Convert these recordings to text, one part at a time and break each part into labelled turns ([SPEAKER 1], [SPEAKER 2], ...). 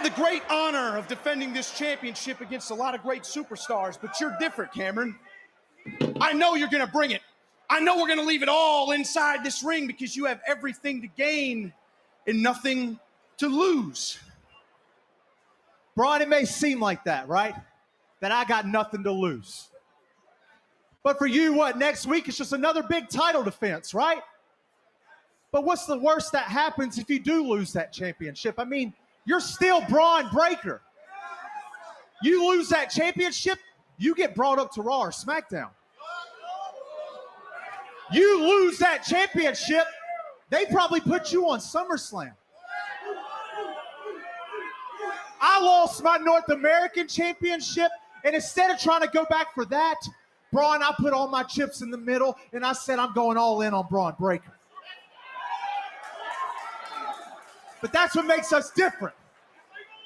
[SPEAKER 1] had the great honor of defending this championship against a lot of great superstars, but you're different, Cameron. I know you're going to bring it. I know we're going to leave it all inside this ring because you have everything to gain and nothing to lose.
[SPEAKER 2] Braun, it may seem like that, right? That I got nothing to lose. But for you, what, next week it's just another big title defense, right? But what's the worst that happens if you do lose that championship? I mean, you're still Braun Breaker. You lose that championship, you get brought up to Raw or SmackDown. You lose that championship, they probably put you on SummerSlam. I lost my North American championship, and instead of trying to go back for that, Braun, I put all my chips in the middle, and I said I'm going all in on Braun Breaker. But that's what makes us different.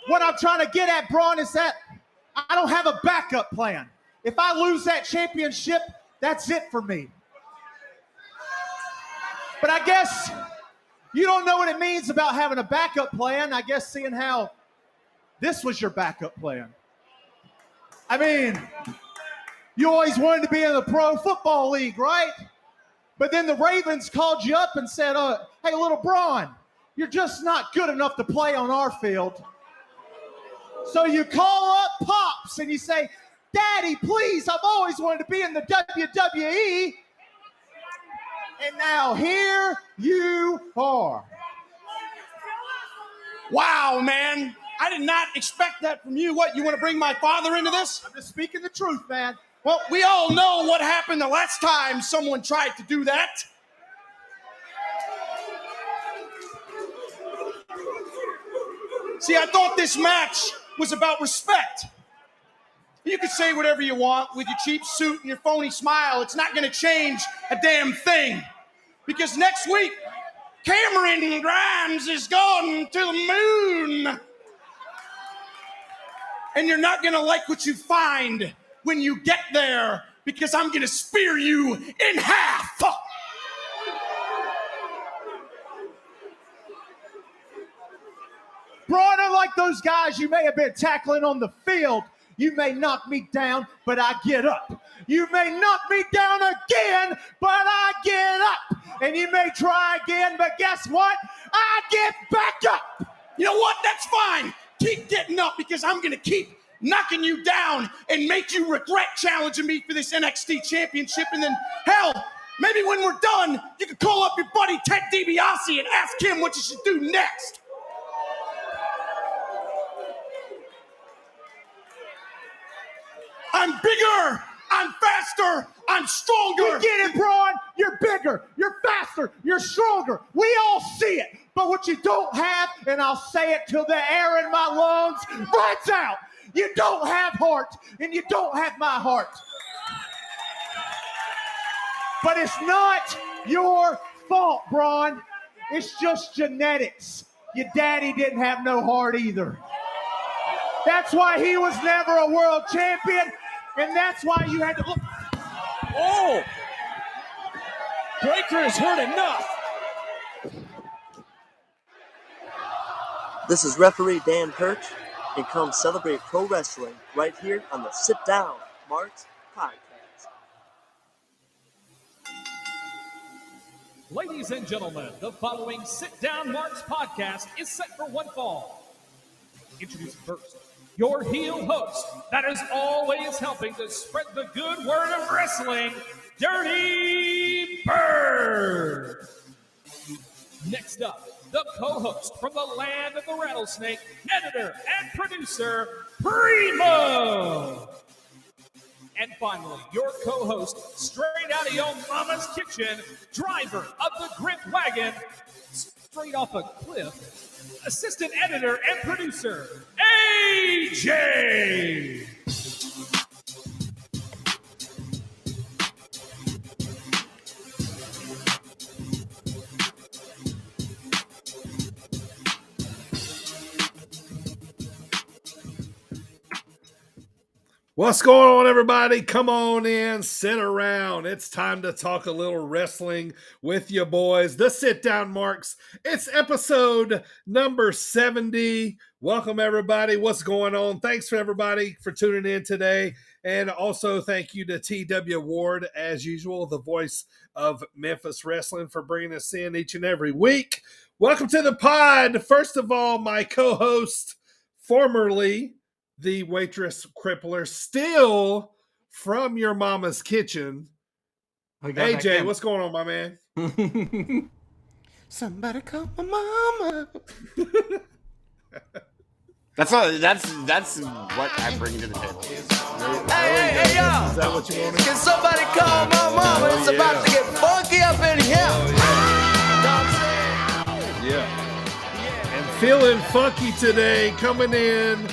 [SPEAKER 2] What I'm trying to get at, Braun, is that I don't have a backup plan. If I lose that championship, that's it for me. But I guess you don't know what it means about having a backup plan. I guess seeing how this was your backup plan. I mean, you always wanted to be in the Pro Football League, right? But then the Ravens called you up and said, hey, little Braun, you're just not good enough to play on our field. So you call up Pops and you say, Daddy, please, I've always wanted to be in the WWE. And now here you are.
[SPEAKER 1] Wow, man. I did not expect that from you. What, you want to bring my father into this?
[SPEAKER 2] I'm just speaking the truth, man.
[SPEAKER 1] Well, we all know what happened the last time someone tried to do that. See, I thought this match was about respect. You can say whatever you want with your cheap suit and your phony smile. It's not going to change a damn thing. Because next week, Cameron Grimes is going to the moon. And you're not going to like what you find when you get there, because I'm going to spear you in half.
[SPEAKER 2] Braun, unlike those guys you may have been tackling on the field, you may knock me down, but I get up. You may knock me down again, but I get up. And you may try again, but guess what? I get back up.
[SPEAKER 1] You know what? That's fine. Keep getting up, because I'm going to keep knocking you down and make you regret challenging me for this NXT championship. And then, hell, maybe when we're done, you can call up your buddy Ted DiBiase and ask him what you should do next. I'm bigger, I'm faster, I'm stronger.
[SPEAKER 2] You get it, Braun? You're bigger, you're faster, you're stronger. We all see it. But what you don't have, and I'll say it till the air in my lungs runs out, you don't have heart, and you don't have my heart. But it's not your fault, Braun. It's just genetics. Your daddy didn't have no heart either. That's why he was never a world champion, and that's why you had to look.
[SPEAKER 3] Oh! Breaker has heard enough.
[SPEAKER 4] This is referee Dan Perch, and come celebrate pro wrestling right here on the Sit Down Marks podcast.
[SPEAKER 5] Ladies and gentlemen, the following Sit Down Marks podcast is set for one fall. Introducing first, your heel host that is always helping to spread the good word of wrestling, Dirty Bird. Next up, the co-host from the land of the rattlesnake, editor and producer, Primo. And finally, your co-host, straight out of your mama's kitchen, driver of the grip wagon, straight off a cliff, assistant editor and producer, AJ.
[SPEAKER 6] What's going on, everybody? Come on in, sit around. It's time to talk a little wrestling with you boys. The Sit Down Marks. It's episode number 70. Welcome, everybody. What's going on? Thanks for everybody for tuning in today. And also thank you to TW Ward, as usual, the voice of Memphis Wrestling, for bringing us in each and every week. Welcome to the pod. First of all, my co-host, formerly the waitress crippler, still from your mama's kitchen. AJ, what's going on, my man?
[SPEAKER 7] Somebody call my mama. That's what I bring to the table.
[SPEAKER 3] Hey, y'all.
[SPEAKER 6] Is that what you wanted?
[SPEAKER 3] Can somebody call my mama? It's about to get funky up in here.
[SPEAKER 6] Yeah. And feeling funky today, coming in,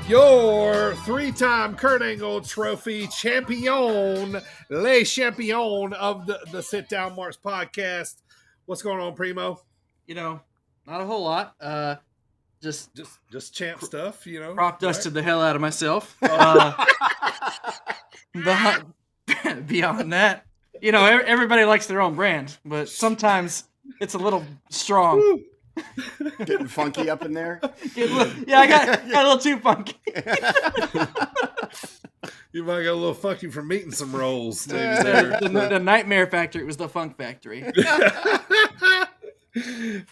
[SPEAKER 6] your three-time Kurt Angle Trophy champion, Le Champion of the Sit Down Marks podcast. What's going on, Primo?
[SPEAKER 8] Not a whole lot. Just
[SPEAKER 6] champ stuff,
[SPEAKER 8] crop dusted the hell out of myself. Beyond that, everybody likes their own brand, but sometimes it's a little strong.
[SPEAKER 7] Getting funky up in there.
[SPEAKER 8] I got a little too funky.
[SPEAKER 6] You might get a little funky from eating some rolls. Maybe
[SPEAKER 8] The Nightmare Factory was the Funk Factory.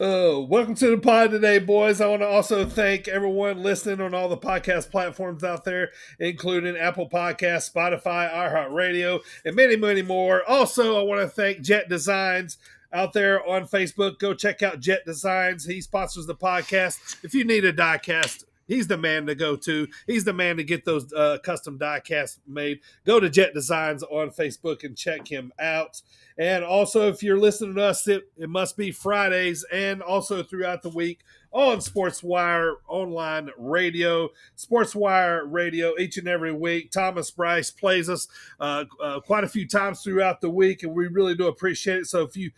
[SPEAKER 6] Welcome to the pod today, boys. I want to also thank everyone listening on all the podcast platforms out there, including Apple Podcasts, Spotify, iHeartRadio, and many, many more. Also, I want to thank Jet Designs out there on Facebook. Go check out Jet Designs. He sponsors the podcast. If you need a die cast, he's the man to go to. He's the man to get those custom die casts made. Go to Jet Designs on Facebook and check him out. And also, if you're listening to us, it must be Fridays and also throughout the week on SportsWire Online Radio. SportsWire Radio each and every week. Thomas Bryce plays us quite a few times throughout the week, and we really do appreciate it. So if you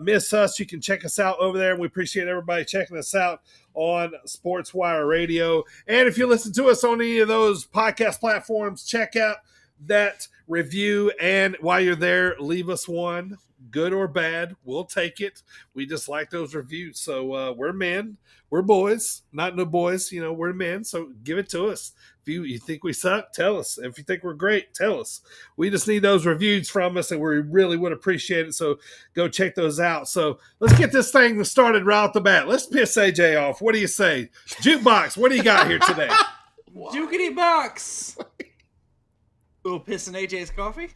[SPEAKER 6] miss us, you can check us out over there, and we appreciate everybody checking us out on SportsWire Radio. And if you listen to us on any of those podcast platforms, check out that review, and while you're there, leave us one, good or bad. We'll take it. We just like those reviews. So we're men, we're boys, not no boys. We're men. So give it to us. If you think we suck, tell us. If you think we're great, tell us. We just need those reviews from us, and we really would appreciate it. So go check those out. So let's get this thing started right off the bat. Let's piss AJ off. What do you say, Jukebox? What do you got here today?
[SPEAKER 8] Jukety box. Little piss in AJ's coffee.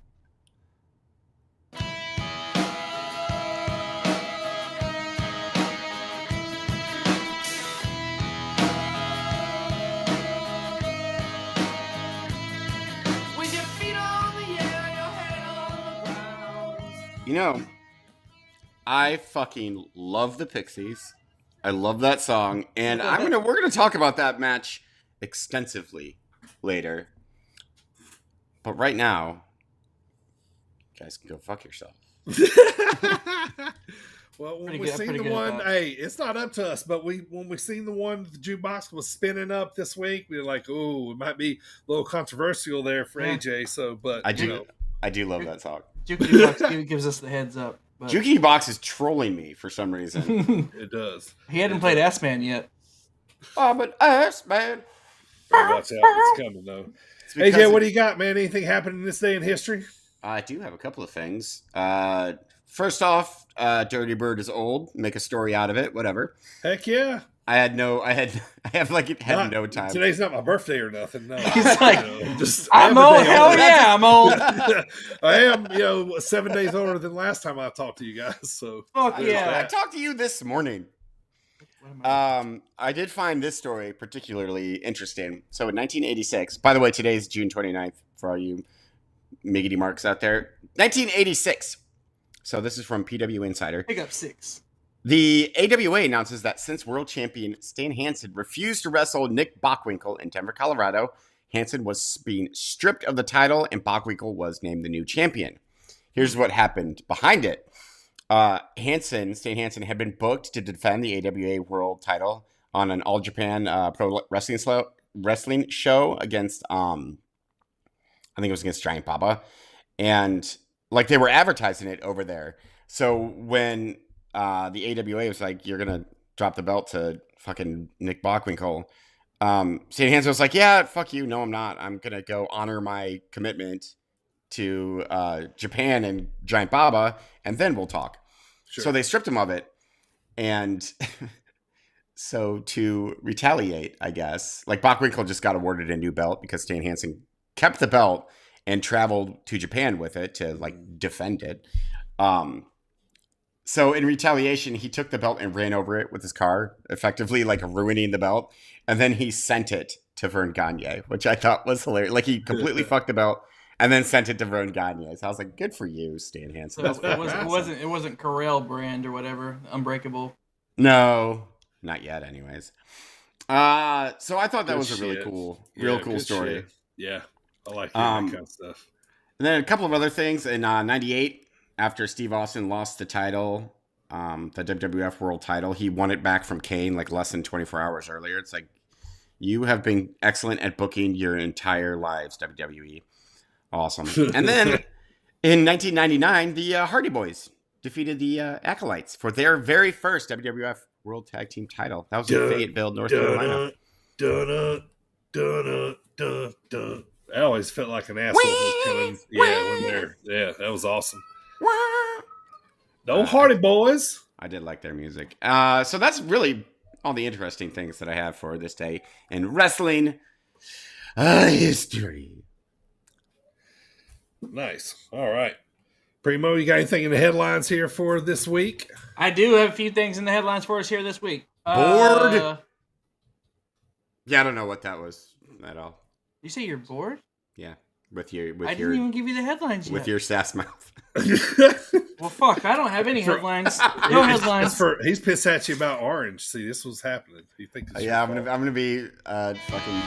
[SPEAKER 3] With your feet on the air, your head on the ground.
[SPEAKER 7] I fucking love the Pixies. I love that song, and we're gonna talk about that match extensively later. But right now, you guys can go fuck yourself.
[SPEAKER 6] Well, when we seen the one, hey, it's not up to us, but when we seen the one the jukebox was spinning up this week, we were like, oh, it might be a little controversial there for AJ. So, but
[SPEAKER 7] I do love that song.
[SPEAKER 8] Jukety box gives us the heads up. But
[SPEAKER 7] Jukety box is trolling me for some reason.
[SPEAKER 6] It does.
[SPEAKER 8] He hadn't played S-Man yet.
[SPEAKER 7] Oh, but S-Man.
[SPEAKER 6] Watch out, it's coming though. AJ, what do you got, man? Anything happening this day in history? I
[SPEAKER 7] do have a couple of things. First off, Dirty Bird is old. Make a story out of it. Whatever.
[SPEAKER 6] Heck yeah.
[SPEAKER 7] I had no time.
[SPEAKER 6] Today's not my birthday or nothing. No.
[SPEAKER 8] He's like, I'm old. Hell yeah, I'm old.
[SPEAKER 6] I am, 7 days older than last time I talked to you guys. So
[SPEAKER 8] fuck yeah.
[SPEAKER 7] I talked to you this morning. I did find this story particularly interesting. So in 1986, by the way, today's June 29th for all you miggity marks out there. 1986. So this is from PW Insider.
[SPEAKER 8] Pick up 6.
[SPEAKER 7] The AWA announces that since world champion Stan Hansen refused to wrestle Nick Bockwinkel in Denver, Colorado, Hansen was being stripped of the title and Bockwinkel was named the new champion. Here's what happened behind it. Stan Hansen had been booked to defend the AWA world title on an All Japan pro wrestling show against, I think it was against Giant Baba. And like they were advertising it over there. So when the AWA was like, you're going to drop the belt to fucking Nick Bockwinkel, Stan Hansen was like, yeah, fuck you. No, I'm not. I'm going to go honor my commitment to Japan and Giant Baba, and then we'll talk.
[SPEAKER 6] Sure.
[SPEAKER 7] So they stripped him of it. And so to retaliate, I guess, like Bockwinkel just got awarded a new belt because Stan Hansen kept the belt and traveled to Japan with it to like defend it. So in retaliation, he took the belt and ran over it with his car, effectively like ruining the belt. And then he sent it to Vern Gagne, which I thought was hilarious. Like he completely fucked the belt and then sent it to Vern Gagne. So I was like, good for you, Stan Hansen.
[SPEAKER 8] So it wasn't Corel brand or whatever, Unbreakable.
[SPEAKER 7] No, not yet anyways. So I thought that
[SPEAKER 6] Good
[SPEAKER 7] was a really
[SPEAKER 6] shit.
[SPEAKER 7] cool,
[SPEAKER 6] Yeah,
[SPEAKER 7] real cool
[SPEAKER 6] good
[SPEAKER 7] story.
[SPEAKER 6] shit. Yeah, I like that kind of stuff.
[SPEAKER 7] And then a couple of other things in 98, after Steve Austin lost the title, the WWF World title, he won it back from Kane like less than 24 hours earlier. It's like, you have been excellent at booking your entire lives, WWE. Awesome. And then in 1999, the Hardy Boys defeated the Acolytes for their very first WWF World Tag Team title. That was in Fayetteville, North Carolina.
[SPEAKER 6] I always felt like an asshole was coming. Yeah, that was awesome. No Hardy Boys.
[SPEAKER 7] I did like their music. So that's really all the interesting things that I have for this day in wrestling history.
[SPEAKER 6] Nice. All right. Primo, you got anything in the headlines here for this week?
[SPEAKER 8] I do have a few things in the headlines for us here this week.
[SPEAKER 7] Bored? Yeah, I don't know what that was at all.
[SPEAKER 8] You say you're bored?
[SPEAKER 7] Yeah, with your
[SPEAKER 8] I didn't even give you the headlines yet.
[SPEAKER 7] with your sass mouth.
[SPEAKER 8] Well, fuck, I don't have any headlines. No headlines.
[SPEAKER 6] He's pissed at you about Orange. See, this was happening. You think?
[SPEAKER 7] Yeah, I'm gonna be fucking.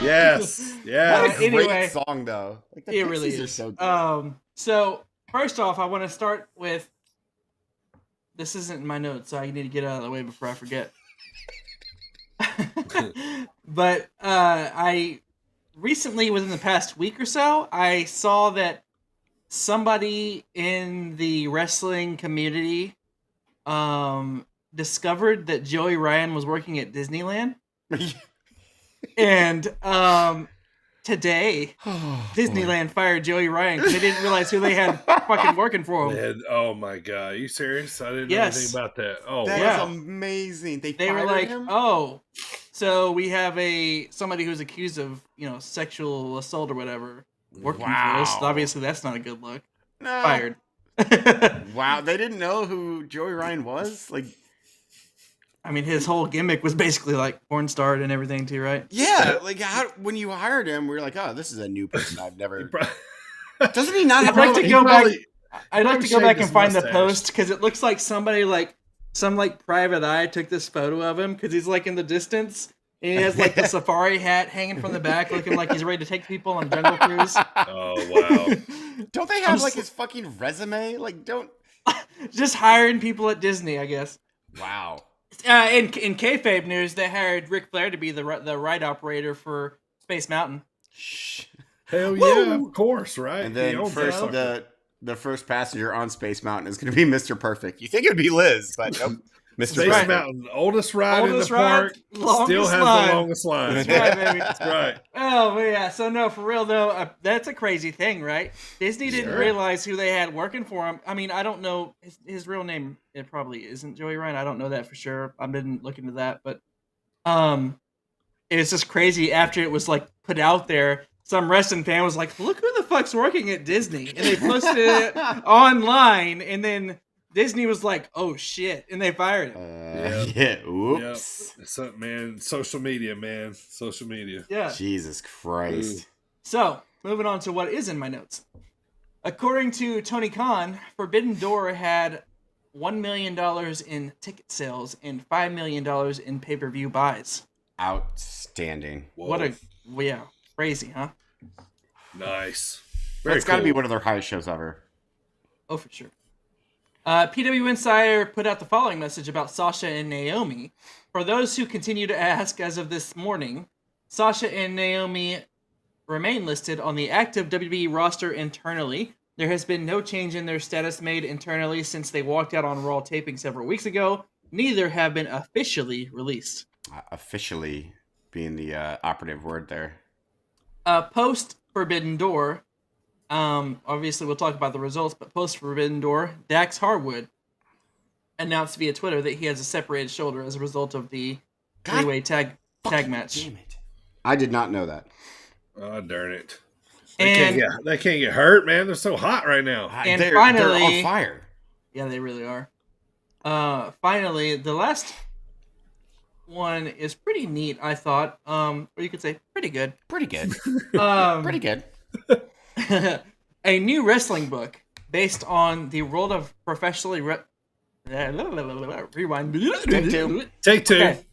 [SPEAKER 6] Yes.
[SPEAKER 7] What a great
[SPEAKER 8] Anyway,
[SPEAKER 7] song though. Like, the
[SPEAKER 8] It really
[SPEAKER 7] Pixies are
[SPEAKER 8] is.
[SPEAKER 7] so good.
[SPEAKER 8] So first off, I want to start with. This isn't in my notes, so I need to get out of the way before I forget. But I recently, within the past week or so, I saw that somebody in the wrestling community discovered that Joey Ryan was working at Disneyland. And today, Disneyland fired Joey Ryan because they didn't realize who they had fucking working for them.
[SPEAKER 6] Oh my god, are you serious? I didn't know
[SPEAKER 8] Yes.
[SPEAKER 6] anything about that. Oh,
[SPEAKER 7] That
[SPEAKER 6] wow.
[SPEAKER 7] is amazing. They
[SPEAKER 8] They were
[SPEAKER 7] fired
[SPEAKER 8] like,
[SPEAKER 7] him?
[SPEAKER 8] "Oh, so we have somebody who's accused of sexual assault or whatever working for us.
[SPEAKER 7] Wow.
[SPEAKER 8] Obviously, that's not a good look.
[SPEAKER 7] No.
[SPEAKER 8] Fired."
[SPEAKER 7] Wow, they didn't know who Joey Ryan was? Like,
[SPEAKER 8] I mean, his whole gimmick was basically like porn star and everything too, right?
[SPEAKER 7] yeah, like when you hired him, we were like, oh, this is a new person I've never. Doesn't he not have?
[SPEAKER 8] I'd like to
[SPEAKER 6] He
[SPEAKER 8] go back.
[SPEAKER 6] probably-
[SPEAKER 8] I'd like to go
[SPEAKER 6] shaved
[SPEAKER 8] back
[SPEAKER 6] his
[SPEAKER 8] and find the
[SPEAKER 6] mustache.
[SPEAKER 8] post because it looks like somebody some private eye took this photo of him because he's like in the distance and he has like the safari hat hanging from the back, looking like he's ready to take people on a jungle cruise.
[SPEAKER 6] Oh wow.
[SPEAKER 7] Don't they have like his fucking resume? Like, don't.
[SPEAKER 8] Just hiring people at Disney, I guess.
[SPEAKER 7] Wow.
[SPEAKER 8] In kayfabe news, they hired Ric Flair to be the ride operator for Space Mountain.
[SPEAKER 6] Hell yeah, of course, right?
[SPEAKER 7] And
[SPEAKER 6] He
[SPEAKER 7] then
[SPEAKER 6] owns
[SPEAKER 7] first,
[SPEAKER 6] that.
[SPEAKER 7] the first passenger on Space Mountain is going to be Mr. Perfect. You think it would be Liz, but nope. Mr.
[SPEAKER 6] Space
[SPEAKER 7] Perfect.
[SPEAKER 6] Mountain, oldest ride
[SPEAKER 8] Oldest
[SPEAKER 6] in the
[SPEAKER 8] ride,
[SPEAKER 6] park,
[SPEAKER 8] longest
[SPEAKER 6] still has
[SPEAKER 8] line.
[SPEAKER 6] the longest line.
[SPEAKER 8] That's right, baby.
[SPEAKER 6] That's right.
[SPEAKER 8] Oh, but yeah. So no, for real though, that's a crazy thing, right? Disney didn't realize who they had working for him. I mean, I don't know his real name. It probably isn't Joey Ryan. I don't know that for sure. I didn't look into that, but it was just crazy. After it was like put out there, some wrestling fan was like, "Look who the fuck's working at Disney," and they posted it online, and then Disney was like, "Oh shit," and they fired him.
[SPEAKER 7] Yeah. Oops.
[SPEAKER 6] Yep. So, man, social media, man. Social media.
[SPEAKER 8] Yeah.
[SPEAKER 7] Jesus Christ.
[SPEAKER 8] So, moving on to what is in my notes. According to Tony Khan, Forbidden Door had $1 million in ticket sales and $5 million in pay-per-view buys.
[SPEAKER 7] Outstanding.
[SPEAKER 6] Whoa.
[SPEAKER 8] Crazy, huh?
[SPEAKER 6] Nice.
[SPEAKER 7] That's got to be one of their highest shows ever.
[SPEAKER 8] Oh, for sure. PW Insider put out the following message about Sasha and Naomi. For those who continue to ask, as of this morning, Sasha and Naomi remain listed on the active WWE roster internally. There has been no change in their status made internally since they walked out on Raw taping several weeks ago. neither have been officially released.
[SPEAKER 7] Officially being the operative word there.
[SPEAKER 8] Post Forbidden Door, obviously we'll talk about the results, but post Forbidden Door, Dax Harwood announced via Twitter that he has a separated shoulder as a result of the three-way tag match.
[SPEAKER 7] Damn it. I did not know that.
[SPEAKER 6] Oh, darn it.
[SPEAKER 8] And
[SPEAKER 6] They can't get hurt, man. They're so hot right now.
[SPEAKER 8] And
[SPEAKER 7] they're
[SPEAKER 8] finally,
[SPEAKER 7] on fire.
[SPEAKER 8] Yeah, they really are. Finally, the last one is pretty neat, I thought. Or you could say pretty good.
[SPEAKER 7] Pretty good. Pretty good.
[SPEAKER 8] A new wrestling book based on the world of professionally rewind.
[SPEAKER 6] Take two.
[SPEAKER 8] Okay.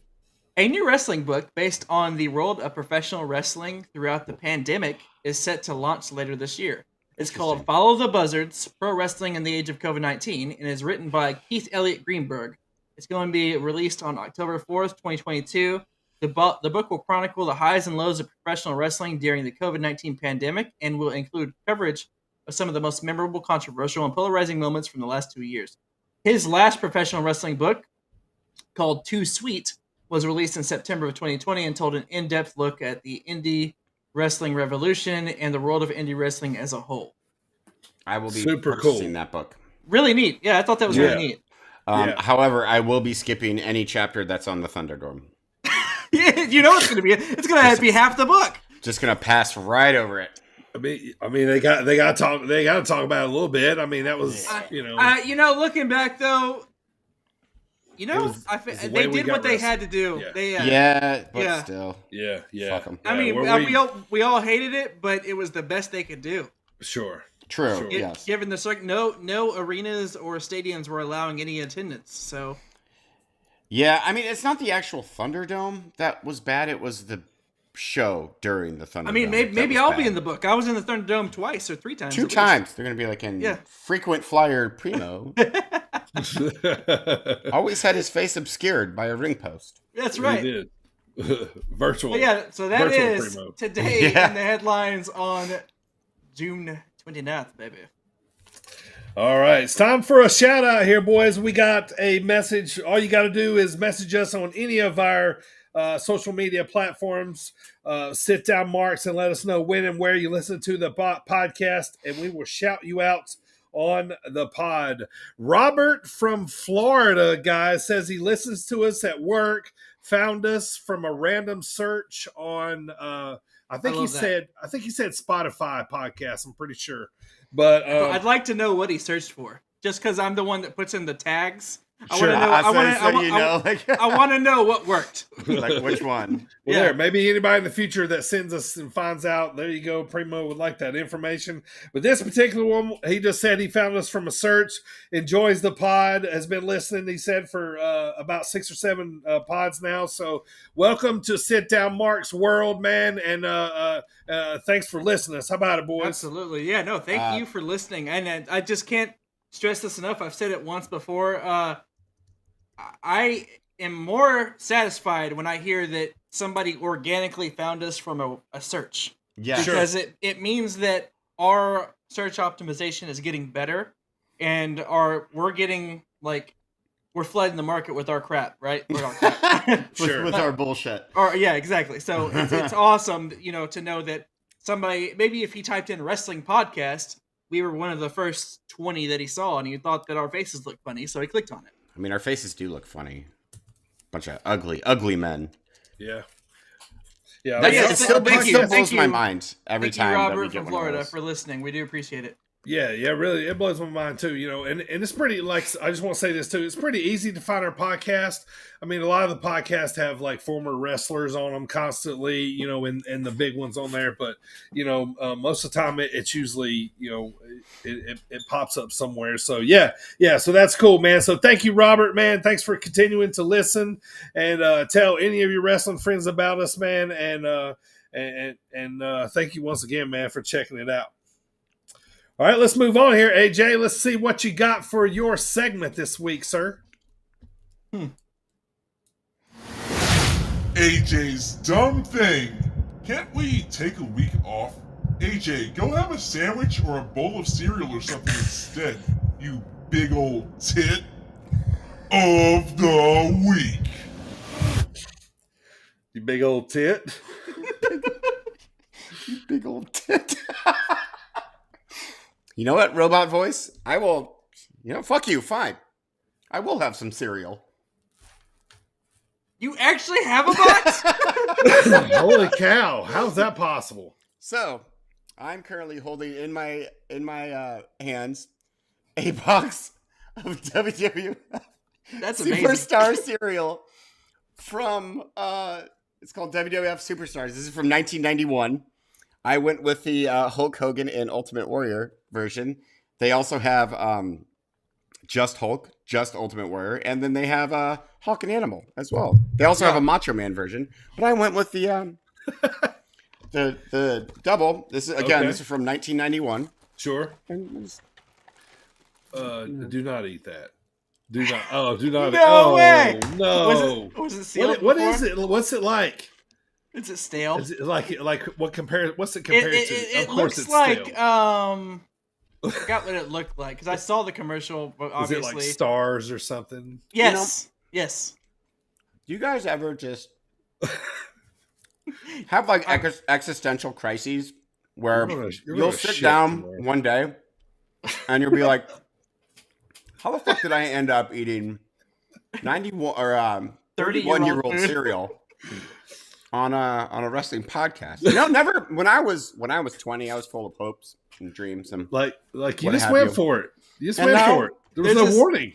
[SPEAKER 8] A new wrestling book based on the world of professional wrestling throughout the pandemic is set to launch later this year. It's called Follow the Buzzards, Pro Wrestling in the Age of COVID-19, and is written by Keith Elliott Greenberg. It's going to be released on October 4th, 2022. The book will chronicle the highs and lows of professional wrestling during the COVID-19 pandemic and will include coverage of some of the most memorable, controversial, and polarizing moments from the last 2 years. His last professional wrestling book, called Too Sweet, was released in September of 2020 and told an in-depth look at the indie wrestling revolution and the world of indie wrestling as a whole.
[SPEAKER 7] I will be
[SPEAKER 6] Super
[SPEAKER 7] purchasing
[SPEAKER 6] cool.
[SPEAKER 7] that book.
[SPEAKER 8] Really neat. Yeah, I thought that was really neat.
[SPEAKER 7] However, I will be skipping any chapter that's on the Thunderdome.
[SPEAKER 8] Yeah, you know it's going to be. It's going to be half the book.
[SPEAKER 7] Just gonna pass right over it.
[SPEAKER 6] I mean, they got to talk about it a little bit. I mean, that was
[SPEAKER 8] looking back though, they did what they had to do.
[SPEAKER 6] Yeah.
[SPEAKER 7] But still,
[SPEAKER 6] yeah.
[SPEAKER 7] Fuck 'em.
[SPEAKER 8] I mean, we all hated it, but it was the best they could do.
[SPEAKER 6] Sure.
[SPEAKER 7] True. Yes.
[SPEAKER 8] Given the no arenas or stadiums were allowing any attendance, so.
[SPEAKER 7] Yeah, I mean, it's not the actual Thunderdome that was bad. It was the show during the Thunderdome.
[SPEAKER 8] I mean, maybe I'll be in the book. I was in the Thunderdome twice or 3 times.
[SPEAKER 7] 2 times. They're going to be like in frequent flyer Primo. Always had his face obscured by a ring post.
[SPEAKER 8] That's right.
[SPEAKER 6] He did. Virtual.
[SPEAKER 8] But yeah, so that is
[SPEAKER 6] Primo.
[SPEAKER 8] Today in the headlines on June 29th, baby.
[SPEAKER 6] All right, it's time for a shout out here, boys. We got a message. All you got to do is message us on any of our social media platforms. Sit down, Marks, and let us know when and where you listen to the podcast, and we will shout you out on the pod. Robert from Florida, guys, says he listens to us at work. Found us from a random search on. I think he said Spotify podcast. I'm pretty sure. But
[SPEAKER 8] I'd like to know what he searched for, just because I'm the one that puts in the tags.
[SPEAKER 7] Sure.
[SPEAKER 8] I want to know what worked.
[SPEAKER 7] Like which one?
[SPEAKER 6] Well, there. Maybe anybody in the future that sends us and finds out. There you go. Primo would like that information. But this particular one, he just said he found us from a search. Enjoys the pod. Has been listening. He said for about 6 or 7 pods now. So welcome to Sit Down Mark's world, man. And thanks for listening. How about it, boys?
[SPEAKER 8] Absolutely. Yeah. No. Thank you for listening. And I just can't stress this enough. I've said it once before. I am more satisfied when I hear that somebody organically found us from a search.
[SPEAKER 7] Yeah,
[SPEAKER 8] because it means that our search optimization is getting better, and we're flooding the market with our crap, right? With our crap.
[SPEAKER 7] with our bullshit.
[SPEAKER 8] Yeah, exactly. So it's awesome, to know that somebody, maybe if he typed in wrestling podcast, we were one of the first 20 that he saw, and he thought that our faces looked funny, so he clicked on it.
[SPEAKER 7] I mean, our faces do look funny. Bunch of ugly men.
[SPEAKER 6] Yeah.
[SPEAKER 7] It still blows my mind every time.
[SPEAKER 8] Thank you, Robert
[SPEAKER 7] that we get
[SPEAKER 8] from Florida, for listening. We do appreciate it.
[SPEAKER 6] Yeah, really, it blows my mind too, and it's pretty, I just want to say this too, it's pretty easy to find our podcast. I mean, a lot of the podcasts have like former wrestlers on them constantly, and the big ones on there, but most of the time it's usually, it pops up somewhere. So yeah, so that's cool, man. So thank you, Robert, man. Thanks for continuing to listen, and tell any of your wrestling friends about us, man, and thank you once again, man, for checking it out. All right, let's move on here, AJ. Let's see what you got for your segment this week, sir.
[SPEAKER 9] AJ's dumb thing. Can't we take a week off? AJ, go have a sandwich or a bowl of cereal or something instead, you big old tit. of the week.
[SPEAKER 6] You big old tit.
[SPEAKER 7] You big old tit. You know what, robot voice? I will, fuck you, fine. I will have some cereal.
[SPEAKER 8] You actually have a box?
[SPEAKER 6] Holy cow. How's that possible?
[SPEAKER 7] So, I'm currently holding in my hands a box of WWF
[SPEAKER 8] That's amazing.
[SPEAKER 7] Superstar cereal from, it's called WWF Superstars. This is from 1991. I went with the Hulk Hogan and Ultimate Warrior version. They also have just Hulk, just Ultimate Warrior, and then they have Hulk and Animal as well. They also have a Macho Man version, but I went with the double. This is This is from 1991.
[SPEAKER 6] Sure. Do not eat that. Do not. Oh, do not.
[SPEAKER 8] No way.
[SPEAKER 6] No.
[SPEAKER 8] Was it sealed?
[SPEAKER 6] What is it? What's it like?
[SPEAKER 8] Is it stale?
[SPEAKER 6] Is it like what compare? What's it compared to?
[SPEAKER 8] It
[SPEAKER 6] Of course,
[SPEAKER 8] looks
[SPEAKER 6] it's
[SPEAKER 8] like
[SPEAKER 6] stale.
[SPEAKER 8] I forgot what it looked like because I saw the commercial. But obviously,
[SPEAKER 6] is it like stars or something?
[SPEAKER 8] Yes. Yes.
[SPEAKER 7] Do you guys ever just have like existential crises where you'll sit down one day and you'll be like, how the fuck did I end up eating 91 or 31-year-old cereal on a wrestling podcast? Never. When I was 20, I was full of hopes and dreams and
[SPEAKER 6] like you just went for it. You just went for it. There was no warning.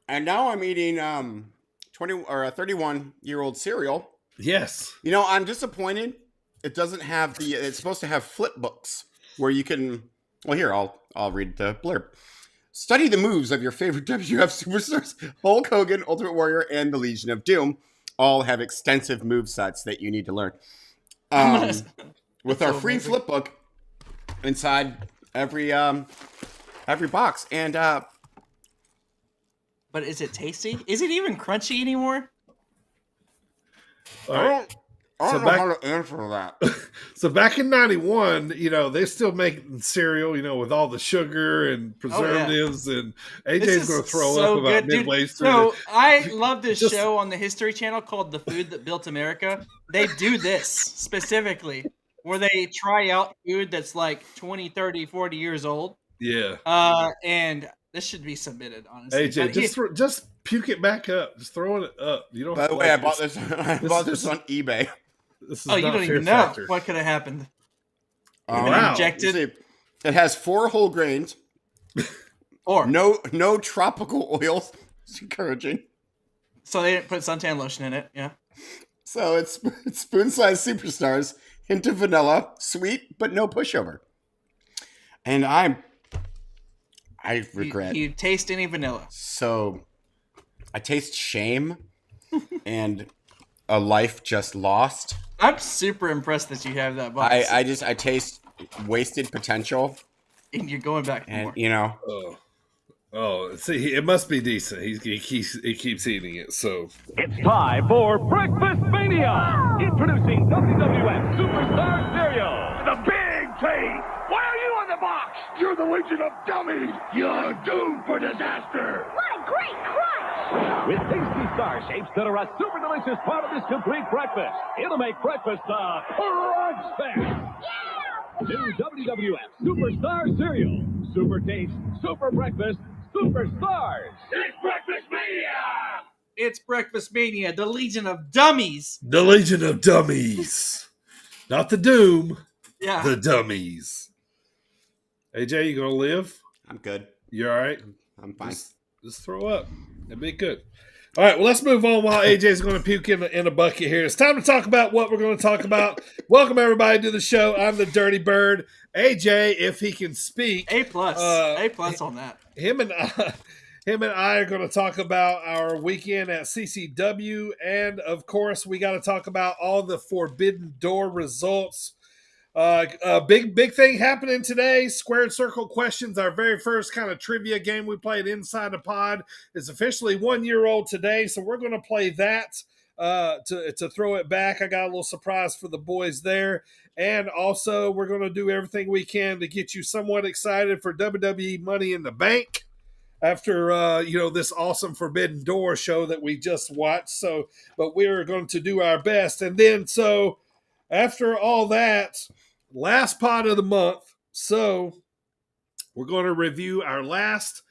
[SPEAKER 7] And now I'm eating 20 or a 31-year-old cereal.
[SPEAKER 6] Yes.
[SPEAKER 7] I'm disappointed. It doesn't have it's supposed to have flip books where you can. Well, here I'll read the blurb. Study the moves of your favorite WWF superstars, Hulk Hogan, Ultimate Warrior, and the Legion of Doom. All have extensive move sets that you need to learn. With our free flip book inside every box, and
[SPEAKER 8] but is it tasty? Is it even crunchy anymore?
[SPEAKER 7] I don't know how to answer that.
[SPEAKER 6] So back in 91, they still make cereal, with all the sugar and preservatives, and AJ's going to throw up about midway through.
[SPEAKER 8] So I love this show on the History Channel called The Food That Built America. They do this specifically, where they try out food that's like 20, 30, 40 years old.
[SPEAKER 6] Yeah.
[SPEAKER 8] And this should be submitted, honestly.
[SPEAKER 6] AJ, just puke it back up. Just throw it up. You don't.
[SPEAKER 7] By the way, I bought this. I bought this on eBay.
[SPEAKER 8] You don't even know what could have happened.
[SPEAKER 6] Wow.
[SPEAKER 8] Injected.
[SPEAKER 7] It has 4 whole grains.
[SPEAKER 8] Or
[SPEAKER 7] no tropical oils. It's encouraging.
[SPEAKER 8] So they didn't put suntan lotion in it. Yeah.
[SPEAKER 7] So it's spoon-sized superstars. Hint of vanilla, sweet but no pushover. And I regret.
[SPEAKER 8] You taste any vanilla?
[SPEAKER 7] So I taste shame and a life just lost.
[SPEAKER 8] I'm super impressed that you have that box.
[SPEAKER 7] I taste wasted potential.
[SPEAKER 8] And you're going back for
[SPEAKER 7] more.
[SPEAKER 6] See, it must be decent. He keeps eating it. So
[SPEAKER 10] it's time for Breakfast Mania. Introducing WWF Superstar Cereal, the Big Taste. Why are you on the box? You're the Legion of Dummies. You're doomed for disaster.
[SPEAKER 11] What a great crunch!
[SPEAKER 10] With tasty star shapes that are a super delicious part of this complete breakfast, it'll make breakfast a crunch fest.
[SPEAKER 11] Yeah!
[SPEAKER 10] New WWF Superstar Cereal. Super taste, super breakfast, superstars. It's Breakfast Mania!
[SPEAKER 8] It's Breakfast Mania, the Legion of Dummies.
[SPEAKER 6] The Legion of Dummies. Not the Doom.
[SPEAKER 8] Yeah.
[SPEAKER 6] The Dummies. AJ, you gonna live?
[SPEAKER 7] I'm good.
[SPEAKER 6] You all right?
[SPEAKER 7] I'm fine.
[SPEAKER 6] Just throw up. That'd be good. All right, well, let's move on while AJ's going to puke in a bucket here. It's time to talk about what we're going to talk about. Welcome, everybody, to the show. I'm the Dirty Bird. AJ, if he can speak.
[SPEAKER 8] A plus on that.
[SPEAKER 6] Him and I are going to talk about our weekend at CCW. And, of course, we got to talk about all the Forbidden Door results. A big thing happening today. Squared Circle Questions, our very first kind of trivia game we played inside the pod, is officially 1 year old today. So we're going to play that to throw it back. I got a little surprise for the boys there. And also we're going to do everything we can to get you somewhat excited for WWE Money in the Bank. this awesome Forbidden Door show that we just watched. So, but we're going to do our best. And then, so after all that, last pod of the month. So we're going to review our last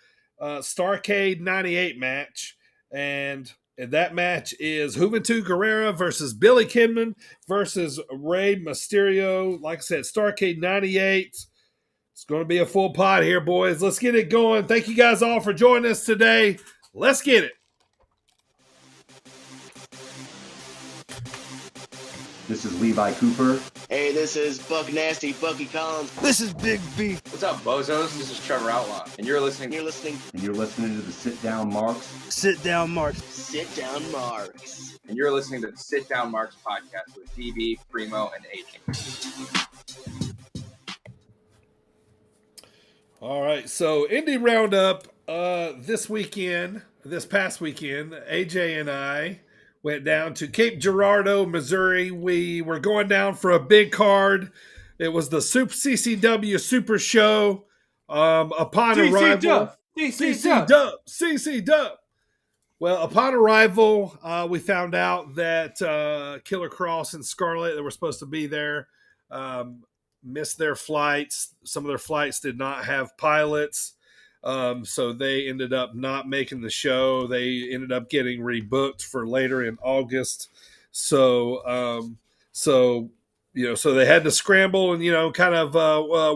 [SPEAKER 6] Starrcade 98 match. And that match is Juventud Guerrera versus Billy Kidman versus Rey Mysterio. Like I said, Starrcade 98. It's going to be a full pod here, boys. Let's get it going. Thank you guys all for joining us today. Let's get it.
[SPEAKER 12] This is Levi Cooper.
[SPEAKER 13] Hey, this is Buck Nasty, Bucky Collins.
[SPEAKER 14] This is Big B.
[SPEAKER 15] What's up, bozos? This is Trevor Outlaw, and you're listening.
[SPEAKER 12] And you're listening to the Sit Down Marks.
[SPEAKER 14] Sit Down Marks.
[SPEAKER 13] Sit Down Marks.
[SPEAKER 15] And you're listening to the Sit Down Marks podcast with DB, Primo, and AJ.
[SPEAKER 6] All right, so Indie Roundup this past weekend, AJ and I went down to Cape Girardeau, Missouri. We were going down for a big card. It was the CCW Super Show. Upon arrival, CC Dub. Well, upon arrival, we found out that Killer Cross and Scarlett that were supposed to be there missed their flights. Some of their flights did not have pilots. So they ended up not making the show. They ended up getting rebooked for later in August. So they had to scramble and, kind of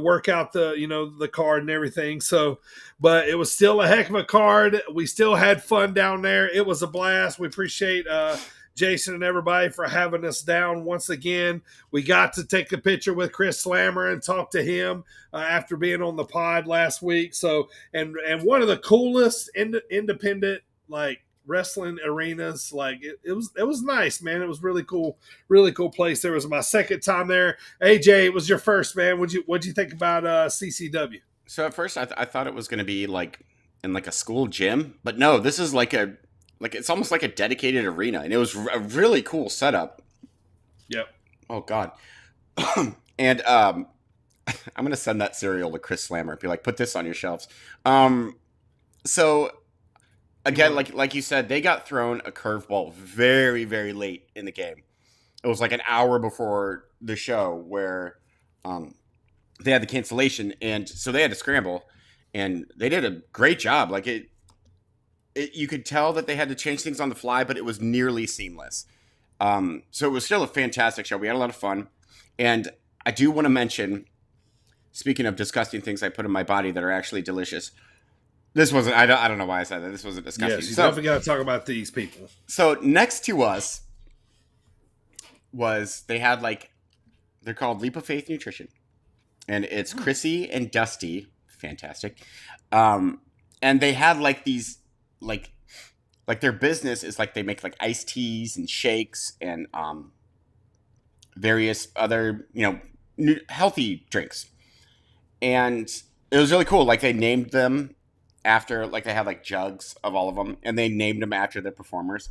[SPEAKER 6] work out the card and everything. So, but it was still a heck of a card. We still had fun down there. It was a blast. We appreciate Jason and everybody for having us down once again. We got to take a picture with Chris Slammer and talk to him after being on the pod last week. So, and one of the coolest independent wrestling arenas. It was nice, man. It was really cool place. There was my second time there. AJ, it was your first, man. What'd you think about CCW?
[SPEAKER 7] So at first I thought it was going to be in a school gym, but no, this is it's almost like a dedicated arena, and it was a really cool setup.
[SPEAKER 6] Yep.
[SPEAKER 7] Oh God. And I'm gonna send that cereal to Chris Slammer and be like, put this on your shelves. So again, like you said, they got thrown a curveball very, very late in the game. It was like an hour before the show where they had the cancellation, and so they had to scramble, and they did a great job. You could tell that they had to change things on the fly, but it was nearly seamless. So it was still a fantastic show. We had a lot of fun. And I do want to mention, speaking of disgusting things I put in my body that are actually delicious, this wasn't, I don't know why I said that. This wasn't disgusting.
[SPEAKER 6] Yes, you definitely got to talk about these people.
[SPEAKER 7] So next to us they had they're called Leap of Faith Nutrition. And it's Chrissy and Dusty. Fantastic. And they had these, their business is they make iced teas and shakes and various other healthy drinks, and it was really cool. They named them after they had jugs of all of them, and they named them after the performers.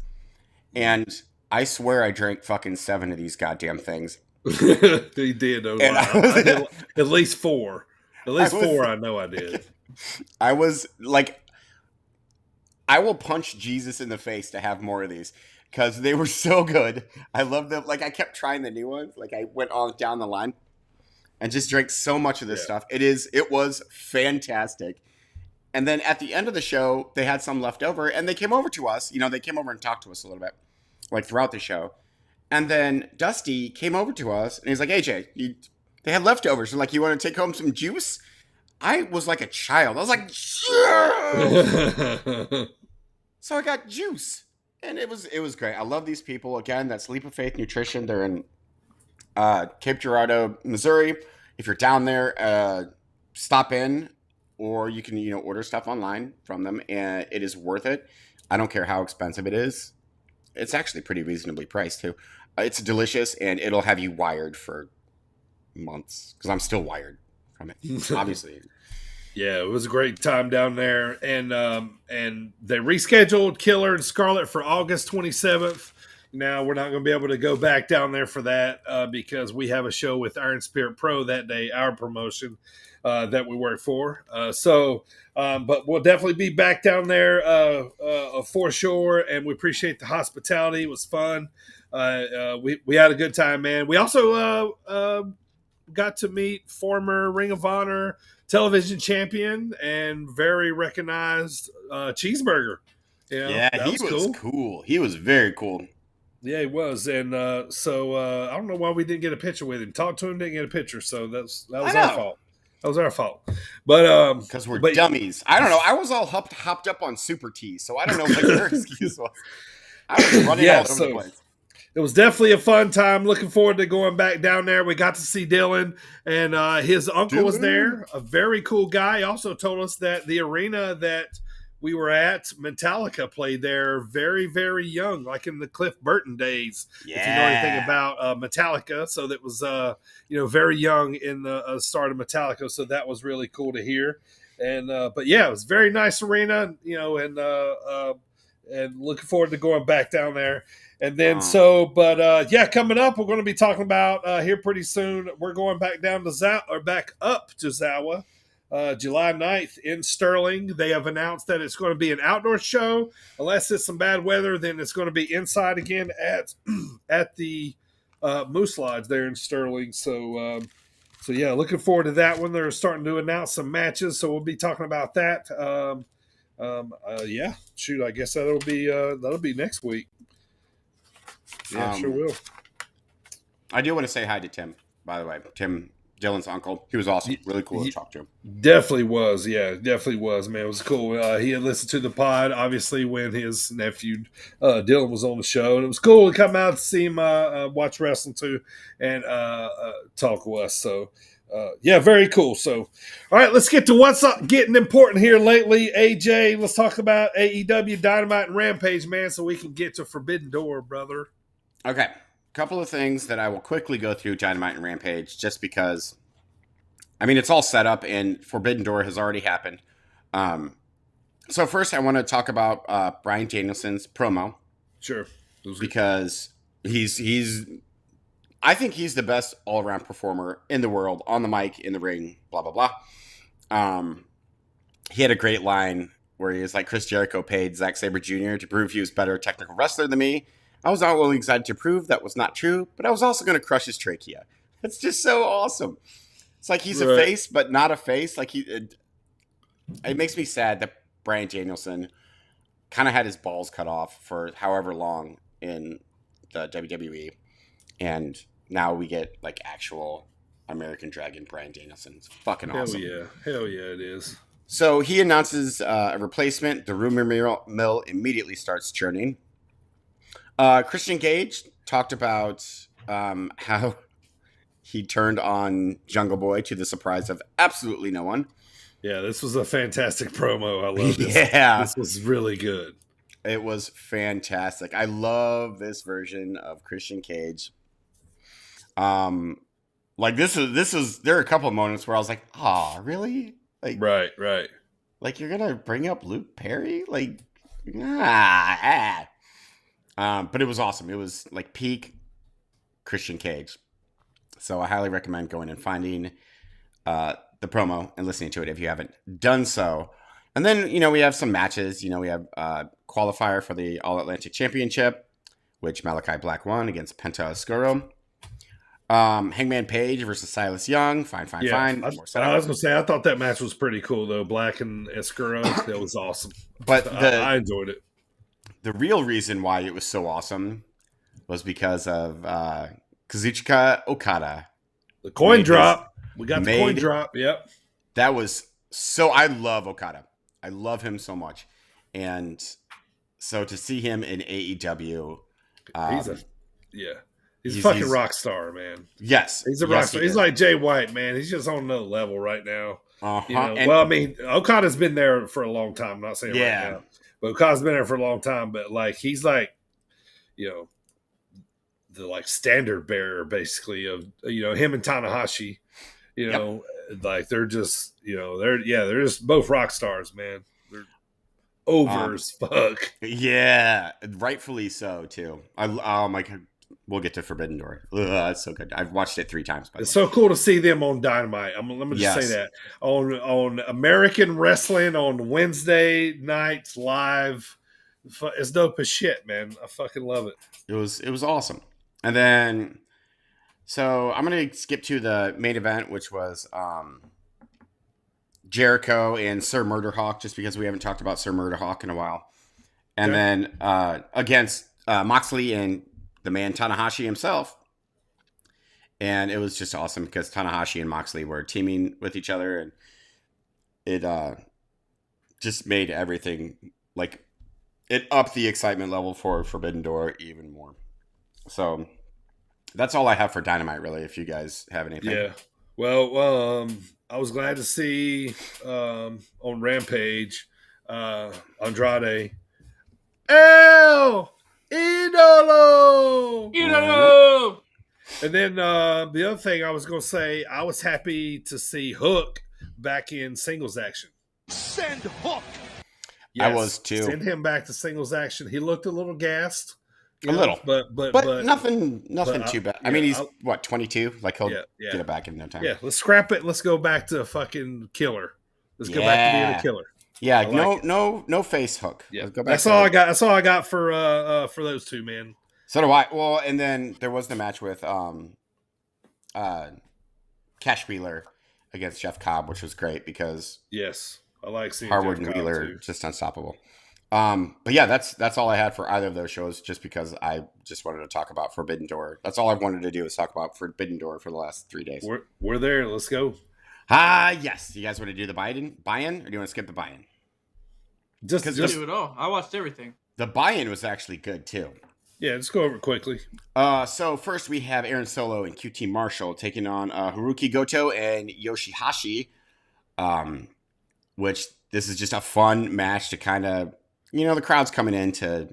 [SPEAKER 7] And I swear I drank fucking 7 of these goddamn things.
[SPEAKER 6] He did. I did at least 4. At least 4. I know I did.
[SPEAKER 7] I was I will punch Jesus in the face to have more of these because they were so good. I love them. I kept trying the new ones. I went on down the line and just drank so much of this stuff. It was fantastic. And then at the end of the show, they had some left over, and they came over to us. They came over and talked to us a little bit, throughout the show. And then Dusty came over to us, and he's like, AJ, they had leftovers. So you want to take home some juice? I was like a child. I was like, yeah! So I got juice, and it was great. I love these people. Again, that's Leap of Faith Nutrition. They're in Cape Girardeau, Missouri. If you're down there, stop in, or you can order stuff online from them, and it is worth it. I don't care how expensive it is. It's actually pretty reasonably priced too. It's delicious, and it'll have you wired for months because I'm still wired from it, obviously.
[SPEAKER 6] Yeah, it was a great time down there, and they rescheduled Killer and Scarlett for August 27th. Now we're not going to be able to go back down there for that because we have a show with Iron Spirit Pro that day, our promotion that we work for. But we'll definitely be back down there for sure. And we appreciate the hospitality. It was fun. We had a good time, man. We also got to meet former Ring of Honor television champion and very recognized Cheeseburger.
[SPEAKER 7] Yeah, he was cool. He was very cool.
[SPEAKER 6] Yeah, he was, and so I don't know why we didn't get a picture with him. Talked to him, didn't get a picture, so that was our fault. That was our fault. But
[SPEAKER 7] because we're dummies. I don't know. I was all hopped up on Super T, so I don't know what your excuse was. I was running all over the place.
[SPEAKER 6] It was definitely a fun time. Looking forward to going back down there. We got to see Dylan, and his uncle was there. A very cool guy. He also told us that the arena that we were at, Metallica played there very, very young, like in the Cliff Burton days, if you know anything about Metallica. So that was, very young in the start of Metallica. So that was really cool to hear. And but yeah, it was a very nice arena, and looking forward to going back down there. And then coming up, we're going to be talking about here pretty soon. We're going back down to back up to Zawa. July 9th in Sterling. They have announced that it's going to be an outdoor show. Unless it's some bad weather, then it's going to be inside again at the Moose Lodge there in Sterling. So yeah, looking forward to that one. They're starting to announce some matches, so we'll be talking about that. I guess that'll be next week. Yeah, sure will.
[SPEAKER 7] I do want to say hi to Tim, by the way. Tim, Dylan's uncle. He was awesome. Really cool to talk to him.
[SPEAKER 6] Definitely was. Yeah, definitely was, man. It was cool. He had listened to the pod, obviously, when his nephew Dylan was on the show. And it was cool to come out to see him watch wrestling, too, and talk with us. So, very cool. So, all right, let's get to what's getting important here lately. AJ, let's talk about AEW, Dynamite, and Rampage, man, so we can get to Forbidden Door, brother.
[SPEAKER 7] Okay. Couple of things that I will quickly go through Dynamite and Rampage just because, it's all set up and Forbidden Door has already happened. So first I want to talk about Bryan Danielson's promo.
[SPEAKER 6] Sure.
[SPEAKER 7] Because I think he's the best all-around performer in the world, on the mic, in the ring, blah, blah, blah. He had a great line where he was like, Chris Jericho paid Zack Sabre Jr. to prove he was a better technical wrestler than me. I was not only excited to prove that was not true, but I was also going to crush his trachea. It's just so awesome. It's like he's a face, but not a face. Like it makes me sad that Bryan Danielson kind of had his balls cut off for however long in the WWE, and now we get like actual American Dragon Bryan Danielson. It's fucking awesome.
[SPEAKER 6] Hell yeah, it is.
[SPEAKER 7] So he announces a replacement. The rumor mill immediately starts churning. Christian Cage talked about how he turned on Jungle Boy to the surprise of absolutely no one.
[SPEAKER 6] Yeah, this was a fantastic promo. I love this.
[SPEAKER 7] Yeah.
[SPEAKER 6] This was really good.
[SPEAKER 7] It was fantastic. I love this version of Christian Cage. Like this is there are a couple of moments where I was like, "Oh, really?" Like
[SPEAKER 6] right.
[SPEAKER 7] Like you're gonna bring up Luke Perry? Like, but it was awesome. It was like peak Christian Cage. So I highly recommend going and finding the promo and listening to it if you haven't done so. And then, we have some matches. We have qualifier for the All-Atlantic Championship, which Malachi Black won against Penta Oscuro. Hangman Page versus Silas Young. Fine.
[SPEAKER 6] I was going to say, I thought that match was pretty cool, though. Black and Oscuro. That was awesome.
[SPEAKER 7] But
[SPEAKER 6] I enjoyed it.
[SPEAKER 7] The real reason why it was so awesome was because of Kazuchika Okada.
[SPEAKER 6] The coin drop. We got the coin drop. Yep.
[SPEAKER 7] That was so. I love Okada. I love him so much. And so to see him in AEW.
[SPEAKER 6] He's a fucking rock star, man.
[SPEAKER 7] Yes.
[SPEAKER 6] He's a rock star. He's like Jay White, man. He's just on another level right now. Okada's been there for a long time. I'm not saying right now. But Okada's been there for a long time. But like he's like, the like standard bearer basically of him and Tanahashi. Like they're just they're just both rock stars, man. over as fuck.
[SPEAKER 7] Yeah, rightfully so too. Oh my god, we'll get to Forbidden Door. Ugh, it's so good. I've watched it 3 times.
[SPEAKER 6] It's so cool to see them on Dynamite. Let me just say that on American Wrestling on Wednesday nights live. It's dope as shit, man. I fucking love it.
[SPEAKER 7] It was awesome. And then, so I'm gonna skip to the main event, which was Jericho and Sir Murderhawk, just because we haven't talked about Sir Murderhawk in a while. And then against Moxley and the man Tanahashi himself. And it was just awesome because Tanahashi and Moxley were teaming with each other, and it just made everything, like, it upped the excitement level for Forbidden Door even more. So that's all I have for Dynamite, really, if you guys have anything.
[SPEAKER 6] Yeah. Well, I was glad to see on Rampage Andrade El Idolo. And then the other thing I was going to say, I was happy to see Hook back in singles action.
[SPEAKER 10] Send Hook.
[SPEAKER 6] Yes,
[SPEAKER 7] I was too.
[SPEAKER 6] Send him back to singles action. He looked a little gassed.
[SPEAKER 7] A little.
[SPEAKER 6] But
[SPEAKER 7] nothing too bad. I mean, he's, 22? Like, he'll get it back in no time.
[SPEAKER 6] Yeah, let's scrap it. Let's go back to fucking killer. Let's go back to being a killer.
[SPEAKER 7] Yeah, no face Hook.
[SPEAKER 6] Yeah,
[SPEAKER 7] Let's go back
[SPEAKER 6] that's all I got. That's all I got for those two, man.
[SPEAKER 7] So do I. Well, and then there was the match with Cash Wheeler against Jeff Cobb, which was great because
[SPEAKER 6] yes, I like seeing
[SPEAKER 7] Harwood
[SPEAKER 6] Jeff
[SPEAKER 7] and
[SPEAKER 6] Cobb
[SPEAKER 7] Wheeler
[SPEAKER 6] too.
[SPEAKER 7] just unstoppable. But yeah, that's all I had for either of those shows, just because I just wanted to talk about Forbidden Door. That's all I wanted to do is talk about Forbidden Door for the last 3 days.
[SPEAKER 6] We're there. Let's go.
[SPEAKER 7] Yes. You guys want to do the buy-in, or do you want to skip the buy-in?
[SPEAKER 8] Just do it all. I watched everything.
[SPEAKER 7] The buy-in was actually good too.
[SPEAKER 6] Yeah, let's go over it quickly.
[SPEAKER 7] So first we have Aaron Solo and QT Marshall taking on Haruki Goto and Yoshihashi, which this is just a fun match to kind of, the crowd's coming in to,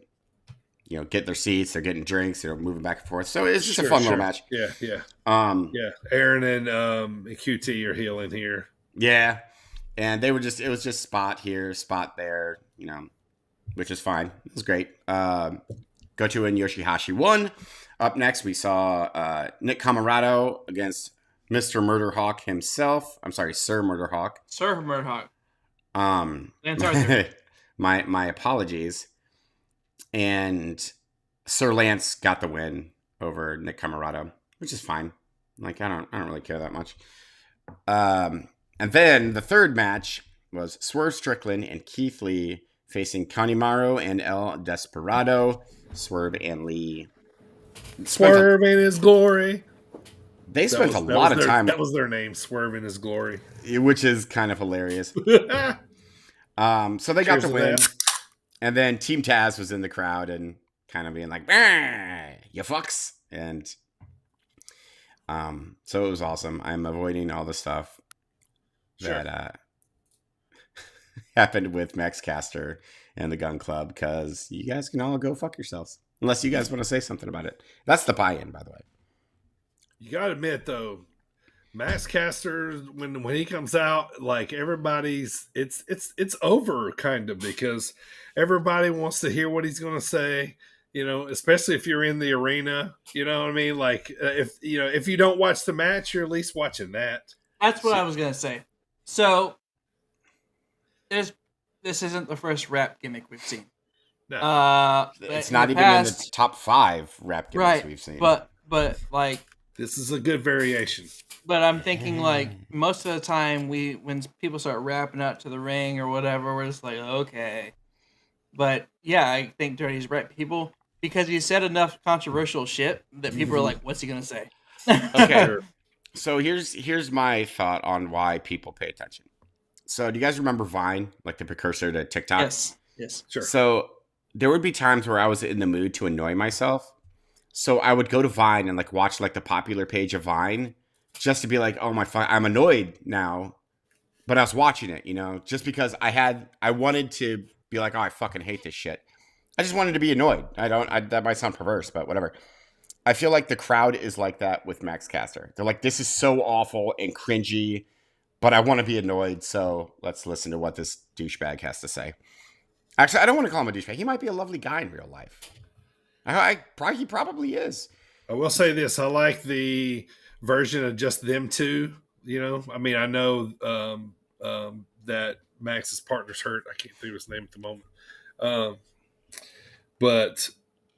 [SPEAKER 7] get their seats. They're getting drinks. They're moving back and forth. So it's just a fun little match.
[SPEAKER 6] Yeah. Yeah. Aaron and QT are healing here.
[SPEAKER 7] Yeah. And it was just spot here, spot there, which is fine. It was great. Goto and Yoshihashi won. Up next, we saw Nick Camarado against Mr. Murderhawk himself. I'm sorry, Sir Murderhawk.
[SPEAKER 8] Sir Murderhawk. Lance Arthur.
[SPEAKER 7] my apologies. And Sir Lance got the win over Nick Camarado, which is fine. Like, I don't really care that much. And then the third match was Swerve Strickland and Keith Lee facing Kanemaru and El Desperado. Swerve and Lee.
[SPEAKER 6] Swerve in his glory.
[SPEAKER 7] They spent a lot of time.
[SPEAKER 6] That was their name, Swerve in his glory.
[SPEAKER 7] Which is kind of hilarious. So they got the win. And then Team Taz was in the crowd and kind of being like, you fucks. And so it was awesome. I'm avoiding all the stuff that happened with Max Caster and the Gun Club, because you guys can all go fuck yourselves. Unless you guys want to say something about it. That's the buy-in, by the way.
[SPEAKER 6] You got to admit, though, Max Caster, when he comes out, like, everybody's, it's over, kind of, because everybody wants to hear what he's going to say, especially if you're in the arena, you know what I mean? Like, if you don't watch the match, you're at least watching that.
[SPEAKER 8] That's what I was going to say. So, this isn't the first rap gimmick we've seen.
[SPEAKER 6] No.
[SPEAKER 7] It's not even in the top 5 rap gimmicks we've seen.
[SPEAKER 8] But like,
[SPEAKER 6] this is a good variation.
[SPEAKER 8] But I'm thinking, like, most of the time when people start rapping out to the ring or whatever, we're just like, okay. But yeah, I think Dirty's right. People, because he said enough controversial shit that people are like, what's he gonna say?
[SPEAKER 7] Okay. So here's my thought on why people pay attention. So do you guys remember Vine, like the precursor to TikTok?
[SPEAKER 8] Yes.
[SPEAKER 6] Sure.
[SPEAKER 7] So there would be times where I was in the mood to annoy myself. So I would go to Vine and like watch like the popular page of Vine just to be like, oh I'm annoyed now. But I was watching it, just because I wanted to be like, oh, I fucking hate this shit. I just wanted to be annoyed. That might sound perverse, but whatever. I feel like the crowd is like that with Max Caster. They're like, this is so awful and cringy, but I want to be annoyed, so let's listen to what this douchebag has to say. Actually, I don't want to call him a douchebag. He might be a lovely guy in real life. He probably is.
[SPEAKER 6] I will say this: I like the version of just them two. You know, I mean, I know that Max's partner's hurt. I can't think of his name at the moment. But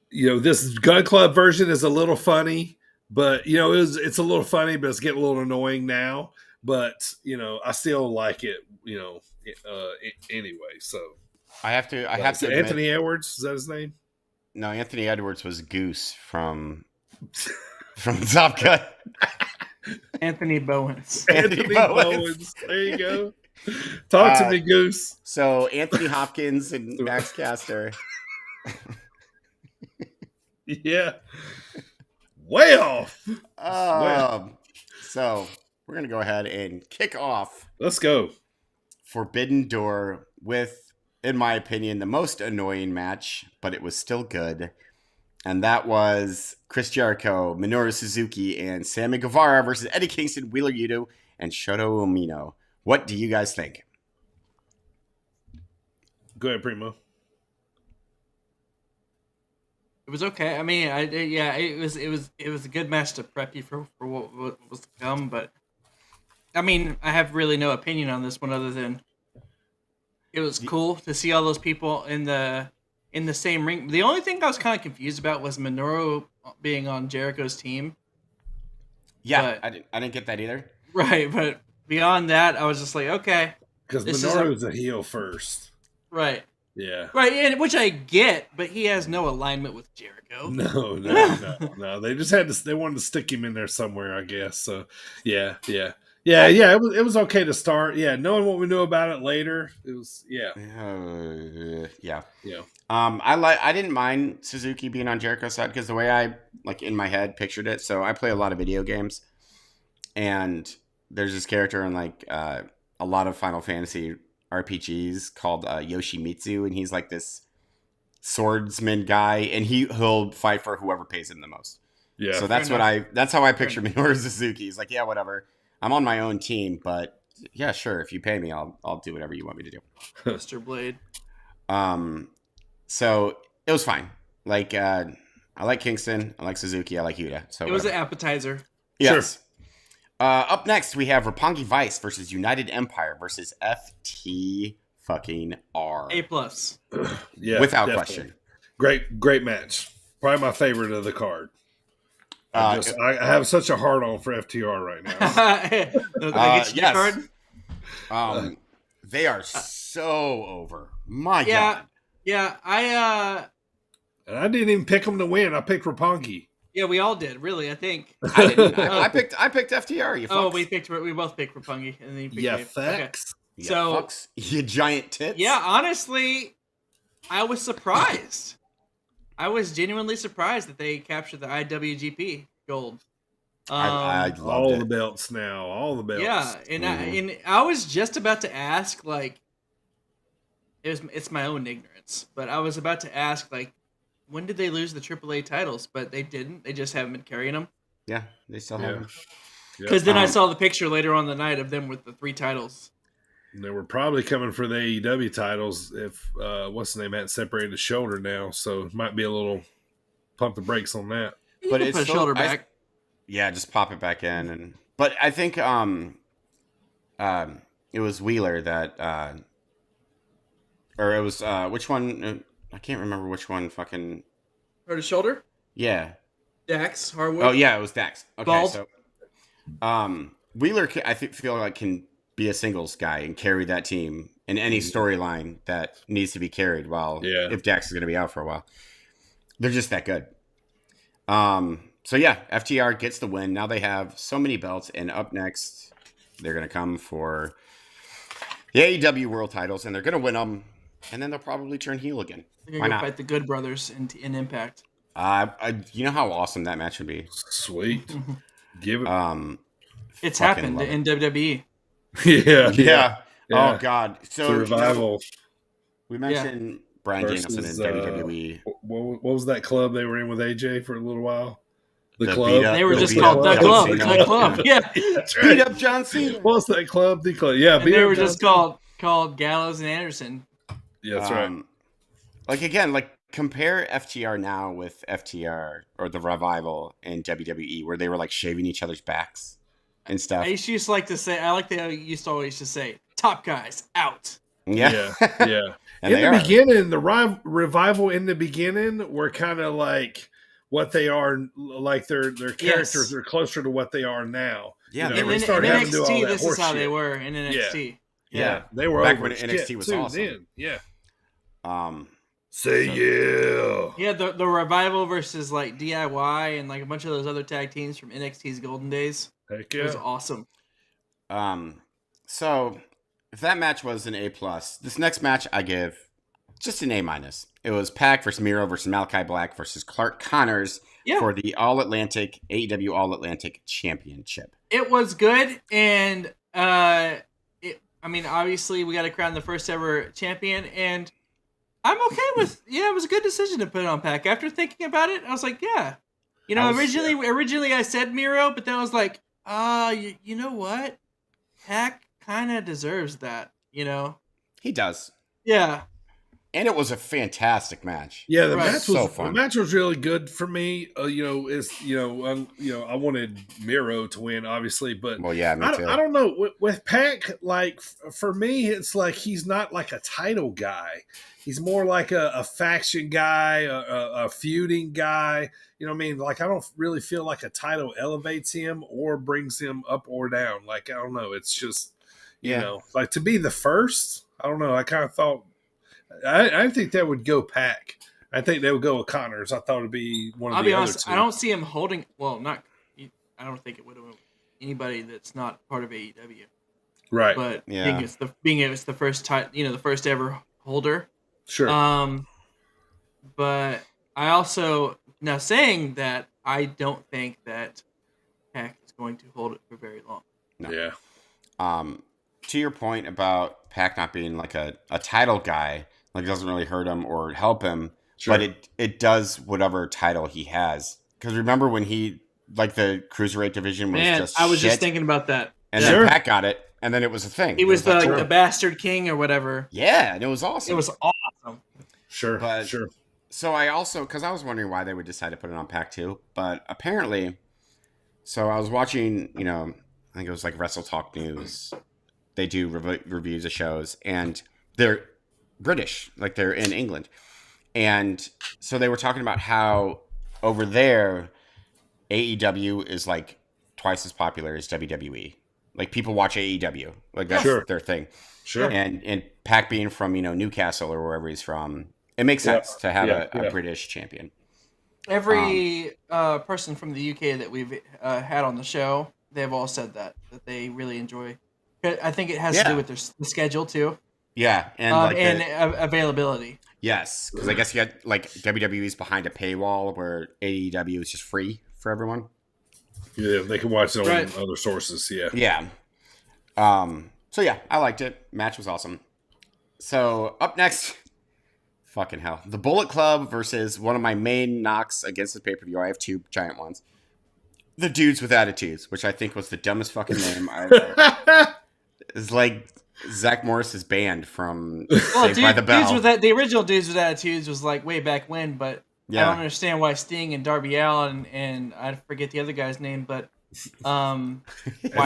[SPEAKER 6] you know, this Gun Club version is a little funny. But you know, it's a little funny, but it's getting a little annoying now. But you know, I still like it. You know, anyway. So
[SPEAKER 7] I have to.
[SPEAKER 6] Anthony Edwards, is that his name?
[SPEAKER 7] No, Anthony Edwards was Goose from Top Gun.
[SPEAKER 8] Anthony Bowens.
[SPEAKER 6] Anthony Bowens. There you go. Talk to me, Goose.
[SPEAKER 7] So Anthony Hopkins and Max Caster.
[SPEAKER 6] Yeah. Way off.
[SPEAKER 7] So we're going to go ahead and kick off.
[SPEAKER 6] Let's go.
[SPEAKER 7] Forbidden Door with, in my opinion, the most annoying match, but it was still good. And that was Chris Jericho, Minoru Suzuki, and Sammy Guevara versus Eddie Kingston, Wheeler Yuta, and Shota Umino. What do you guys think?
[SPEAKER 6] Go ahead, Primo.
[SPEAKER 8] It was okay. I mean, it was a good match to prep you for what was to come. But I mean, I have really no opinion on this one other than it was cool to see all those people in the same ring. The only thing I was kind of confused about was Minoru being on Jericho's team.
[SPEAKER 7] Yeah, I didn't get that either.
[SPEAKER 8] Right, but beyond that, I was just like, okay,
[SPEAKER 6] because Minoru was a heel first.
[SPEAKER 8] Right.
[SPEAKER 6] Yeah.
[SPEAKER 8] Right, and which I get, but he has no alignment with Jericho.
[SPEAKER 6] No. They just they wanted to stick him in there somewhere, I guess. So, yeah. It was okay to start. Yeah, knowing what we knew about it later, it was yeah.
[SPEAKER 7] I didn't mind Suzuki being on Jericho's side because the way I in my head pictured it. So I play a lot of video games, and there's this character in a lot of Final Fantasy RPGs called Yoshimitsu, and he's like this swordsman guy, and he'll fight for whoever pays him the most. Yeah. So that's how I picture Minoru Suzuki. He's like, yeah, whatever. I'm on my own team, but yeah, sure. If you pay me, I'll do whatever you want me to do.
[SPEAKER 8] Mr. Blade.
[SPEAKER 7] So it was fine. I like Kingston. I like Suzuki. I like Yuta. So
[SPEAKER 8] it was an appetizer.
[SPEAKER 7] Yes. Sure. Up next, we have Roppongi Vice versus United Empire versus FT fucking R.
[SPEAKER 8] A+.
[SPEAKER 6] Yeah,
[SPEAKER 7] without
[SPEAKER 6] definitely. Question. Great match. Probably my favorite of the card. I have such a hard on for FTR right now.
[SPEAKER 7] Yes. They are so over. My God.
[SPEAKER 8] Yeah.
[SPEAKER 7] And
[SPEAKER 6] I didn't even pick them to win. I picked Roppongi.
[SPEAKER 8] Yeah, we all did. Really, I think.
[SPEAKER 7] I didn't. I picked FTR. You fucks.
[SPEAKER 8] We both picked Roppongi, and then you picked
[SPEAKER 6] fucks.
[SPEAKER 8] Okay. So
[SPEAKER 7] you giant tits.
[SPEAKER 8] Yeah, honestly, I was surprised. I was genuinely surprised that they captured the IWGP gold.
[SPEAKER 7] I loved
[SPEAKER 6] all
[SPEAKER 7] it.
[SPEAKER 6] The belts now. All the belts.
[SPEAKER 8] Yeah, and I was just about to ask, it's my own ignorance, but I was about to ask, when did they lose the AAA titles? But they didn't. They just haven't been carrying them.
[SPEAKER 7] Yeah, they still have them.
[SPEAKER 8] Because then I saw the picture later on the night of them with the 3 titles.
[SPEAKER 6] And they were probably coming for the AEW titles if what's the name hadn't separated the shoulder now, so it might be a little pump the brakes on that.
[SPEAKER 7] But it's
[SPEAKER 8] put a shoulder back.
[SPEAKER 7] Just pop it back in, but I think it was Wheeler that or it was which one? I can't remember which one. Fucking
[SPEAKER 8] hurt his shoulder.
[SPEAKER 7] Yeah,
[SPEAKER 8] Dax Harwood.
[SPEAKER 7] Oh yeah, it was Dax. Okay,
[SPEAKER 8] Bald.
[SPEAKER 7] So Wheeler, I feel like can be a singles guy and carry that team in any storyline that needs to be carried. If Dax is going to be out for a while, they're just that good. So yeah, FTR gets the win. Now they have so many belts, and up next, they're going to come for the AEW World Titles, and they're going to win them, and then they'll probably turn heel again.
[SPEAKER 8] They're going to fight the Good Brothers in Impact.
[SPEAKER 7] You know how awesome that match would be.
[SPEAKER 6] Sweet. Give it.
[SPEAKER 8] It's happened in WWE.
[SPEAKER 6] Yeah.
[SPEAKER 7] Oh God. So
[SPEAKER 6] Revival.
[SPEAKER 7] We mentioned Bryan Danielson in WWE.
[SPEAKER 6] What was that club they were in with AJ for a little while? The
[SPEAKER 8] club. They were just called the club. The club. Yeah.
[SPEAKER 7] Beat up John Cena.
[SPEAKER 6] What's that club? The club. Yeah.
[SPEAKER 8] And they were just called Gallows and Anderson.
[SPEAKER 6] Yeah, that's right.
[SPEAKER 7] Like again, like compare FTR now with FTR or the Revival in WWE, where they were like shaving each other's backs and stuff.
[SPEAKER 8] I used to like to say, I like that I used to always just say, top guys out.
[SPEAKER 6] Yeah.
[SPEAKER 7] And
[SPEAKER 6] in
[SPEAKER 7] they
[SPEAKER 6] the
[SPEAKER 7] are.
[SPEAKER 6] beginning, the Revival in the beginning were kind of like what they are, like their characters are closer to what they are now.
[SPEAKER 7] Yeah,
[SPEAKER 8] in NXT, this is how they were in NXT.
[SPEAKER 6] Yeah. They were
[SPEAKER 7] back
[SPEAKER 6] over
[SPEAKER 7] when NXT was awesome.
[SPEAKER 6] in. Yeah.
[SPEAKER 7] Say yeah.
[SPEAKER 8] Yeah, the Revival versus like DIY and like a bunch of those other tag teams from NXT's golden days.
[SPEAKER 6] Heck
[SPEAKER 8] It was awesome.
[SPEAKER 7] So if that match was an A+, this next match I give just an A-. It was Pac versus Miro versus Malachi Black versus Clark Connors for the All-Atlantic AEW All-Atlantic Championship.
[SPEAKER 8] It was good, and I mean, obviously we got to crown the first ever champion, and I'm okay with it was a good decision to put it on Pac. After thinking about it, I was like, originally I said Miro, but then I was like, you know what? Pac kind of deserves that,
[SPEAKER 7] He does.
[SPEAKER 8] Yeah.
[SPEAKER 7] And it was a fantastic match.
[SPEAKER 6] Yeah,
[SPEAKER 7] match was so fun.
[SPEAKER 6] The match was really good for me. I wanted Miro to win, obviously, but
[SPEAKER 7] me too.
[SPEAKER 6] I don't know with Pac. Like for me, it's like he's not like a title guy. He's more like a faction guy, a feuding guy. You know what I mean? Like I don't really feel like a title elevates him or brings him up or down. Like I don't know. It's just like to be the first. I don't know. I kind of thought. I think that would go Pac. I think they would go with Connors. I thought it'd be one of the other two.
[SPEAKER 8] I don't see him holding. Well, I don't think it would have anybody that's not part of AEW.
[SPEAKER 6] Right.
[SPEAKER 8] But being it's the first time, the first ever holder.
[SPEAKER 6] Sure.
[SPEAKER 8] But I also now saying that I don't think that Pac is going to hold it for very long.
[SPEAKER 7] No.
[SPEAKER 6] Yeah.
[SPEAKER 7] To your point about Pac not being like a title guy, like it doesn't really hurt him or help him, but it does whatever title he has. Because remember when he like the cruiserweight division was just
[SPEAKER 8] I was
[SPEAKER 7] shit,
[SPEAKER 8] just thinking about that.
[SPEAKER 7] And then Pac got it, and then it was a thing.
[SPEAKER 8] He was the Bastard King or whatever.
[SPEAKER 7] Yeah, and it was awesome.
[SPEAKER 8] It was awesome.
[SPEAKER 6] Sure,
[SPEAKER 7] but, So I also, because I was wondering why they would decide to put it on Pac too, but apparently, so I was watching, I think it was like Wrestle Talk News. They do reviews of shows, and they're British, like they're in England. And so they were talking about how over there, AEW is like twice as popular as WWE. Like people watch AEW, like that's their thing.
[SPEAKER 6] Sure.
[SPEAKER 7] And Pac being from Newcastle or wherever he's from, it makes sense to have a British champion.
[SPEAKER 8] Every person from the UK that we've had on the show, they've all said that they really enjoy. I think it has to do with the schedule too.
[SPEAKER 7] Yeah, and
[SPEAKER 8] availability.
[SPEAKER 7] Yes, because I guess you got like WWE's behind a paywall where AEW is just free for everyone.
[SPEAKER 6] Yeah, they can watch it on other sources. Yeah.
[SPEAKER 7] Yeah. So yeah, I liked it. Match was awesome. So up next, fucking hell, the Bullet Club versus one of my main knocks against the pay-per-view. I have two giant ones. The Dudes with Attitudes, which I think was the dumbest fucking name I've ever. It's like Zach Morris's band from Saved by the Bell.
[SPEAKER 8] The original Dudes with Attitudes was like way back when, but I don't understand why Sting and Darby Allin and I forget the other guy's name, but why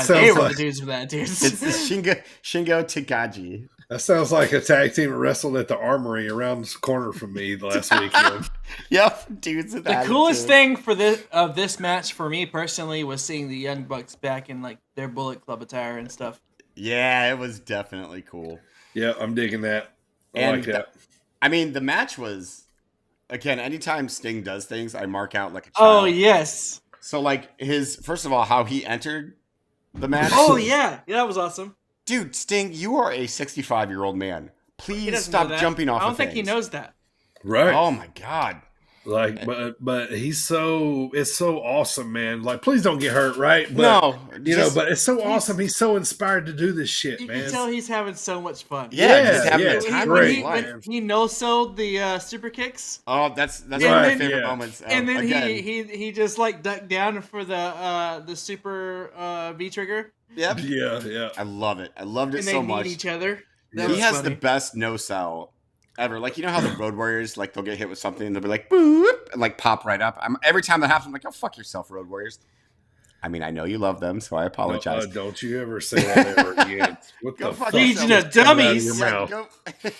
[SPEAKER 8] they were the Dudes with Attitudes.
[SPEAKER 7] It's Shingo Takagi.
[SPEAKER 6] That sounds like a tag team that wrestled at the Armory around the corner from me the last weekend.
[SPEAKER 7] Yep, Dudes with Attitudes.
[SPEAKER 8] The coolest thing for this match for me personally was seeing the Young Bucks back in like their Bullet Club attire and stuff.
[SPEAKER 7] Yeah, it was definitely cool.
[SPEAKER 6] Yeah, I'm digging that. I like that.
[SPEAKER 7] I mean, the match was, again, anytime Sting does things, I mark out like a child.
[SPEAKER 8] Oh, yes.
[SPEAKER 7] So, like, first of all, how he entered the match.
[SPEAKER 8] Oh, yeah. Yeah, that was awesome.
[SPEAKER 7] Dude, Sting, you are a 65-year-old man. Please stop jumping off of things.
[SPEAKER 8] I don't think he knows that.
[SPEAKER 6] Right.
[SPEAKER 7] Oh, my God.
[SPEAKER 6] Like, but it's so awesome, man. Like, please don't get hurt, right? But,
[SPEAKER 7] no,
[SPEAKER 6] but it's so awesome. He's so inspired to do this shit, man.
[SPEAKER 8] You can tell he's having so much fun.
[SPEAKER 7] Yeah, he's having a time of his life.
[SPEAKER 8] He no-sold the super kicks.
[SPEAKER 7] Oh, that's one of my favorite moments.
[SPEAKER 8] And then he just like ducked down for the super V trigger.
[SPEAKER 7] Yep.
[SPEAKER 6] Yeah.
[SPEAKER 7] I love it. I loved it
[SPEAKER 8] and
[SPEAKER 7] so much.
[SPEAKER 8] And they meet each other.
[SPEAKER 7] He has the best no-sell ever. Like, you know how the Road Warriors, like, they'll get hit with something and they'll be like, boop, and like pop right up. Every time that happens, I'm like, oh, fuck yourself, Road Warriors. I mean, I know you love them, so I apologize.
[SPEAKER 6] No, don't you ever say that ever again. What
[SPEAKER 7] Go
[SPEAKER 6] the
[SPEAKER 7] fuck
[SPEAKER 6] fuck?
[SPEAKER 8] Legion
[SPEAKER 7] yourself.
[SPEAKER 8] of Dummies.
[SPEAKER 6] Your
[SPEAKER 7] Yeah,
[SPEAKER 6] mouth.
[SPEAKER 7] go-
[SPEAKER 6] The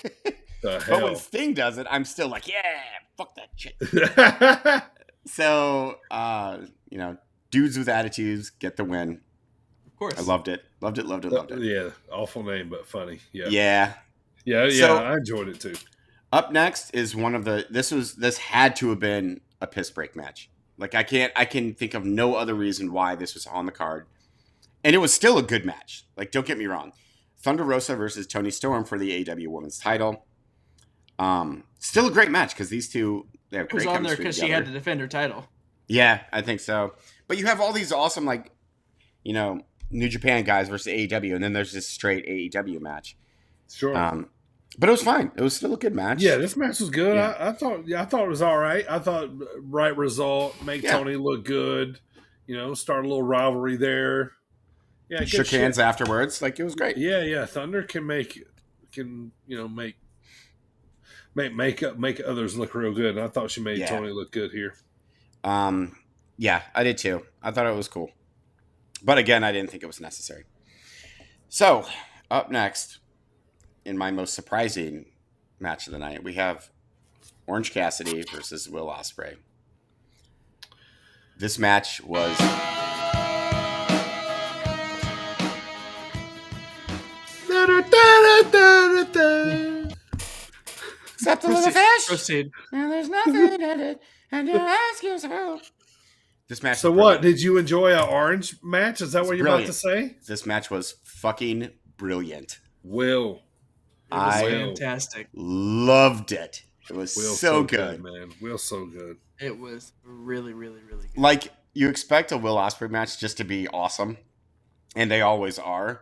[SPEAKER 7] But
[SPEAKER 6] hell?
[SPEAKER 7] when Sting does it, I'm still like, yeah, fuck that shit. So, you know, dudes with attitudes get the win.
[SPEAKER 8] Of course.
[SPEAKER 7] I loved it. Loved it.
[SPEAKER 6] Yeah, awful name, but funny.
[SPEAKER 7] Yeah.
[SPEAKER 6] Yeah, I enjoyed it too.
[SPEAKER 7] Up next is one of the this had to have been a piss break match. Like I can think of no other reason why this was on the card. And it was still a good match. Like, don't get me wrong. Thunder Rosa versus Toni Storm for the AEW Women's title. Still a great match because these two, they have
[SPEAKER 8] It was
[SPEAKER 7] great
[SPEAKER 8] on there
[SPEAKER 7] chemistry
[SPEAKER 8] because she
[SPEAKER 7] together.
[SPEAKER 8] had to defend her title.
[SPEAKER 7] Yeah, I think so. But you have all these awesome, like, you know, New Japan guys versus AEW, and then there's this straight AEW match.
[SPEAKER 6] Sure.
[SPEAKER 7] But it was fine. It was still a good match.
[SPEAKER 6] Yeah, this match was good.
[SPEAKER 7] Yeah.
[SPEAKER 6] I thought it was all right. I thought right result, make Tony look good. You know, start a little rivalry there. Yeah, good
[SPEAKER 7] Shook
[SPEAKER 6] shit.
[SPEAKER 7] hands afterwards. Like, it was great.
[SPEAKER 6] Yeah. Thunder can make others look real good. And I thought she made Tony look good here.
[SPEAKER 7] Yeah, I did too. I thought it was cool. But again, I didn't think it was necessary. So, up next, in my most surprising match of the night, we have Orange Cassidy versus Will Ospreay. This match was... Except a little fish.
[SPEAKER 8] Proceed.
[SPEAKER 7] And there's nothing in it. And you ask yourself. This match.
[SPEAKER 6] So what? Did you enjoy an orange match? Is that what you're
[SPEAKER 7] brilliant.
[SPEAKER 6] about to say?
[SPEAKER 7] This match was fucking brilliant.
[SPEAKER 6] Will.
[SPEAKER 7] I
[SPEAKER 8] fantastic.
[SPEAKER 7] Loved it. It was
[SPEAKER 6] Will's
[SPEAKER 7] so good,
[SPEAKER 6] man. Will's so good.
[SPEAKER 8] It was really, really, really good.
[SPEAKER 7] Like, you expect a Will Ospreay match just to be awesome, and they always are.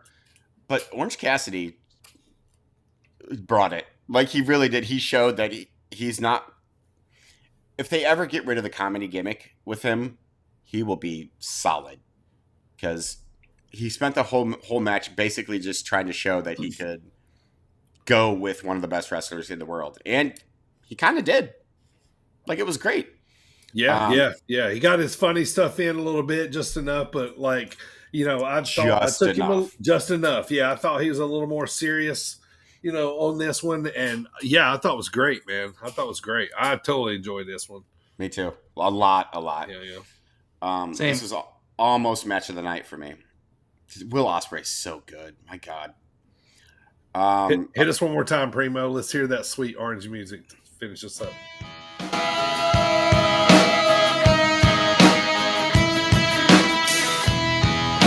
[SPEAKER 7] But Orange Cassidy brought it. Like, he really did. He showed that he's not... If they ever get rid of the comedy gimmick with him, he will be solid. Because he spent the whole match basically just trying to show that he could go with one of the best wrestlers in the world. And he kind of did. Like, it was great.
[SPEAKER 6] Yeah. He got his funny stuff in a little bit, just enough. But, like, you know, I took him just enough. Yeah, I thought he was a little more serious, you know, on this one. And, yeah, I thought it was great, man. I thought it was great. I totally enjoyed this one.
[SPEAKER 7] Me too. A lot.
[SPEAKER 6] Yeah.
[SPEAKER 8] Same.
[SPEAKER 7] This was almost match of the night for me. Will Ospreay's so good. My God.
[SPEAKER 6] Hit us one more time, Primo. Let's hear that sweet orange music to finish us up.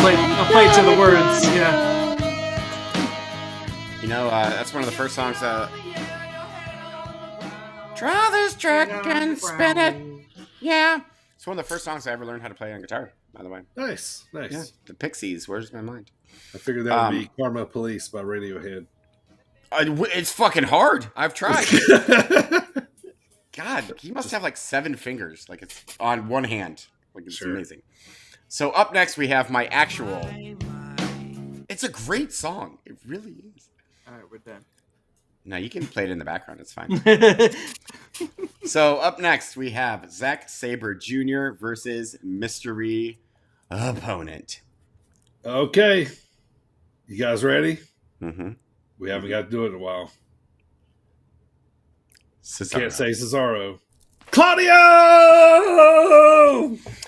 [SPEAKER 8] I'll play it to the words, yeah.
[SPEAKER 7] You know, that's one of the first songs. Draw this track and spin it. Yeah. It's one of the first songs I ever learned how to play on guitar, by the way.
[SPEAKER 6] Nice.
[SPEAKER 7] Yeah. The Pixies, Where's My Mind?
[SPEAKER 6] I figured that would be Karma Police by Radiohead.
[SPEAKER 7] It's fucking hard. I've tried. God, he must have like 7 fingers. Like, it's on one hand. Like, it's amazing. So up next, we have my actual... It's a great song. It really is.
[SPEAKER 8] All right, we're done.
[SPEAKER 7] No, you can play it in the background. It's fine. So up next, we have Zack Sabre Jr. versus Mystery Opponent.
[SPEAKER 6] Okay. You guys ready?
[SPEAKER 7] Mm-hmm.
[SPEAKER 6] We haven't got to do it in a while.
[SPEAKER 7] Cesaro.
[SPEAKER 6] Can't say Cesaro. Claudio!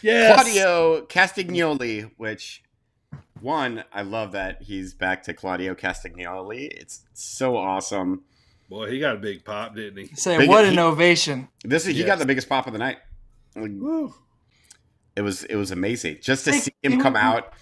[SPEAKER 6] Yes!
[SPEAKER 7] Claudio Castagnoli, which... One, I love that he's back to Claudio Castagnoli. It's so awesome.
[SPEAKER 6] Boy, he got a big pop, didn't he?
[SPEAKER 8] Say, what an ovation.
[SPEAKER 7] He got the biggest pop of the night.
[SPEAKER 6] Woo.
[SPEAKER 7] It was amazing. Just to see him come out,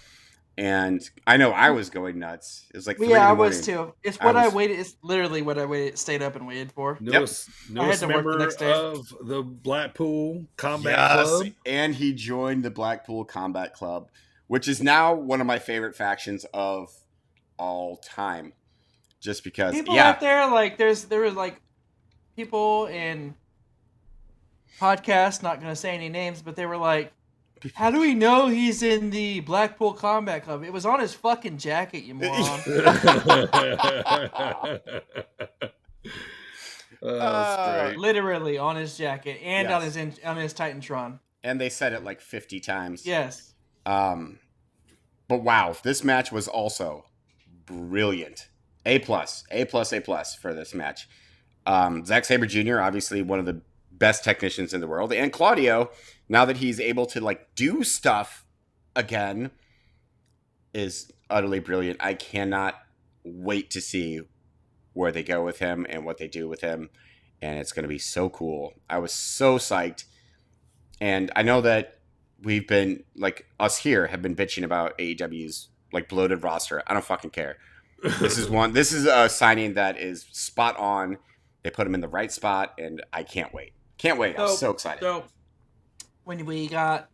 [SPEAKER 7] and I know I was going nuts. It was like 3 in the
[SPEAKER 8] I
[SPEAKER 7] morning.
[SPEAKER 8] was too. It's what I waited. It's literally what I waited, stayed up and waited for.
[SPEAKER 6] Newest member of the Blackpool Combat Club.
[SPEAKER 7] And he joined the Blackpool Combat Club, which is now one of my favorite factions of all time. Just because
[SPEAKER 8] people out there, like there were like people in podcasts, not gonna say any names, but they were like, how do we know he's in the Blackpool Combat Club? It was on his fucking jacket, you moron.
[SPEAKER 6] that's great.
[SPEAKER 8] Literally on his jacket and
[SPEAKER 7] Yes.
[SPEAKER 8] on his Titantron.
[SPEAKER 7] And they said it like 50 times.
[SPEAKER 8] Yes.
[SPEAKER 7] But wow, this match was also brilliant. A plus for this match. Zack Sabre Jr., obviously one of the best technicians in the world, and Claudio, now that he's able to like do stuff again, is utterly brilliant. I cannot wait to see where they go with him and what they do with him, and it's going to be so cool. I was so psyched, and I know that we've been like us here have been bitching about AEW's like bloated roster. I don't fucking care. This is a signing that is spot on. They put him in the right spot, and I can't wait. Can't wait. I'm so excited.
[SPEAKER 8] So when we got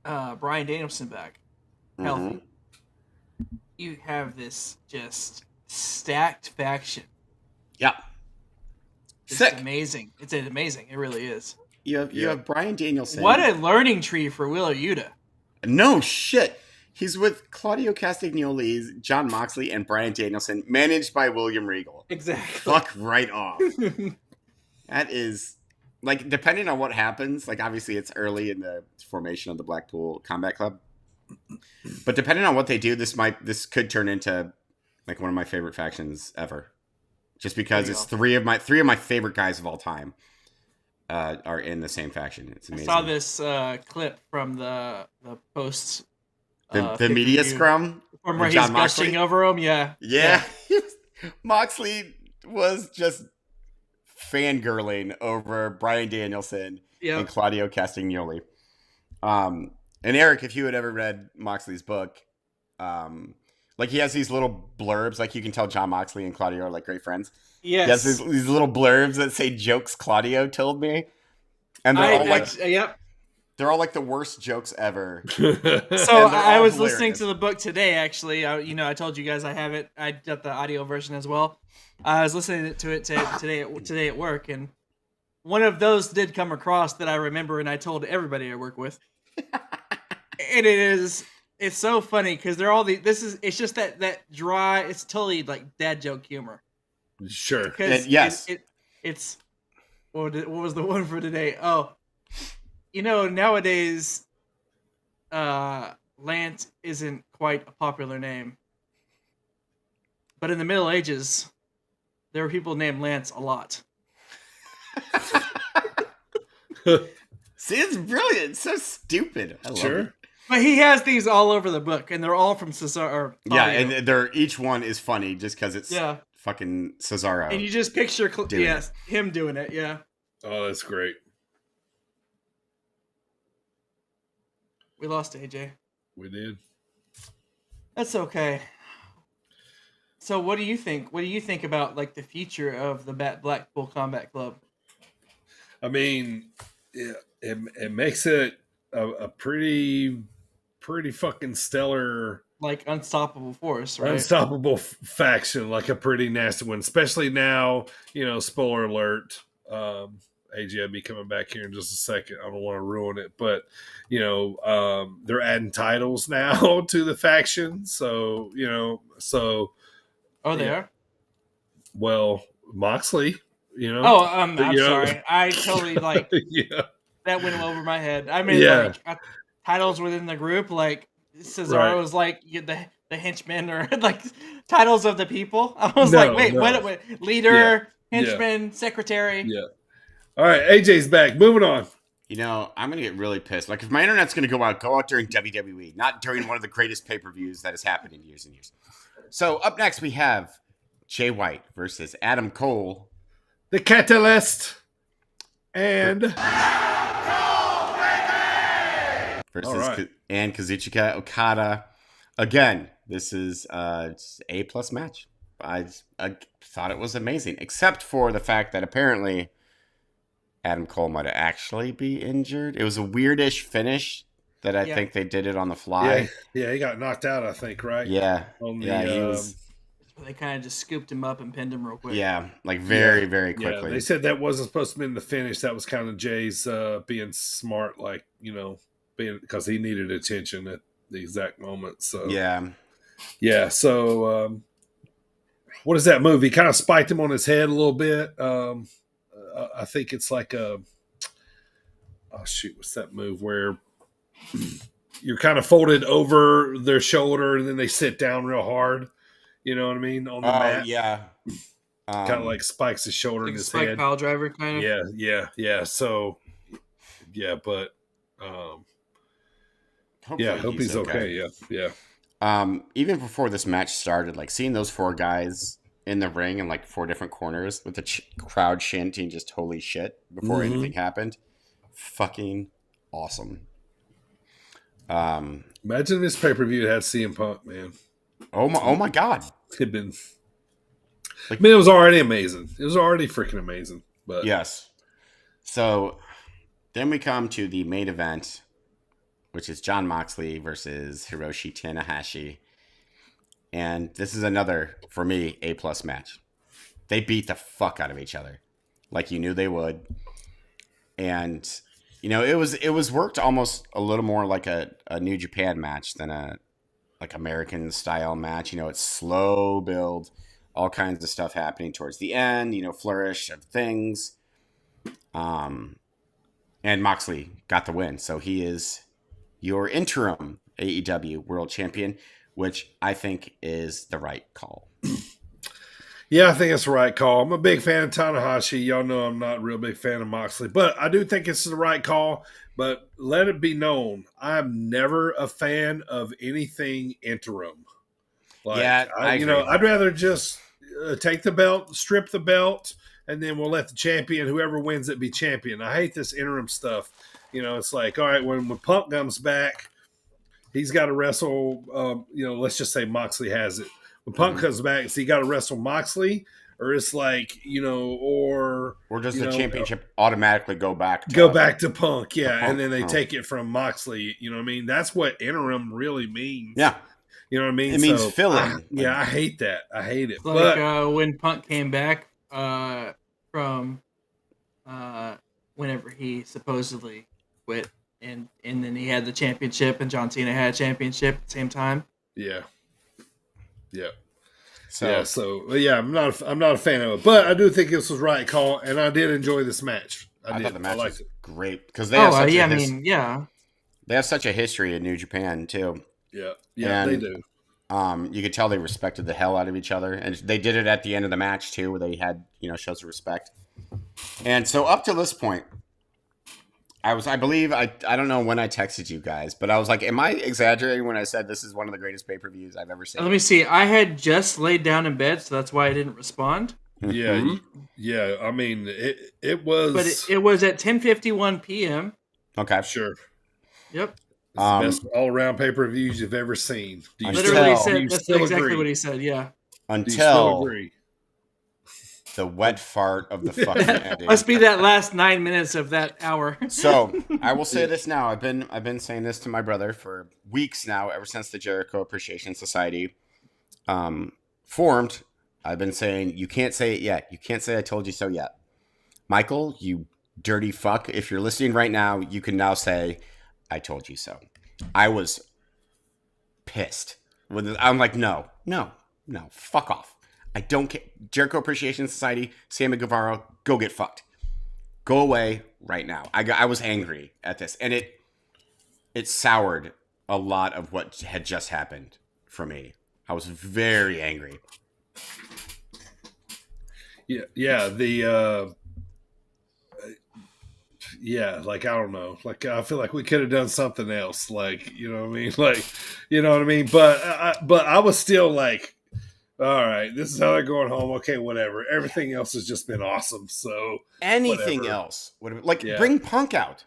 [SPEAKER 8] Bryan Danielson back healthy, you have this just stacked faction.
[SPEAKER 7] Yeah.
[SPEAKER 8] It's
[SPEAKER 7] Sick.
[SPEAKER 8] amazing. It's amazing. It really is.
[SPEAKER 7] You have Bryan Danielson.
[SPEAKER 8] What a learning tree for Wheeler Yuta.
[SPEAKER 7] No shit. He's with Claudio Castagnoli, John Moxley, and Bryan Danielson, managed by William Regal.
[SPEAKER 8] Exactly.
[SPEAKER 7] Fuck right off. That is, like, depending on what happens, like, obviously it's early in the formation of the Blackpool Combat Club. But depending on what they do, this could turn into, like, one of my favorite factions ever. Just because it's three of my favorite guys of all time are in the same faction. It's amazing.
[SPEAKER 8] I saw this clip from the post.
[SPEAKER 7] The media scrum
[SPEAKER 8] from where he's gushing over him. Yeah.
[SPEAKER 7] Moxley was just fangirling over Bryan Danielson and Claudio Castagnoli. And Eric, if you had ever read Moxley's book, like he has these little blurbs, like you can tell John Moxley and Claudio are like great friends.
[SPEAKER 8] Yes.
[SPEAKER 7] He has these little blurbs that say jokes Claudio told me. And they're all like the worst jokes ever.
[SPEAKER 8] So I was listening to the book today, actually. I told you guys I have it. I got the audio version as well. I was listening to it today at work, and one of those did come across that I remember, and I told everybody I work with. And it's so funny because they're all it's just that dry. It's totally like dad joke humor.
[SPEAKER 6] Sure.
[SPEAKER 7] Yes.
[SPEAKER 8] It's what was the one for today? Oh. Nowadays, Lance isn't quite a popular name. But in the Middle Ages, there were people named Lance a lot.
[SPEAKER 7] See, it's brilliant. It's so stupid. I love it.
[SPEAKER 8] But he has these all over the book, and they're all from Cesaro.
[SPEAKER 7] Yeah, and each one is funny just because it's fucking Cesaro.
[SPEAKER 8] And you just picture him doing it, yeah.
[SPEAKER 6] Oh, that's great.
[SPEAKER 8] We lost AJ.
[SPEAKER 6] We did.
[SPEAKER 8] That's okay. So what do you think? What do you think about like the future of the Blackpool Combat Club?
[SPEAKER 6] I mean, it makes it a pretty fucking stellar,
[SPEAKER 8] like unstoppable force, right?
[SPEAKER 6] Unstoppable faction, like a pretty nasty one. Especially now, spoiler alert. AJ will be coming back here in just a second. I don't want to ruin it, but they're adding titles now to the faction. So
[SPEAKER 8] they are.
[SPEAKER 6] Well, Moxley,
[SPEAKER 8] I'm sorry. I totally that went over my head. I mean, titles within the group, like Cesaro was like the henchman or like titles of the people. I was what? Leader, henchman, secretary.
[SPEAKER 6] Yeah. All right, AJ's back. Moving on.
[SPEAKER 7] I'm going to get really pissed. Like, if my internet's going to go out during WWE, not during one of the greatest pay-per-views that has happened in years and years. So, up next, we have Jay White versus Adam Cole.
[SPEAKER 6] The Catalyst. And...
[SPEAKER 7] versus and Kazuchika Okada. Again, this is an A+ match. I thought it was amazing, except for the fact that apparently... Adam Cole might actually be injured. It was a weirdish finish that I think they did it on the fly.
[SPEAKER 6] Yeah, he got knocked out, I think, right?
[SPEAKER 7] Yeah.
[SPEAKER 6] He was...
[SPEAKER 8] They kind of just scooped him up and pinned him real quick.
[SPEAKER 7] Yeah, like very quickly.
[SPEAKER 6] Yeah, they said that wasn't supposed to be in the finish. That was kind of Jay's being smart, because he needed attention at the exact moment. So
[SPEAKER 7] yeah.
[SPEAKER 6] So what is that move? He kind of spiked him on his head a little bit. I think it's like what's that move where you're kind of folded over their shoulder and then they sit down real hard. You know what I mean? On the mat.
[SPEAKER 7] Yeah.
[SPEAKER 6] Kind of like spikes his shoulder
[SPEAKER 8] Like
[SPEAKER 6] in his
[SPEAKER 8] spike
[SPEAKER 6] head.
[SPEAKER 8] pile driver kind of.
[SPEAKER 6] Yeah. So, but
[SPEAKER 7] Hopefully
[SPEAKER 6] hope he's okay. Yeah.
[SPEAKER 7] Even before this match started, like seeing those 4 guys in the ring in like 4 different corners with the crowd chanting just holy shit before anything happened. Fucking awesome.
[SPEAKER 6] Imagine this pay-per-view had CM Punk, man.
[SPEAKER 7] Oh my God.
[SPEAKER 6] It'd been, like, I mean, it was already amazing. It was already freaking amazing. But
[SPEAKER 7] yes. So then we come to the main event, which is Jon Moxley versus Hiroshi Tanahashi. And this is another, for me, A+ match. They beat the fuck out of each other, like you knew they would. And, you know, it was worked almost a little more like a New Japan match than a like American style match. You know, it's slow build, all kinds of stuff happening towards the end, you know, flourish of things. And Moxley got the win. So he is your interim AEW World Champion, which I think is the right call.
[SPEAKER 6] Yeah, I think it's the right call. I'm a big fan of Tanahashi. Y'all know I'm not a real big fan of Moxley, but I do think it's the right call. But let it be known, I'm never a fan of anything interim. Like,
[SPEAKER 7] yeah,
[SPEAKER 6] I'd rather just take the belt, strip the belt, and then we'll let the champion, whoever wins it, be champion. I hate this interim stuff. You know, it's like, all right, when Punk comes back, he's got to wrestle. Let's just say Moxley has it. When Punk comes back, is he got to wrestle Moxley, or it's like, or
[SPEAKER 7] does the championship automatically go back
[SPEAKER 6] to Punk? Yeah,
[SPEAKER 7] Punk.
[SPEAKER 6] And then they take it from Moxley. You know what I mean? That's what interim really means.
[SPEAKER 7] Yeah,
[SPEAKER 6] you know what I mean.
[SPEAKER 7] It means filling.
[SPEAKER 6] I hate that. I hate it.
[SPEAKER 8] Like when Punk came back from whenever he supposedly quit, and then he had the championship, and John Cena had a championship at the same time.
[SPEAKER 6] Yeah.
[SPEAKER 7] So
[SPEAKER 6] I'm not a fan of it, but I do think this was right call, and I did enjoy this match.
[SPEAKER 7] I thought the match was great because they have such a history in New Japan too.
[SPEAKER 6] Yeah,
[SPEAKER 7] and,
[SPEAKER 6] they do.
[SPEAKER 7] You could tell they respected the hell out of each other, and they did it at the end of the match too, where they had shows of respect. And so up to this point, I don't know when I texted you guys, but I was like, am I exaggerating when I said this is one of the greatest pay-per-views I've ever seen?
[SPEAKER 8] Let me see. I had just laid down in bed, so that's why I didn't respond.
[SPEAKER 6] Yeah. I mean, it was...
[SPEAKER 8] But it was at 10:51 p.m.
[SPEAKER 7] Okay.
[SPEAKER 6] Sure.
[SPEAKER 8] Yep.
[SPEAKER 6] It's the best all-around pay-per-views you've ever seen.
[SPEAKER 8] Literally said, that's exactly what he said, yeah.
[SPEAKER 7] Until the wet fart of the fucking ending.
[SPEAKER 8] Must be that last 9 minutes of that hour.
[SPEAKER 7] So I will say this now. I've been saying this to my brother for weeks now, ever since the Jericho Appreciation Society formed. I've been saying, you can't say it yet. You can't say I told you so yet. Michael, you dirty fuck. If you're listening right now, you can now say, I told you so. I was pissed. I'm like, no, fuck off. I don't care. Jericho Appreciation Society, Sammy Guevara, go get fucked. Go away right now. I was angry at this, and it soured a lot of what had just happened for me. I was very angry.
[SPEAKER 6] Like, I don't know. Like, I feel like we could have done something else. Like, you know what I mean? Like, you know what I mean? But I was still like, all right, this is how they're going home. Okay, whatever. Everything else has just been awesome. So
[SPEAKER 7] anything else would have, bring Punk out.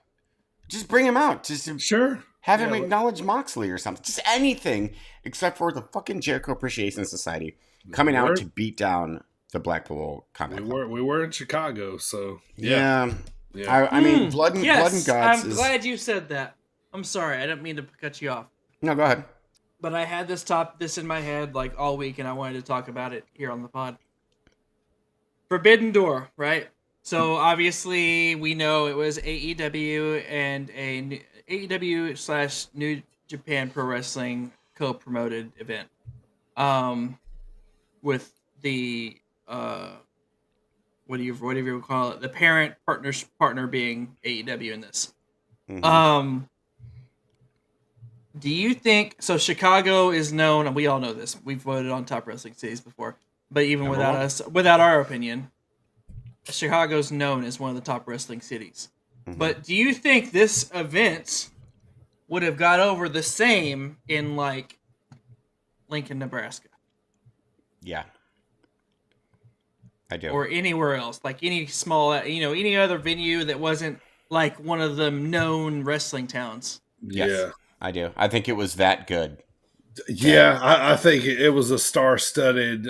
[SPEAKER 7] Just bring him out. Just have him acknowledge Moxley or something. Just anything except for the fucking Jericho Appreciation Society coming out to beat down the Blackpool Combat Club.
[SPEAKER 6] We were in Chicago, so
[SPEAKER 7] yeah. I mean, blood and guts.
[SPEAKER 8] I'm glad you said that. I'm sorry, I didn't mean to cut you off.
[SPEAKER 7] No, go ahead.
[SPEAKER 8] But I had this in my head like all week, and I wanted to talk about it here on the pod. Forbidden Door, right? So obviously we know it was AEW and a AEW / New Japan Pro Wrestling co-promoted event, with the whatever you call it, the parent partner being AEW in this.
[SPEAKER 7] Mhm.
[SPEAKER 8] Do you think so? Chicago is known, and we all know this. We've voted on top wrestling cities before, but even
[SPEAKER 7] Number
[SPEAKER 8] without
[SPEAKER 7] one.
[SPEAKER 8] us, without our opinion, Chicago's known as one of the top wrestling cities.
[SPEAKER 7] Mhm.
[SPEAKER 8] But do you think this event would have got over the same in like Lincoln, Nebraska,
[SPEAKER 7] Yeah. I do.
[SPEAKER 8] or anywhere else, like any small, any other venue that wasn't like one of the known wrestling towns?
[SPEAKER 7] Yes,
[SPEAKER 6] Yeah.
[SPEAKER 7] I do. I think it was that good.
[SPEAKER 6] Yeah, I think it was a star-studded.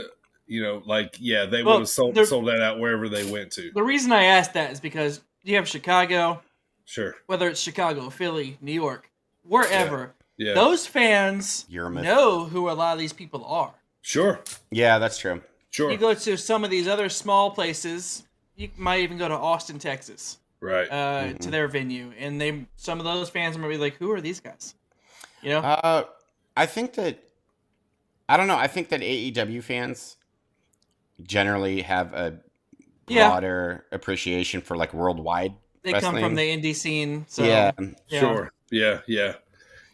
[SPEAKER 6] They would have sold that out wherever they went to.
[SPEAKER 8] The reason I asked that is because you have Chicago,
[SPEAKER 6] Sure.
[SPEAKER 8] whether it's Chicago, Philly, New York, wherever.
[SPEAKER 6] Yeah.
[SPEAKER 8] Those fans
[SPEAKER 7] Yarmouth.
[SPEAKER 8] know who a lot of these people are.
[SPEAKER 6] Sure.
[SPEAKER 7] Yeah, that's true.
[SPEAKER 6] Sure.
[SPEAKER 8] You go to some of these other small places. You might even go to Austin, Texas,
[SPEAKER 6] Right.
[SPEAKER 8] to their venue, and some of those fans might be like, "Who are these guys?"
[SPEAKER 7] I think that I think that AEW fans generally have a broader appreciation for like worldwide
[SPEAKER 8] They
[SPEAKER 7] wrestling.
[SPEAKER 8] come from the indie scene. So,
[SPEAKER 7] Yeah.
[SPEAKER 6] Sure. Yeah.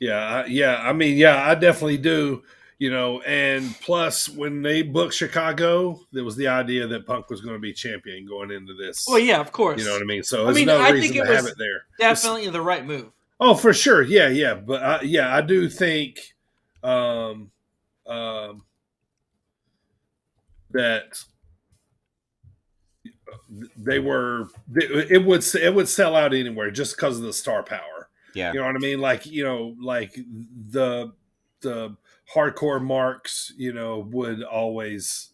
[SPEAKER 6] I definitely do. And plus, when they booked Chicago, there was the idea that Punk was going to be champion going into this.
[SPEAKER 8] Well, yeah, of course.
[SPEAKER 6] You know what I mean? So there's no
[SPEAKER 8] I
[SPEAKER 6] reason
[SPEAKER 8] think
[SPEAKER 6] to have it there.
[SPEAKER 8] Definitely the right move.
[SPEAKER 6] Oh, for sure. Yeah. But I do think that it would sell out anywhere just because of the star power.
[SPEAKER 7] Yeah.
[SPEAKER 6] You know what I mean? Like the hardcore marks, would always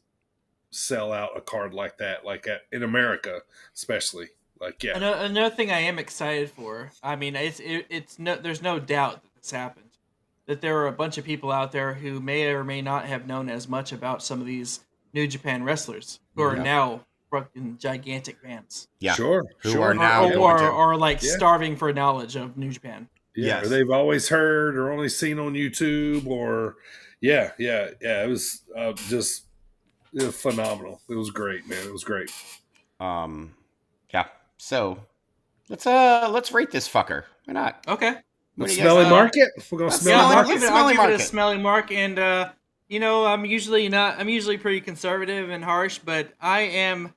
[SPEAKER 6] sell out a card like that, in America, especially.
[SPEAKER 8] Another thing I am excited for. I mean, there's no doubt that this happened. That there are a bunch of people out there who may or may not have known as much about some of these New Japan wrestlers who are now fucking gigantic fans.
[SPEAKER 7] Yeah.
[SPEAKER 6] Sure.
[SPEAKER 7] Who are now
[SPEAKER 8] or starving for knowledge of New Japan.
[SPEAKER 6] Yeah,
[SPEAKER 7] Yes.
[SPEAKER 6] or they've always heard or only seen on YouTube, or it was just phenomenal. It was great, man. It was great.
[SPEAKER 7] Yeah. So let's rate this fucker. Why not?
[SPEAKER 8] Okay.
[SPEAKER 6] Smelly market. We're gonna smell
[SPEAKER 8] I'll
[SPEAKER 6] market.
[SPEAKER 8] give it a smelly mark, and I'm usually pretty conservative and harsh, but I am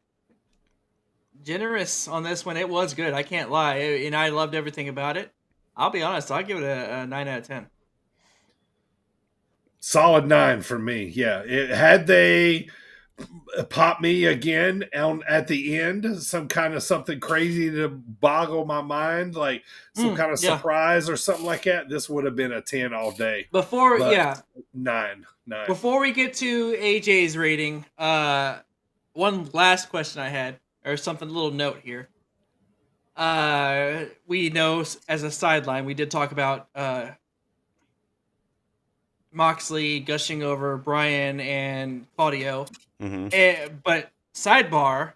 [SPEAKER 8] generous on this one. It was good. I can't lie, and I loved everything about it. I'll be honest. I'll give it a 9 out of 10.
[SPEAKER 6] Solid 9 for me. Yeah, had they pop me again at the end, some kind of something crazy to boggle my mind, like some kind of surprise or something like that, this would have been a 10 all day. But 9.
[SPEAKER 8] Before we get to AJ's rating, one last question I had, or a little note here. We know as a sideline, we did talk about Moxley gushing over Brian and Claudio. But sidebar,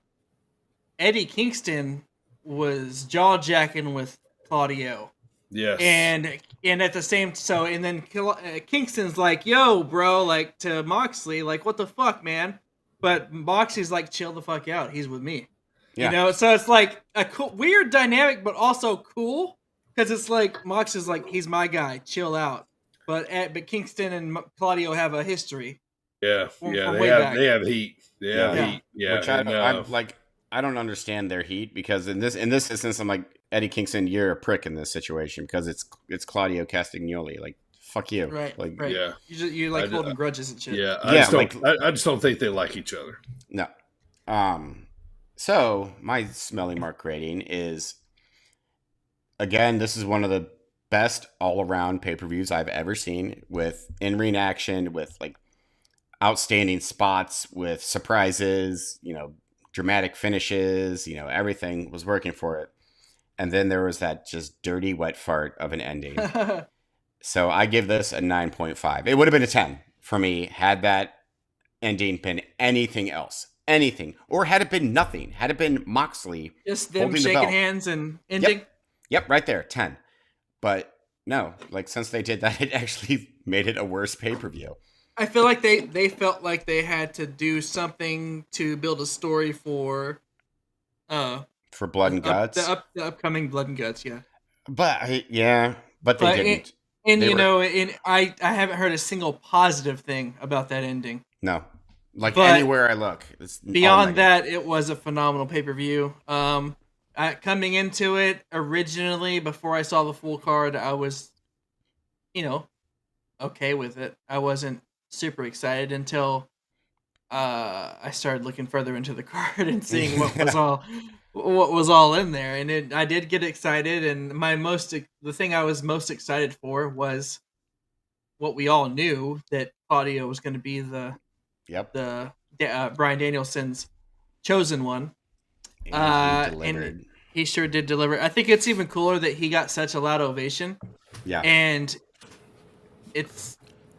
[SPEAKER 8] Eddie Kingston was jaw-jacking with Claudio.
[SPEAKER 6] Yes.
[SPEAKER 8] And at the same and then Kingston's like, "Yo, bro," like to Moxley, like, "What the fuck, man?" But Moxley's like, "Chill the fuck out. He's with me."
[SPEAKER 7] Yeah.
[SPEAKER 8] So it's like a cool, weird dynamic, but also cool because it's like Moxley's like, "He's my guy. Chill out." But Kingston and Claudio have a history.
[SPEAKER 6] Yeah,
[SPEAKER 8] from
[SPEAKER 6] they
[SPEAKER 8] way back.
[SPEAKER 6] have heat. They have heat. Yeah,
[SPEAKER 7] Which I don't understand their heat, because in this instance, I'm like, Eddie Kingston, you're a prick in this situation because it's Claudio Castagnoli. Like, fuck you.
[SPEAKER 8] Right.
[SPEAKER 7] Like,
[SPEAKER 8] right.
[SPEAKER 6] Yeah.
[SPEAKER 8] You like holding grudges and shit.
[SPEAKER 6] Yeah. I just don't think they like each other.
[SPEAKER 7] No. So my smelly mark rating is, again, this is one of the best all-around pay-per-views I've ever seen, with in-ring action, with like outstanding spots, with surprises, dramatic finishes, everything was working for it. And then there was that just dirty wet fart of an ending. So I give this a 9.5. It would have been a 10 for me had that ending been anything else. Anything. Or had it been nothing. Had it been Moxley
[SPEAKER 8] just them
[SPEAKER 7] holding
[SPEAKER 8] shaking
[SPEAKER 7] the belt.
[SPEAKER 8] hands and ending.
[SPEAKER 7] Yep, right there, 10. But no, like, since they did that, it actually made it a worse pay-per-view.
[SPEAKER 8] I feel like they felt like they had to do something to build a story for
[SPEAKER 7] Blood and Guts.
[SPEAKER 8] The upcoming Blood and Guts, yeah.
[SPEAKER 7] But they didn't.
[SPEAKER 8] I haven't heard a single positive thing about that ending.
[SPEAKER 7] No, like
[SPEAKER 8] But
[SPEAKER 7] anywhere I look, it's
[SPEAKER 8] beyond that, it was a phenomenal pay-per-view. Coming into it originally, before I saw the full card, I was, okay with it. I wasn't super excited until I started looking further into the card and seeing what was all in there, and I did get excited. And the thing I was most excited for was what we all knew, that Claudio was going to be the Bryan Danielson's chosen one. And he sure did deliver. I think it's even cooler that he got such a loud ovation.
[SPEAKER 7] Yeah,
[SPEAKER 8] and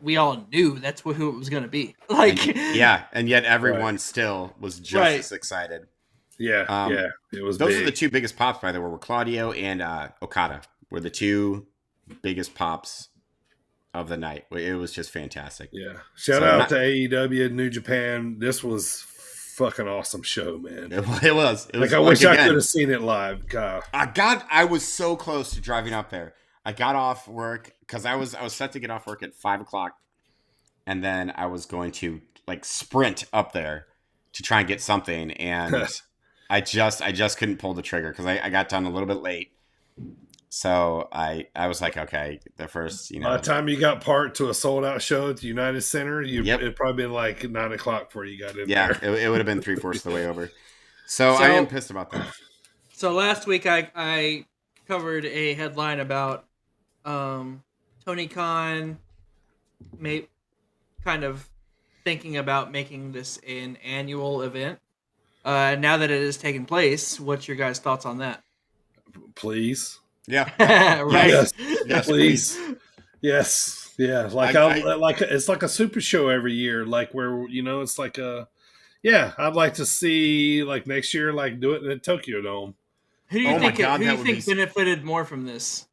[SPEAKER 8] we all knew that's who it was going to be.
[SPEAKER 7] And yet everyone still was just as excited.
[SPEAKER 6] Yeah, it was.
[SPEAKER 7] Those are the two biggest pops, by the way, were Claudio and Okada. Were the two biggest pops of the night. It was just fantastic.
[SPEAKER 6] Yeah, shout out to AEW, New Japan. This was fucking awesome show, man.
[SPEAKER 7] It was.
[SPEAKER 6] I wish I could have seen it live. God,
[SPEAKER 7] I was so close to driving up there. I got off work because I was set to get off work at 5:00, and then I was going to sprint up there to try and get something, and I just couldn't pull the trigger because I got done a little bit late. So I was like, okay, the first,
[SPEAKER 6] By the time you got parked to a sold out show at the United Center, it'd probably been like 9 o'clock before you got in there.
[SPEAKER 7] Yeah, it would have been 3/4 of the way over. So I am pissed about that.
[SPEAKER 8] So last week I covered a headline about Tony Khan kind of thinking about making this an annual event. Now that it has taken place, what's your guys' thoughts on that?
[SPEAKER 6] Please.
[SPEAKER 7] Yeah.
[SPEAKER 6] Right. Yes, please. Yes. Yeah. It's like a super show every year, where it's like I'd like to see next year do it in the Tokyo Dome.
[SPEAKER 8] Who do you think benefited more from this?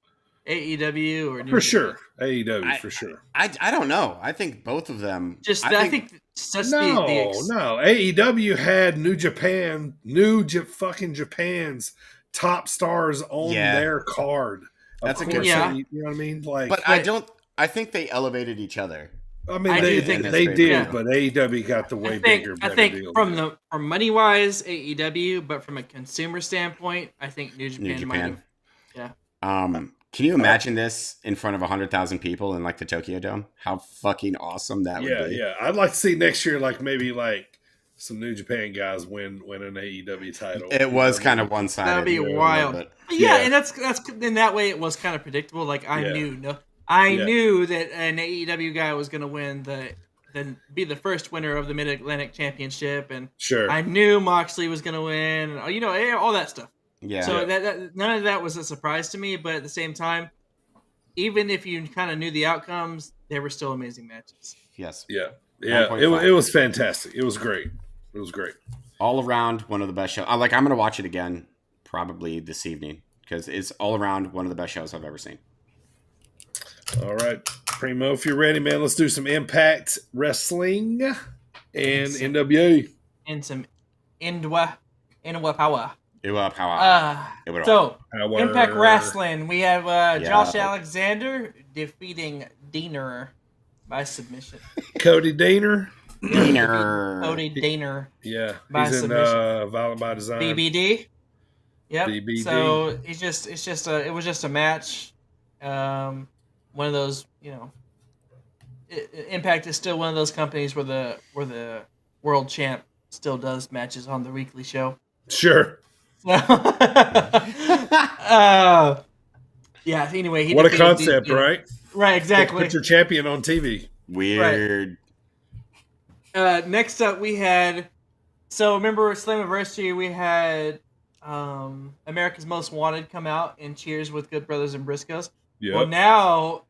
[SPEAKER 8] AEW or New
[SPEAKER 6] for sure. AEW for sure.
[SPEAKER 7] I don't know. I think both of them.
[SPEAKER 8] I think
[SPEAKER 6] AEW had fucking Japan's top stars on their card.
[SPEAKER 7] That's a good
[SPEAKER 6] thing. You know what I mean?
[SPEAKER 7] But I think they elevated each other.
[SPEAKER 6] I mean, they did, but AEW got the bigger.
[SPEAKER 8] I think from money wise, AEW, but from a consumer standpoint, I think New Japan. Might have,
[SPEAKER 7] yeah. Can you imagine this in front of 100,000 people in the Tokyo Dome? How fucking awesome that would be.
[SPEAKER 6] Yeah. I'd like to see next year, maybe some New Japan guys win an AEW title.
[SPEAKER 7] It was kind of one-sided.
[SPEAKER 8] That'd be wild. And that's in that way it was kind of predictable. I knew that an AEW guy was going to win be the first winner of the Mid-Atlantic Championship, and I knew Moxley was going to win. All that stuff.
[SPEAKER 7] Yeah.
[SPEAKER 8] So that none of that was a surprise to me, but at the same time, even if you kind of knew the outcomes, they were still amazing matches.
[SPEAKER 7] Yes.
[SPEAKER 6] Yeah. Yeah. It was fantastic. It was great.
[SPEAKER 7] All around one of the best shows. I'm going to watch it again probably this evening because it's all around one of the best shows I've ever seen.
[SPEAKER 6] All right, Primo, if you're ready, man, let's do some Impact Wrestling and NWA.
[SPEAKER 8] And some Indwa Power.
[SPEAKER 7] So,
[SPEAKER 8] Impact Wrestling, we have Josh Alexander defeating Diener by submission.
[SPEAKER 6] Cody Diener.
[SPEAKER 8] Cody Diener.
[SPEAKER 6] Yeah,
[SPEAKER 8] by
[SPEAKER 6] he's
[SPEAKER 8] submission.
[SPEAKER 6] in Violent by Design.
[SPEAKER 8] BBD. Yep.
[SPEAKER 6] BBD.
[SPEAKER 8] So it was just a match. One of those, Impact is still one of those companies where the world champ still does matches on the weekly show.
[SPEAKER 6] Sure.
[SPEAKER 8] Anyway,
[SPEAKER 6] what a concept, right?
[SPEAKER 8] Right, exactly.
[SPEAKER 6] Put your champion on TV.
[SPEAKER 7] Weird.
[SPEAKER 8] Right. Next up, we had. So remember Slammiversary? We had America's Most Wanted come out and cheers with Good Brothers and Briscoes.
[SPEAKER 6] Yep.
[SPEAKER 8] Well, now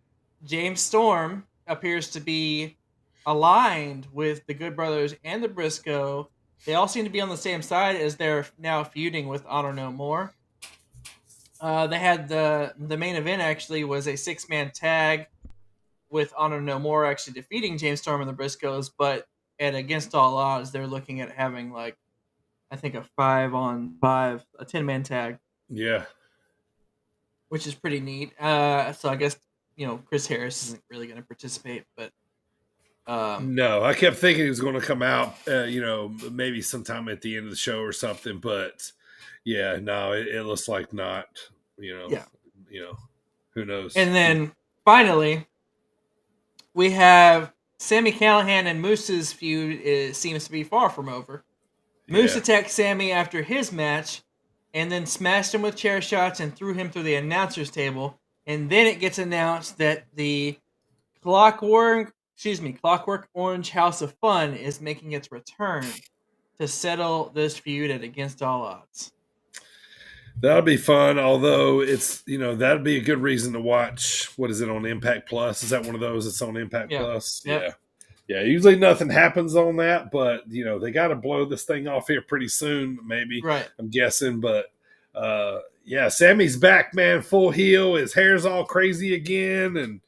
[SPEAKER 8] James Storm appears to be aligned with the Good Brothers and the Briscoe. They all seem to be on the same side as they're now feuding with Honor No More. They had the main event actually was a 6-man tag with Honor No More actually defeating James Storm and the Briscoes, but at Against All Odds, they're looking at having like, I think a 5-on-5, a 10-man tag.
[SPEAKER 6] Yeah.
[SPEAKER 8] Which is pretty neat. So I guess, Chris Harris isn't really going to participate, but
[SPEAKER 6] no, I kept thinking he was going to come out, maybe sometime at the end of the show or something, but yeah, no, it looks like not, who knows?
[SPEAKER 8] And then finally, we have Sami Callihan and Moose's feud seems to be far from over. Moose attacked Sami after his match and then smashed him with chair shots and threw him through the announcer's table. And then it gets announced that the Clockwork Orange House of Fun is making its return to settle this feud at Against All Odds.
[SPEAKER 6] That'll be fun, although it's, that'd be a good reason to watch. What is it on Impact Plus? Is that one of those that's on Impact Plus?
[SPEAKER 8] Yep.
[SPEAKER 6] Yeah. Usually nothing happens on that, but, they got to blow this thing off here pretty soon, maybe.
[SPEAKER 8] Right.
[SPEAKER 6] I'm guessing, but, Sammy's back, man, full heel. His hair's all crazy again, and,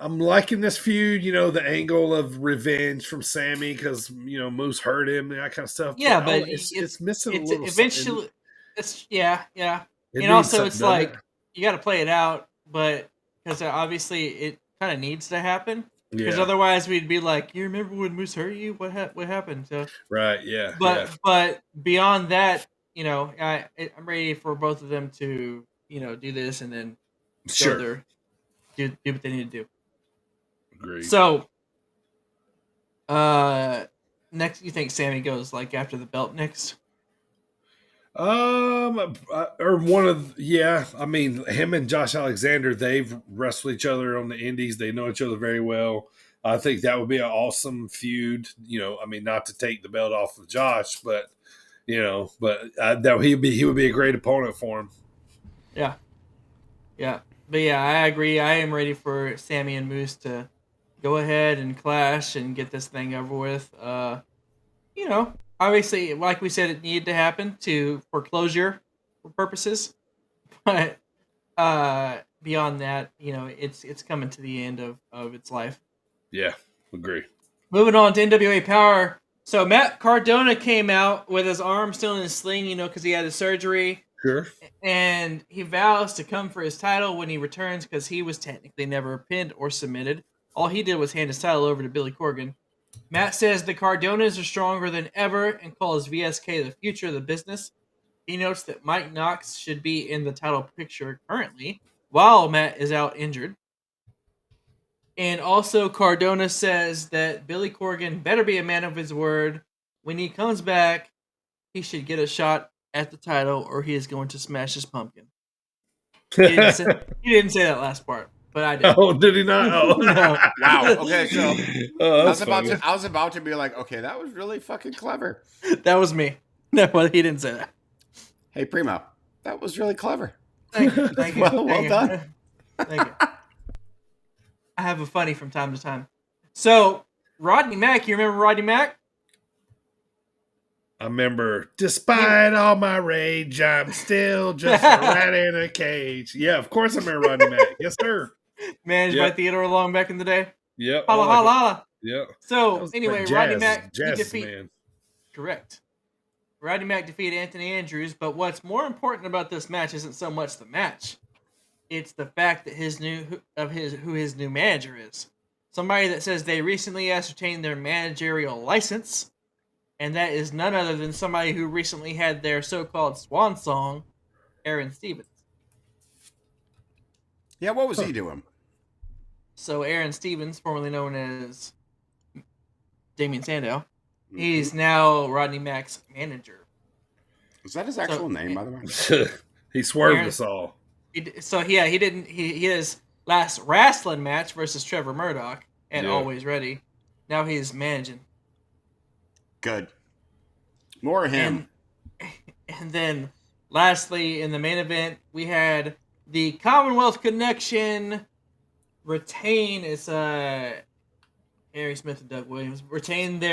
[SPEAKER 6] I'm liking this feud, the angle of revenge from Sammy because, Moose hurt him and that kind of stuff.
[SPEAKER 8] Yeah,
[SPEAKER 6] but
[SPEAKER 8] but
[SPEAKER 6] it's missing a little
[SPEAKER 8] eventually, it's, yeah.
[SPEAKER 6] It
[SPEAKER 8] And also
[SPEAKER 6] needs
[SPEAKER 8] it's
[SPEAKER 6] something,
[SPEAKER 8] like, you got to play it out, but because obviously it kind of needs to happen. Because otherwise we'd be like, you remember when Moose hurt you? What happened? So,
[SPEAKER 6] right, yeah.
[SPEAKER 8] But beyond that, I'm ready for both of them to, do this and then do what they need to do.
[SPEAKER 6] Agreed.
[SPEAKER 8] So, next, you think Sammy goes like after the belt next?
[SPEAKER 6] Or one of I mean, him and Josh Alexander, they've wrestled each other on the Indies. They know each other very well. I think that would be an awesome feud. Not to take the belt off of Josh, but that he would be a great opponent for him.
[SPEAKER 8] Yeah. But yeah, I agree. I am ready for Sammy and Moose to go ahead and clash and get this thing over with. Obviously, like we said, it needed to happen for closure purposes. But beyond that, it's coming to the end of its life.
[SPEAKER 6] Yeah, agree.
[SPEAKER 8] Moving on to NWA Power. So Matt Cardona came out with his arm still in his sling, because he had his surgery.
[SPEAKER 6] Sure.
[SPEAKER 8] And he vows to come for his title when he returns because he was technically never pinned or submitted. All he did was hand his title over to Billy Corgan. Matt says the Cardonas are stronger than ever and calls VSK the future of the business. He notes that Mike Knox should be in the title picture currently, while Matt is out injured. And also Cardona says that Billy Corgan better be a man of his word. When he comes back, he should get a shot at the title or he is going to smash his pumpkin. He didn't say that last part. But I did.
[SPEAKER 6] Oh, did he not? Oh.
[SPEAKER 8] No.
[SPEAKER 7] Wow. Okay, so I was about to be like, okay, that was really fucking clever.
[SPEAKER 8] That was me. No, well, he didn't say that.
[SPEAKER 7] Hey, Primo, that was really clever.
[SPEAKER 8] Thank you.
[SPEAKER 7] Well done.
[SPEAKER 8] Thank you. I have a funny from time to time. So, Rodney Mack, you remember Rodney Mack?
[SPEAKER 6] I remember, despite all my rage, I'm still just a rat in a cage. Yeah, of course I remember Rodney Mack. Yes, sir.
[SPEAKER 8] Managed by Theodore Long back in the day.
[SPEAKER 6] Yep.
[SPEAKER 8] Holla, holla, holla.
[SPEAKER 6] Yep.
[SPEAKER 8] So, anyway, Rodney Mack
[SPEAKER 6] man.
[SPEAKER 8] Correct. Rodney Mack defeated Anthony Andrews, but what's more important about this match isn't so much the match. It's the fact that who his new manager is. Somebody that says they recently ascertained their managerial license, and that is none other than somebody who recently had their so-called swan song, Aaron Stevens.
[SPEAKER 7] Yeah, what was he doing?
[SPEAKER 8] So Aaron Stevens, formerly known as Damien Sandow, he's now Rodney Mack's manager.
[SPEAKER 7] Is that his actual name, by the way?
[SPEAKER 6] He swerved us all.
[SPEAKER 8] He his last wrestling match versus Trevor Murdoch at Always Ready. Now he's managing.
[SPEAKER 7] Good. More of him.
[SPEAKER 8] And then lastly, in the main event, we had the Commonwealth Connection retain Harry Smith and Doug Williams retain the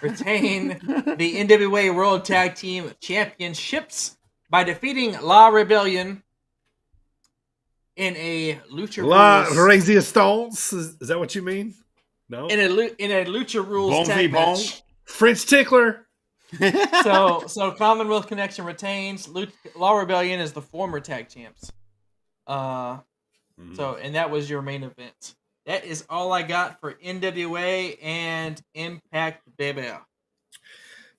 [SPEAKER 8] NWA World Tag Team Championships by defeating La Rebellion in a Lucha
[SPEAKER 6] La
[SPEAKER 8] Rules.
[SPEAKER 6] Resistance. Is that what you mean? No.
[SPEAKER 8] In a Lucha Rules
[SPEAKER 7] Bon
[SPEAKER 8] tag
[SPEAKER 7] vivant.
[SPEAKER 8] match.
[SPEAKER 6] French tickler.
[SPEAKER 8] So Commonwealth Connection retains. La Rebellion is the former tag champs. So and that was your main event. That is all I got for NWA and Impact, baby.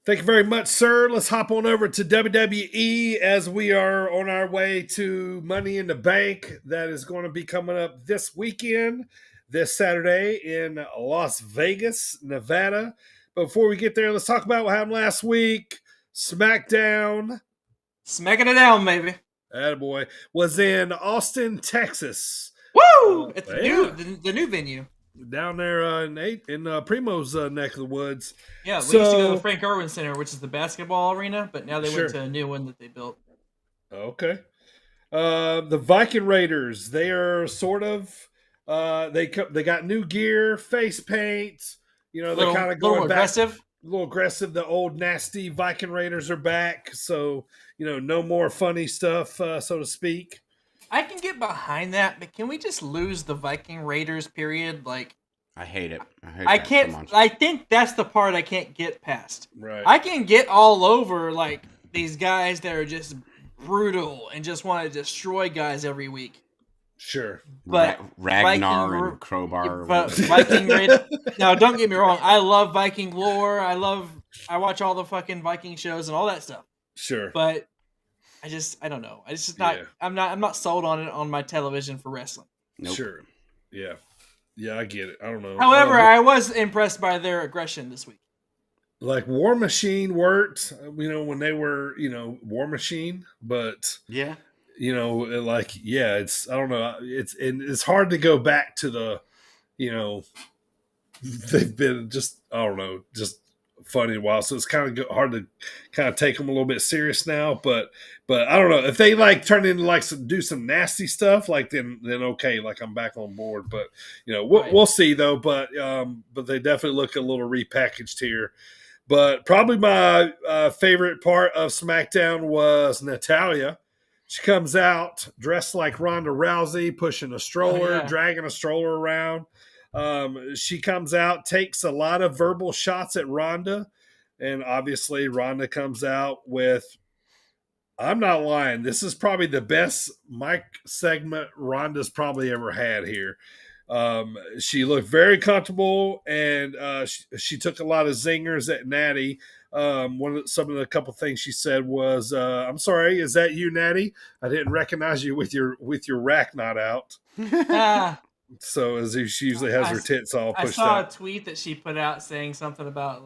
[SPEAKER 6] Thank you very much, sir. Let's hop on over to WWE as we are on our way to Money in the Bank. That is going to be coming up this weekend, this Saturday in Las Vegas, Nevada. But before we get there, let's talk about what happened last week. SmackDown.
[SPEAKER 8] Smacking it down, baby.
[SPEAKER 6] Attaboy. Was in Austin, Texas.
[SPEAKER 8] Woo! At the new venue.
[SPEAKER 6] Down there in Primo's neck of the woods.
[SPEAKER 8] Yeah, we used to go to the Frank Irwin Center, which is the basketball arena, but now they went to a new one that they built.
[SPEAKER 6] Okay. The Viking Raiders, they are sort of they got new gear, face paint. You know, they're kind of going back. A little aggressive. The old nasty Viking Raiders are back, so you know, no more funny stuff, so to speak.
[SPEAKER 8] I can get behind that, but can we just lose the Viking Raiders? Period. Like,
[SPEAKER 7] I hate it.
[SPEAKER 8] I can't. So much. I think that's the part I can't get past.
[SPEAKER 6] Right.
[SPEAKER 8] I can get all over like these guys that are just brutal and just want to destroy guys every week.
[SPEAKER 6] Sure.
[SPEAKER 8] But
[SPEAKER 7] Ragnar and Crowbar.
[SPEAKER 8] But Viking Raiders. Now, don't get me wrong. I love Viking lore. I watch all the fucking Viking shows and all that stuff.
[SPEAKER 6] Sure.
[SPEAKER 8] But I don't know. It's just not. Yeah. I'm not sold on it on my television for wrestling.
[SPEAKER 6] Nope. Sure. Yeah. Yeah, I get it. I don't know.
[SPEAKER 8] However, I was impressed by their aggression this week.
[SPEAKER 6] Like War Machine worked, you know, when they were, you know, War Machine, but
[SPEAKER 7] yeah,
[SPEAKER 6] you know, like it's I don't know, it's hard to go back to the, you know, they've been just I don't know, just funny a while, so it's kind of hard to kind of take them a little bit serious now. But I don't know if they like turn into like do some nasty stuff, like then okay, like I'm back on board. But you know, we'll see though. But they definitely look a little repackaged here. But probably my favorite part of SmackDown was Natalya. She comes out dressed like Ronda Rousey, pushing a stroller, dragging a stroller around. She comes out, takes a lot of verbal shots at Ronda, and obviously Ronda comes out with, I'm not lying, this is probably the best mic segment Ronda's probably ever had here. She looked very comfortable, and she took a lot of zingers at Natty. Some of the couple things she said was, "I'm sorry, is that you, Natty? I didn't recognize you with your rack not out." So as she usually has her tits all pushed out.
[SPEAKER 8] I saw a tweet that she put out saying something about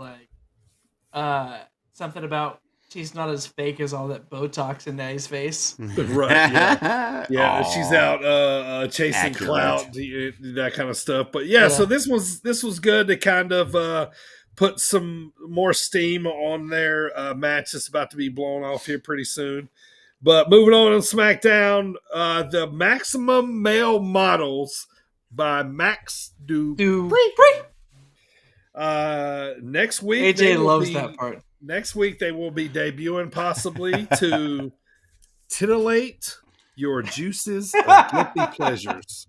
[SPEAKER 8] she's not as fake as all that Botox in Natty's face.
[SPEAKER 6] Right. Yeah. She's out chasing clout, that kind of stuff. But so this was good to kind of put some more steam on their match that's about to be blown off here pretty soon. But moving on SmackDown, the Maximum Male Models by Max Dupree. Next week,
[SPEAKER 8] AJ loves that part.
[SPEAKER 6] Next week, they will be debuting possibly to titillate your guilty pleasures.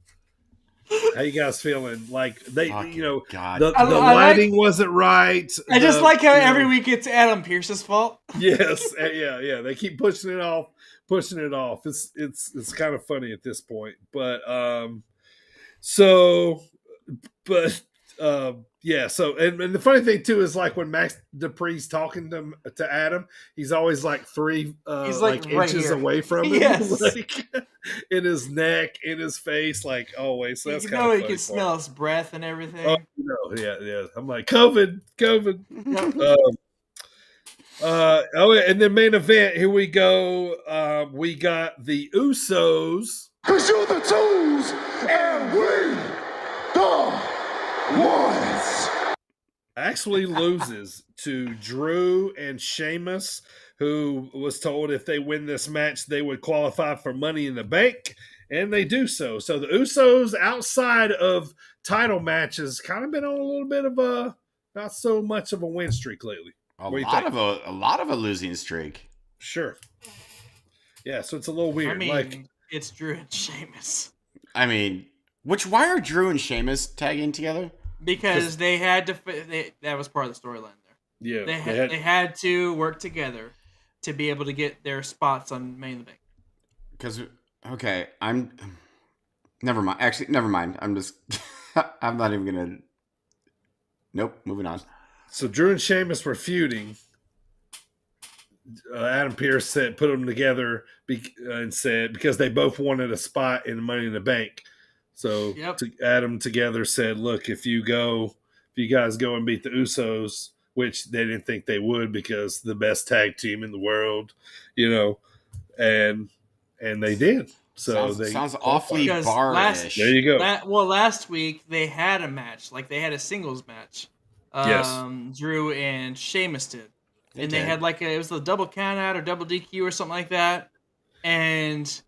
[SPEAKER 6] How you guys feeling? Like the lighting wasn't right.
[SPEAKER 8] I just like how every week it's Adam Pearce's fault.
[SPEAKER 6] Yes, yeah. They keep pushing it off. It's kind of funny at this point, but So and the funny thing too is like when Max Dupree's talking to Adam, he's always like three
[SPEAKER 8] he's like right
[SPEAKER 6] inches
[SPEAKER 8] here.
[SPEAKER 6] away from him,
[SPEAKER 8] yes.
[SPEAKER 6] like in his neck, in his face, like always. So that's kind of funny.
[SPEAKER 8] You can smell his breath and everything.
[SPEAKER 6] Oh, yeah. I'm like COVID. And then main event, here we go. We got the Usos.
[SPEAKER 10] 'Cause you're the twos and we the ones.
[SPEAKER 6] Actually loses to Drew and Sheamus, who was told if they win this match, they would qualify for Money in the Bank, and they do so. So the Usos, outside of title matches, kind of been on a little bit of a not so much of a win streak lately.
[SPEAKER 7] A lot of a losing streak.
[SPEAKER 6] Sure. Yeah, so it's a little weird.
[SPEAKER 8] I mean,
[SPEAKER 6] like
[SPEAKER 8] it's Drew and Sheamus.
[SPEAKER 7] I mean, why are Drew and Sheamus tagging together?
[SPEAKER 8] Because they had to. That was part of the storyline there.
[SPEAKER 6] Yeah,
[SPEAKER 8] they had to work together to be able to get their spots on Money in the Bank.
[SPEAKER 7] Because never mind. Actually, never mind. I'm just I'm not even gonna. Nope. Moving on.
[SPEAKER 6] So Drew and Sheamus were feuding. Adam Pearce put them together and said because they both wanted a spot in Money in the Bank. So Adam together said, "Look, if you guys go and beat the Usos, which they didn't think they would because the best tag team in the world, and they did. So
[SPEAKER 7] sounds awfully bar-ish.
[SPEAKER 6] There you go.
[SPEAKER 8] Last week they had a match, like they had a singles match.
[SPEAKER 6] Yes,
[SPEAKER 8] Drew and Sheamus did. They had it was a double count out or double DQ or something like that, and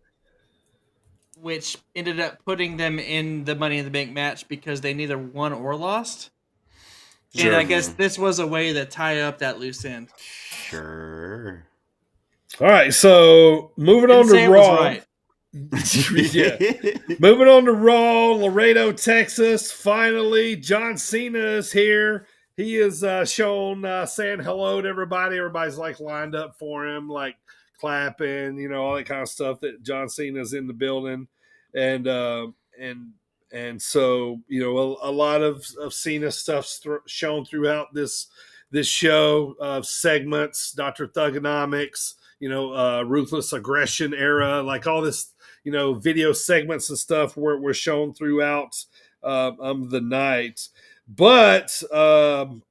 [SPEAKER 8] which ended up putting them in the Money in the Bank match because they neither won or lost. Sure. And I guess this was a way to tie up that loose end.
[SPEAKER 7] Sure.
[SPEAKER 6] All right, so moving on to Raw.
[SPEAKER 8] Right.
[SPEAKER 6] Yeah. Moving on to Raw, Laredo, Texas. Finally, John Cena is here. He is shown saying hello to everybody. Everybody's lined up for him, clapping, all that kind of stuff. That John Cena's in the building, and so a lot of Cena stuff's shown throughout this show of segments, Dr. Thugonomics, Ruthless Aggression era, all this, video segments and stuff were shown throughout the night. But for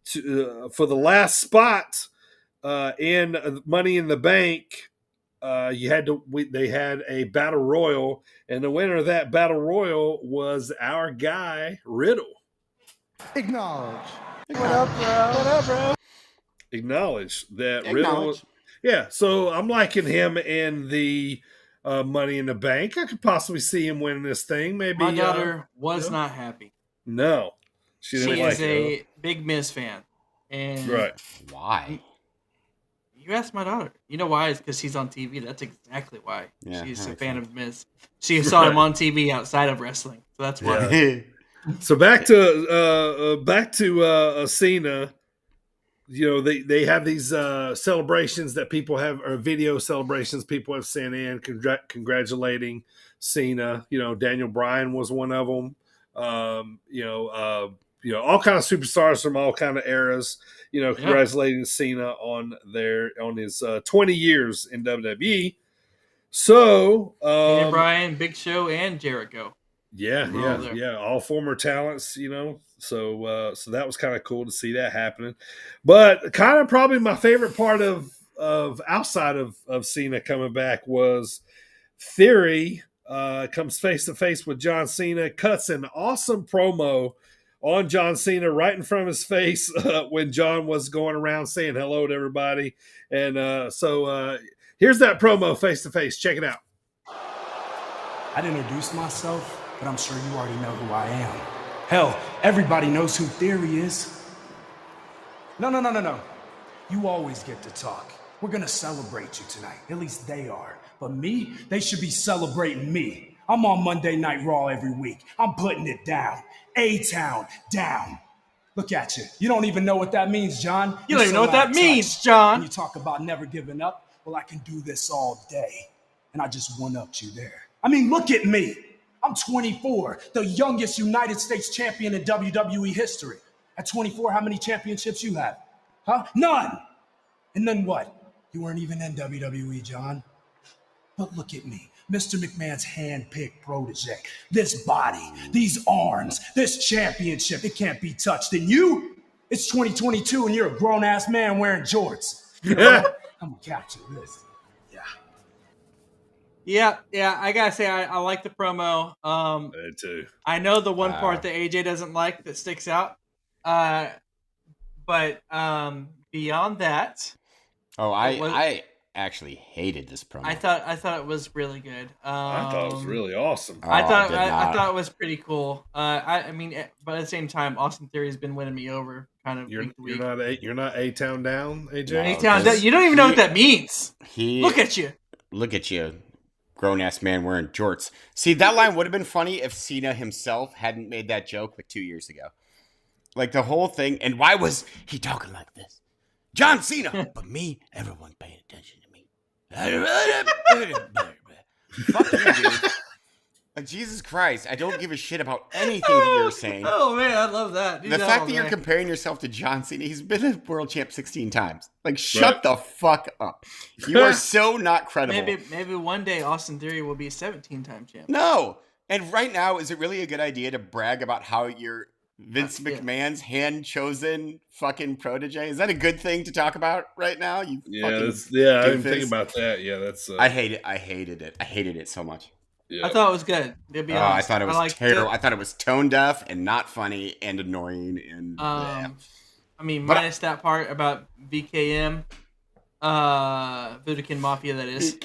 [SPEAKER 6] the last spot in Money in the Bank, they had a battle royal, and the winner of that battle royal was our guy Riddle.
[SPEAKER 2] Acknowledge.
[SPEAKER 6] What up, bro? Acknowledge that Riddle. Yeah, so I'm liking him in the Money in the Bank. I could possibly see him winning this thing. Maybe
[SPEAKER 8] my daughter was not happy.
[SPEAKER 6] No, she
[SPEAKER 8] is a big Miz fan, and
[SPEAKER 6] right.
[SPEAKER 7] Why?
[SPEAKER 8] You asked my daughter. You know why? It's because he's on TV. That's exactly why.
[SPEAKER 7] Yeah,
[SPEAKER 8] she's a fan of Miz. She saw him on TV outside of wrestling, so that's why.
[SPEAKER 6] Yeah. So back to Cena. They have these celebrations that people have, or video celebrations people have sent in congratulating Cena. Daniel Bryan was one of them. All kind of superstars from all kind of eras. Congratulating Cena on his 20 years in WWE. So
[SPEAKER 8] Daniel Bryan, Big Show, and Jericho.
[SPEAKER 6] Yeah, all former talents, So that was kind of cool to see that happening. But kind of probably my favorite part of outside of Cena coming back was Theory comes face to face with John Cena, cuts an awesome promo on John Cena right in front of his face when John was going around saying hello to everybody. And so here's that promo face to face. Check it out.
[SPEAKER 16] I'd introduce myself, but I'm sure you already know who I am. Hell, everybody knows who Theory is. No. You always get to talk. We're gonna celebrate you tonight. At least they are. But me, they should be celebrating me. I'm on Monday Night Raw every week. I'm putting it down. A-Town, down. Look at you. You don't even know what that means, John.
[SPEAKER 8] You don't even know what that means, John.
[SPEAKER 16] When you talk about never giving up, well, I can do this all day. And I just one-upped you there. I mean, look at me. I'm 24, the youngest United States champion in WWE history. At 24, how many championships you have? Huh? None. And then what? You weren't even in WWE, John. But look at me, Mr. McMahon's hand-picked protege. This body, these arms, this championship, it can't be touched. And you? It's 2022 and you're a grown-ass man wearing jorts. You know, I'm gonna capture this.
[SPEAKER 8] Yeah, I gotta say I like the promo.
[SPEAKER 6] Me too.
[SPEAKER 8] I know the one part that AJ doesn't like that sticks out. But beyond that,
[SPEAKER 7] I actually hated this promo.
[SPEAKER 8] I thought it was really good.
[SPEAKER 6] I thought it was really awesome.
[SPEAKER 8] I thought it was pretty cool. I mean, but at the same time, Austin Theory has been winning me over kind of week to week.
[SPEAKER 6] You're not A-Town down, AJ.
[SPEAKER 8] A-Town down. You don't even know what that means. Look at you.
[SPEAKER 7] Look at you, grown ass man wearing jorts. See, that line would have been funny if Cena himself hadn't made that joke like 2 years ago. Like the whole thing. And why was he talking like this? John Cena, but me, everyone paying attention to me. Fuck you, dude. Like, Jesus Christ, I don't give a shit about anything that you're saying.
[SPEAKER 8] Oh man, I love that.
[SPEAKER 7] The fact that you're comparing yourself to John Cena, he's been a world champ 16 times. Like, shut the fuck up. You are so not credible.
[SPEAKER 8] Maybe one day Austin Theory will be a 17-time champ.
[SPEAKER 7] No. And right now, is it really a good idea to brag about how you're Vince McMahon's hand-chosen fucking protege? Is that a good thing to talk about right now?
[SPEAKER 6] I didn't think about that. Yeah, that's.
[SPEAKER 7] I hate it. I hated it. I hated it so much.
[SPEAKER 8] Yeah. I thought it was good. To be honest.
[SPEAKER 7] I thought it was terrible. I thought it was tone deaf and not funny and annoying and.
[SPEAKER 8] I mean, minus that part about VKM, Budokan Mafia. That is.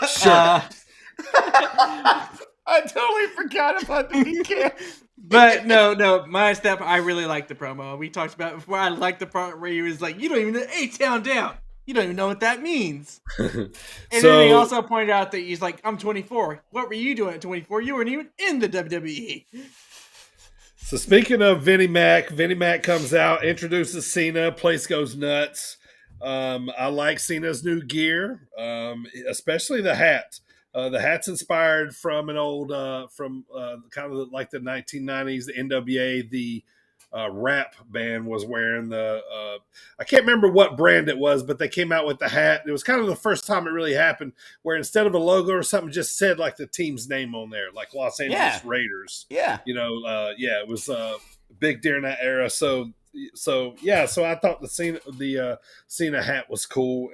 [SPEAKER 7] Sure. I totally forgot about the VKM.
[SPEAKER 8] But no, minus that part, I really liked the promo. We talked about it before. I liked the part where he was like, "You don't even know A-Town down. You don't even know what that means." And then he also pointed out that he's like, "I'm 24. What were you doing at 24? You weren't even in the WWE."
[SPEAKER 6] So speaking of Vinnie Mac comes out, introduces Cena, place goes nuts. I like Cena's new gear, especially the hat. The hat's inspired from an old, kind of like the 1990s, the NWA, the rap band was wearing I can't remember what brand it was, but they came out with the hat. It was kind of the first time it really happened where instead of a logo or something, just said like the team's name on there, like Los Angeles Raiders.
[SPEAKER 7] Yeah.
[SPEAKER 6] It was big during that era. So I thought the Cena hat was cool.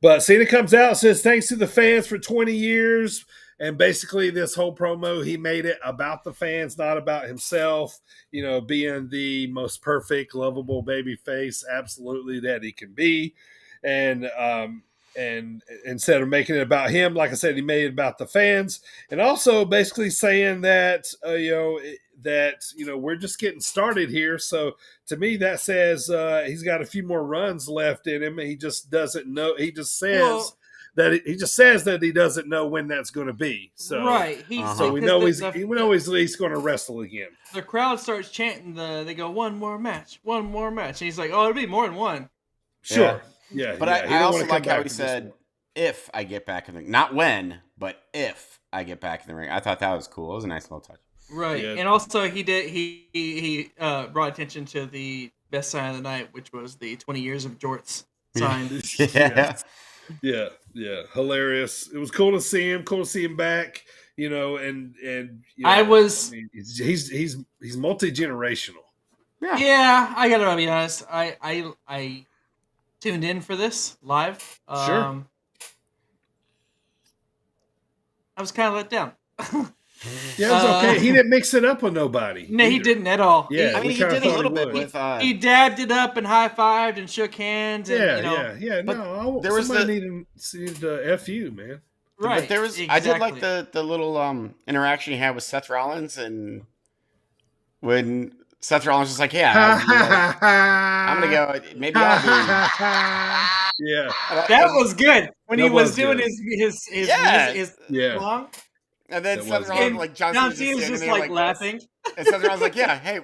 [SPEAKER 6] But Cena comes out and says, thanks to the fans for 20 years. And basically this whole promo, he made it about the fans, not about himself, being the most perfect, lovable baby face, absolutely, that he can be. And instead of making it about him, like I said, he made it about the fans. And also basically saying that, we're just getting started here. So to me, that says he's got a few more runs left in him. He just doesn't know. He just says that he doesn't know when that's going to be. So
[SPEAKER 8] right.
[SPEAKER 6] So we know he's at least going to wrestle again.
[SPEAKER 8] The crowd starts chanting. They go, one more match. And he's like, oh, it'll be more than one.
[SPEAKER 6] Sure. Yeah.
[SPEAKER 7] But I also like how he said, if I get back in the ring, not when, but if I get back in the ring. I thought that was cool. It was a nice little touch.
[SPEAKER 8] Right. Yeah. And also he brought attention to the best sign of the night, which was the 20 years of jorts sign.
[SPEAKER 6] Yeah. Hilarious. It was cool to see him. Cool to see him back. He's multi-generational.
[SPEAKER 8] Yeah. I gotta be honest. I tuned in for this live.
[SPEAKER 6] Sure.
[SPEAKER 8] I was kind of let down.
[SPEAKER 6] Yeah, it was okay. He didn't mix it up with nobody.
[SPEAKER 8] No, he didn't at all.
[SPEAKER 6] Yeah,
[SPEAKER 7] he did a little bit with.
[SPEAKER 8] He dabbed it up and high-fived and shook hands. And,
[SPEAKER 6] Yeah. No, there was needed to F you, man.
[SPEAKER 8] Right.
[SPEAKER 7] But there was. Exactly. I did like the little interaction he had with Seth Rollins, and when Seth Rollins was like, "Yeah, I'm gonna go. Maybe I'll be."
[SPEAKER 6] Yeah,
[SPEAKER 8] that was good when he was doing his song.
[SPEAKER 7] And then Seth Rollins,
[SPEAKER 8] John Cena's just laughing.
[SPEAKER 7] And Seth Rollins like, yeah, hey,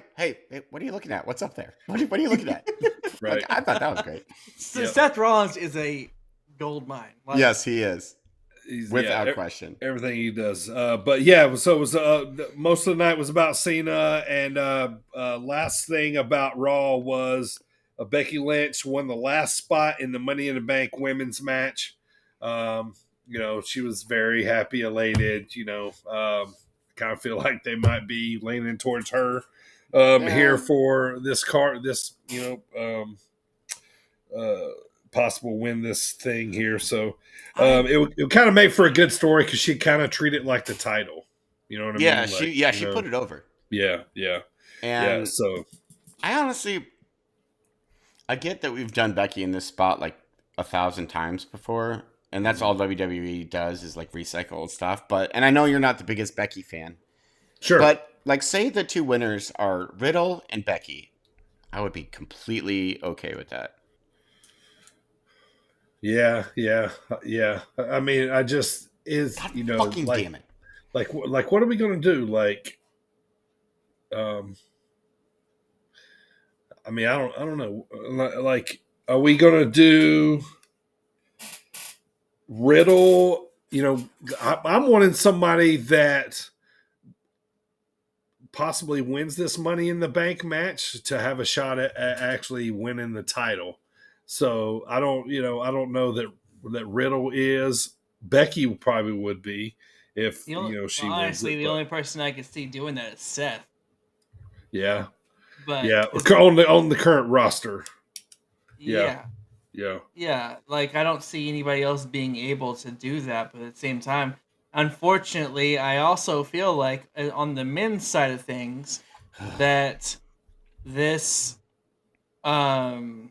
[SPEAKER 7] what are you looking at? What's up there? What are you looking at?
[SPEAKER 6] Right.
[SPEAKER 7] I thought that was great.
[SPEAKER 8] So Seth Rollins is a gold mine.
[SPEAKER 7] Yes, he is. Without question.
[SPEAKER 6] Everything he does. But yeah, so it was most of the night was about Cena, and last thing about Raw was Becky Lynch won the last spot in the Money in the Bank women's match. She was very happy, elated, kind of feel like they might be leaning towards her here for this possible win this thing here. So it would kind of make for a good story because she kind of treat it like the title. You know what I mean?
[SPEAKER 7] She put it over.
[SPEAKER 6] Yeah.
[SPEAKER 7] And
[SPEAKER 6] so
[SPEAKER 7] I get that we've done Becky in this spot like 1,000 times before. And that's all WWE does is like recycle stuff. And I know you're not the biggest Becky fan.
[SPEAKER 6] Sure.
[SPEAKER 7] But like, say the two winners are Riddle and Becky. I would be completely okay with that.
[SPEAKER 6] Yeah. I mean, I just
[SPEAKER 7] fucking
[SPEAKER 6] like,
[SPEAKER 7] damn it.
[SPEAKER 6] Like, what are we gonna do? Like, I mean, I don't know. Like, are we gonna do Riddle? I'm wanting somebody that possibly wins this Money in the Bank match to have a shot at actually winning the title. So I don't know that Riddle is. Becky probably would be if she
[SPEAKER 8] honestly,
[SPEAKER 6] wins it,
[SPEAKER 8] the only person I could see doing that is Seth.
[SPEAKER 6] Yeah.
[SPEAKER 8] But
[SPEAKER 6] Yeah, on the current roster.
[SPEAKER 8] Yeah.
[SPEAKER 6] Yeah.
[SPEAKER 8] Yeah, like I don't see anybody else being able to do that, but at the same time, unfortunately, I also feel like on the men's side of things that this this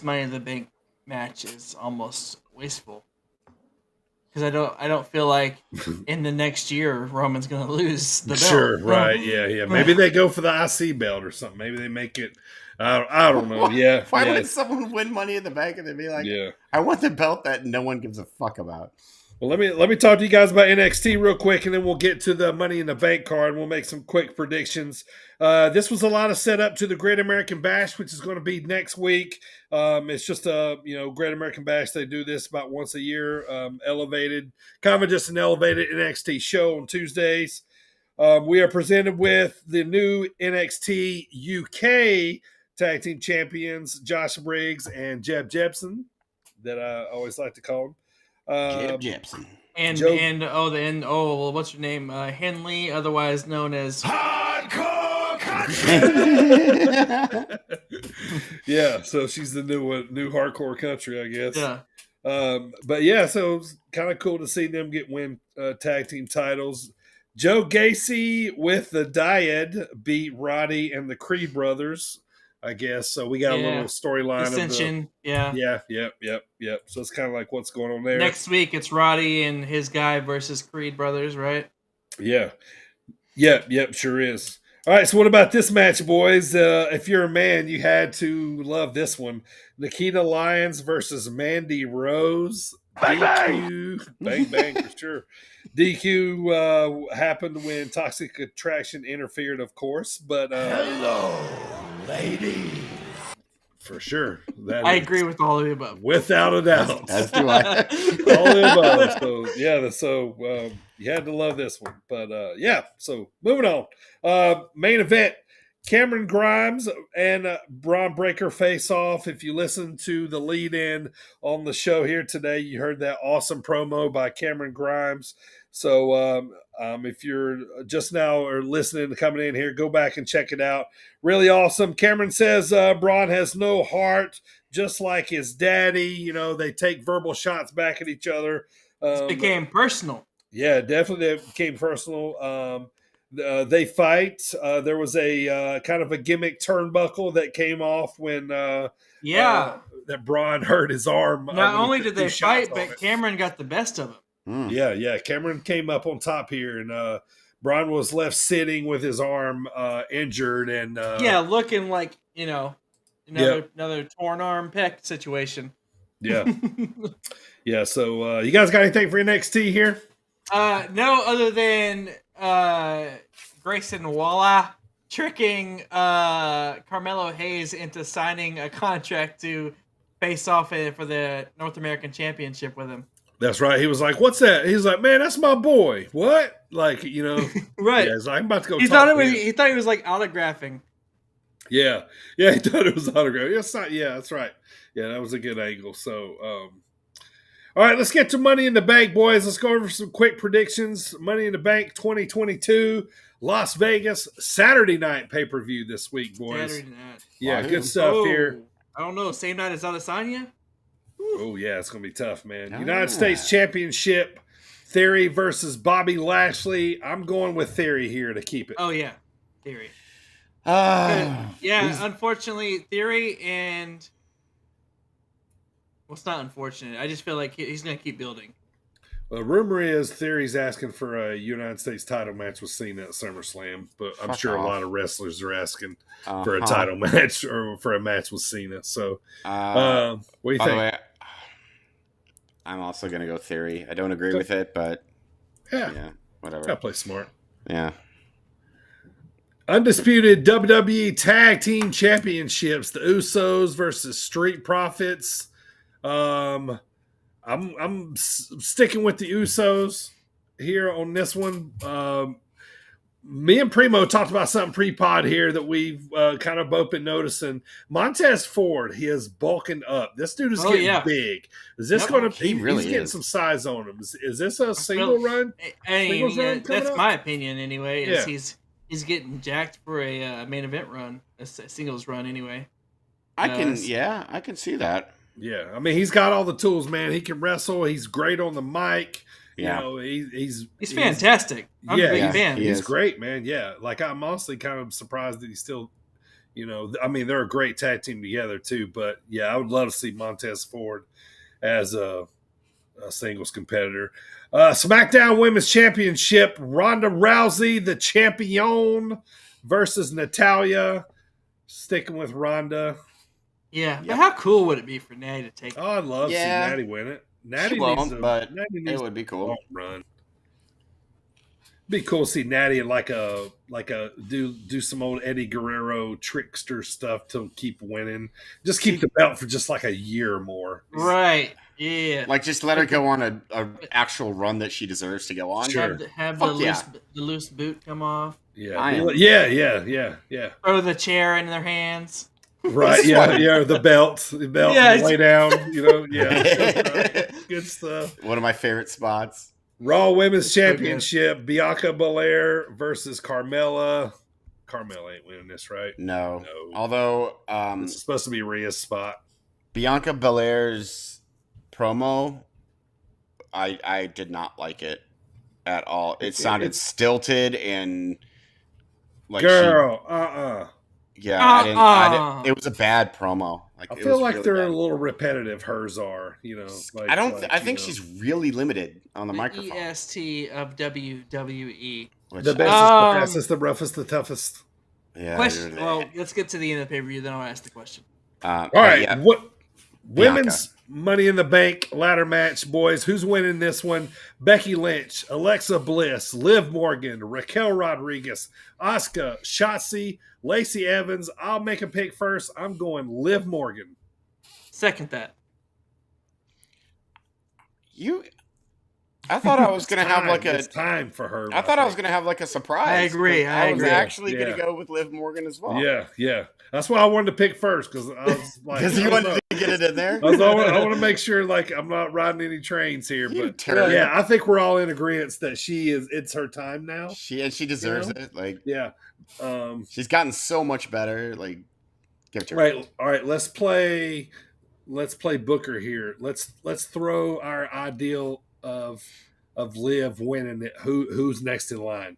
[SPEAKER 8] Money in the Bank match is almost wasteful. Because I don't feel like in the next year Roman's gonna lose the belt.
[SPEAKER 6] Sure, right, yeah. Maybe they go for the IC belt or something. Maybe they make it. I don't know. Yeah.
[SPEAKER 7] Why would someone win Money in the Bank and they'd be like, I want the belt that no one gives a fuck about?
[SPEAKER 6] Well, let me talk to you guys about NXT real quick, and then we'll get to the Money in the Bank card, and we'll make some quick predictions. This was a lot of setup to the Great American Bash, which is going to be next week. It's just a Great American Bash. They do this about once a year, elevated, kind of just an elevated NXT show on Tuesdays. We are presented with the new NXT UK Tag Team Champions, Josh Briggs and Jeb Jebsen, that I always like to call them.
[SPEAKER 7] Jebsen.
[SPEAKER 8] What's your name? Henley, otherwise known as
[SPEAKER 6] Hardcore Country. Yeah, so she's the new Hardcore Country, I guess.
[SPEAKER 8] Yeah.
[SPEAKER 6] But yeah, so it's kind of cool to see them win tag team titles. Joe Gacy with the Dyad beat Roddy and the Creed brothers, I guess. So we got a little storyline
[SPEAKER 8] Ascension. Yep.
[SPEAKER 6] So it's kind of like what's going on there.
[SPEAKER 8] Next week it's Roddy and his guy versus Creed brothers, right?
[SPEAKER 6] Yeah. Yep, sure is. All right, so what about this match, boys? If you're a man, you had to love this one. Nikita Lyons versus Mandy Rose.
[SPEAKER 10] Bang,
[SPEAKER 6] DQ. Bang, for sure. DQ happened when Toxic Attraction interfered, of course, but
[SPEAKER 10] hello, lady.
[SPEAKER 6] For sure.
[SPEAKER 8] I agree with all of the above.
[SPEAKER 6] Without a doubt.
[SPEAKER 7] As do I.
[SPEAKER 6] All of the above. So, you had to love this one. But, so moving on. Main event, Cameron Grimes and Braun Breaker face off. If you listen to the lead-in on the show here today, you heard that awesome promo by Cameron Grimes. So if you're just now or listening to coming in here, go back and check it out. Really awesome. Cameron says Braun has no heart, just like his daddy. They take verbal shots back at each other.
[SPEAKER 8] It became personal.
[SPEAKER 6] Yeah, definitely became personal. They fight. There was a kind of a gimmick turnbuckle that came off when that Braun hurt his arm.
[SPEAKER 8] Not only did they fight, but Cameron got the best of him.
[SPEAKER 6] Yeah. Cameron came up on top here, and Braun was left sitting with his arm injured, and
[SPEAKER 8] looking like another torn arm pec situation.
[SPEAKER 6] Yeah, yeah. So you guys got anything for NXT here?
[SPEAKER 8] No, other than Grayson Waller tricking Carmelo Hayes into signing a contract to face off for the North American Championship with him.
[SPEAKER 6] That's right. He was like, "What's that?" He's like, "Man, that's my boy." What? Like,
[SPEAKER 8] right?
[SPEAKER 6] Yeah, he's like, "I'm about to go."
[SPEAKER 8] He thought he was like autographing.
[SPEAKER 6] Yeah. He thought it was autograph. Yeah, that's right. Yeah, that was a good angle. So, all right, let's get to Money in the Bank, boys. Let's go over some quick predictions. Money in the Bank 2022, Las Vegas, Saturday night pay-per-view this week, boys.
[SPEAKER 8] Saturday night.
[SPEAKER 6] Yeah, good stuff here.
[SPEAKER 8] I don't know. Same night as Adesanya?
[SPEAKER 6] Oh, yeah, it's going to be tough, man. United States Championship, Theory versus Bobby Lashley. I'm going with Theory here to keep it.
[SPEAKER 8] Oh, yeah. Theory. Unfortunately, Theory and... Well, it's not unfortunate. I just feel like he's going to keep building.
[SPEAKER 6] Well, rumor is Theory's asking for a United States title match with Cena at SummerSlam, but I'm
[SPEAKER 7] Fuck
[SPEAKER 6] sure
[SPEAKER 7] off.
[SPEAKER 6] a lot of wrestlers are asking for a title match or for a match with Cena. So, what do you
[SPEAKER 7] by
[SPEAKER 6] think?
[SPEAKER 7] the way, I'm also going to go Theory. I don't agree with it, but
[SPEAKER 6] yeah,
[SPEAKER 7] whatever.
[SPEAKER 6] Gotta play smart.
[SPEAKER 7] Yeah.
[SPEAKER 6] Undisputed WWE Tag Team Championships: the Usos versus Street Profits. I'm sticking with the Usos here on this one. Me and Primo talked about something pre-pod here that we've kind of both been noticing. Montez Ford, he is bulking up. This dude is getting big. Is this going to? He's getting some size on him. Is this a single run?
[SPEAKER 8] That's my opinion anyway.
[SPEAKER 6] Yeah.
[SPEAKER 8] He's getting jacked for a main event run, a singles run anyway.
[SPEAKER 7] I can see that.
[SPEAKER 6] Yeah, I mean, he's got all the tools, man. He can wrestle. He's great on the mic.
[SPEAKER 7] Yeah.
[SPEAKER 6] You know, he's
[SPEAKER 8] fantastic. I'm a big fan.
[SPEAKER 6] He's great, man. Yeah, like I'm honestly kind of surprised that he's still, you know, I mean, they're a great tag team together too. But yeah, I would love to see Montez Ford as a singles competitor. SmackDown Women's Championship: Ronda Rousey, the champion, versus Natalya. Sticking with Ronda.
[SPEAKER 8] Yeah, but how cool would it be for Natty to take?
[SPEAKER 6] Oh, I'd love to see Natty win it. Natty
[SPEAKER 7] won't, but
[SPEAKER 6] it
[SPEAKER 7] would be cool.
[SPEAKER 6] Run. Be cool to see Natty in like a do some old Eddie Guerrero trickster stuff to keep winning. Just keep the belt for just like a year or more.
[SPEAKER 8] Right. Yeah.
[SPEAKER 7] Like just let her go on a actual run that she deserves to go on.
[SPEAKER 6] Sure.
[SPEAKER 8] Have the loose boot come off.
[SPEAKER 6] Yeah. Yeah.
[SPEAKER 8] Throw the chair in their hands.
[SPEAKER 6] Right, the belt, lay down, you know, good stuff.
[SPEAKER 7] One of my favorite spots.
[SPEAKER 6] Raw Women's Championship: Bianca Belair versus Carmella. Carmella ain't winning this, right?
[SPEAKER 7] No. Although
[SPEAKER 6] it's supposed to be Rhea's spot.
[SPEAKER 7] Bianca Belair's promo, I did not like it at all. It sounded stilted and like Yeah, I didn't. It was a bad promo. Like
[SPEAKER 6] I feel like really they're a little repetitive. Hers are, you know. Like,
[SPEAKER 7] I think she's really limited on the microphone.
[SPEAKER 8] EST of WWE.
[SPEAKER 6] The bestest, the roughest, the toughest.
[SPEAKER 7] Yeah.
[SPEAKER 8] Question. Well, let's get to the end of the pay-per-view, then I'll ask the question.
[SPEAKER 6] All right. Yeah. What women's Money in the Bank ladder match, boys? Who's winning this one? Becky Lynch, Alexa Bliss, Liv Morgan, Raquel Rodriguez, Asuka, Shotzi, Lacey Evans. I'll make a pick first. I'm going Liv Morgan.
[SPEAKER 8] Second that.
[SPEAKER 7] I thought I was going to have like
[SPEAKER 6] it's time for her.
[SPEAKER 7] I thought I was going to have like a surprise.
[SPEAKER 8] I agree.
[SPEAKER 7] I was actually going to go with Liv Morgan as well.
[SPEAKER 6] Yeah. That's why I wanted to pick first because I was like,
[SPEAKER 7] because you wanted to get it in there.
[SPEAKER 6] I want to make sure like I'm not riding any trains here. But yeah, I think we're all in agreement that it's her time now.
[SPEAKER 7] She deserves it. Like she's gotten so much better. Like give it to her.
[SPEAKER 6] All right. Let's play Booker here. Let's throw our ideal of Liv winning it. Who's next in line?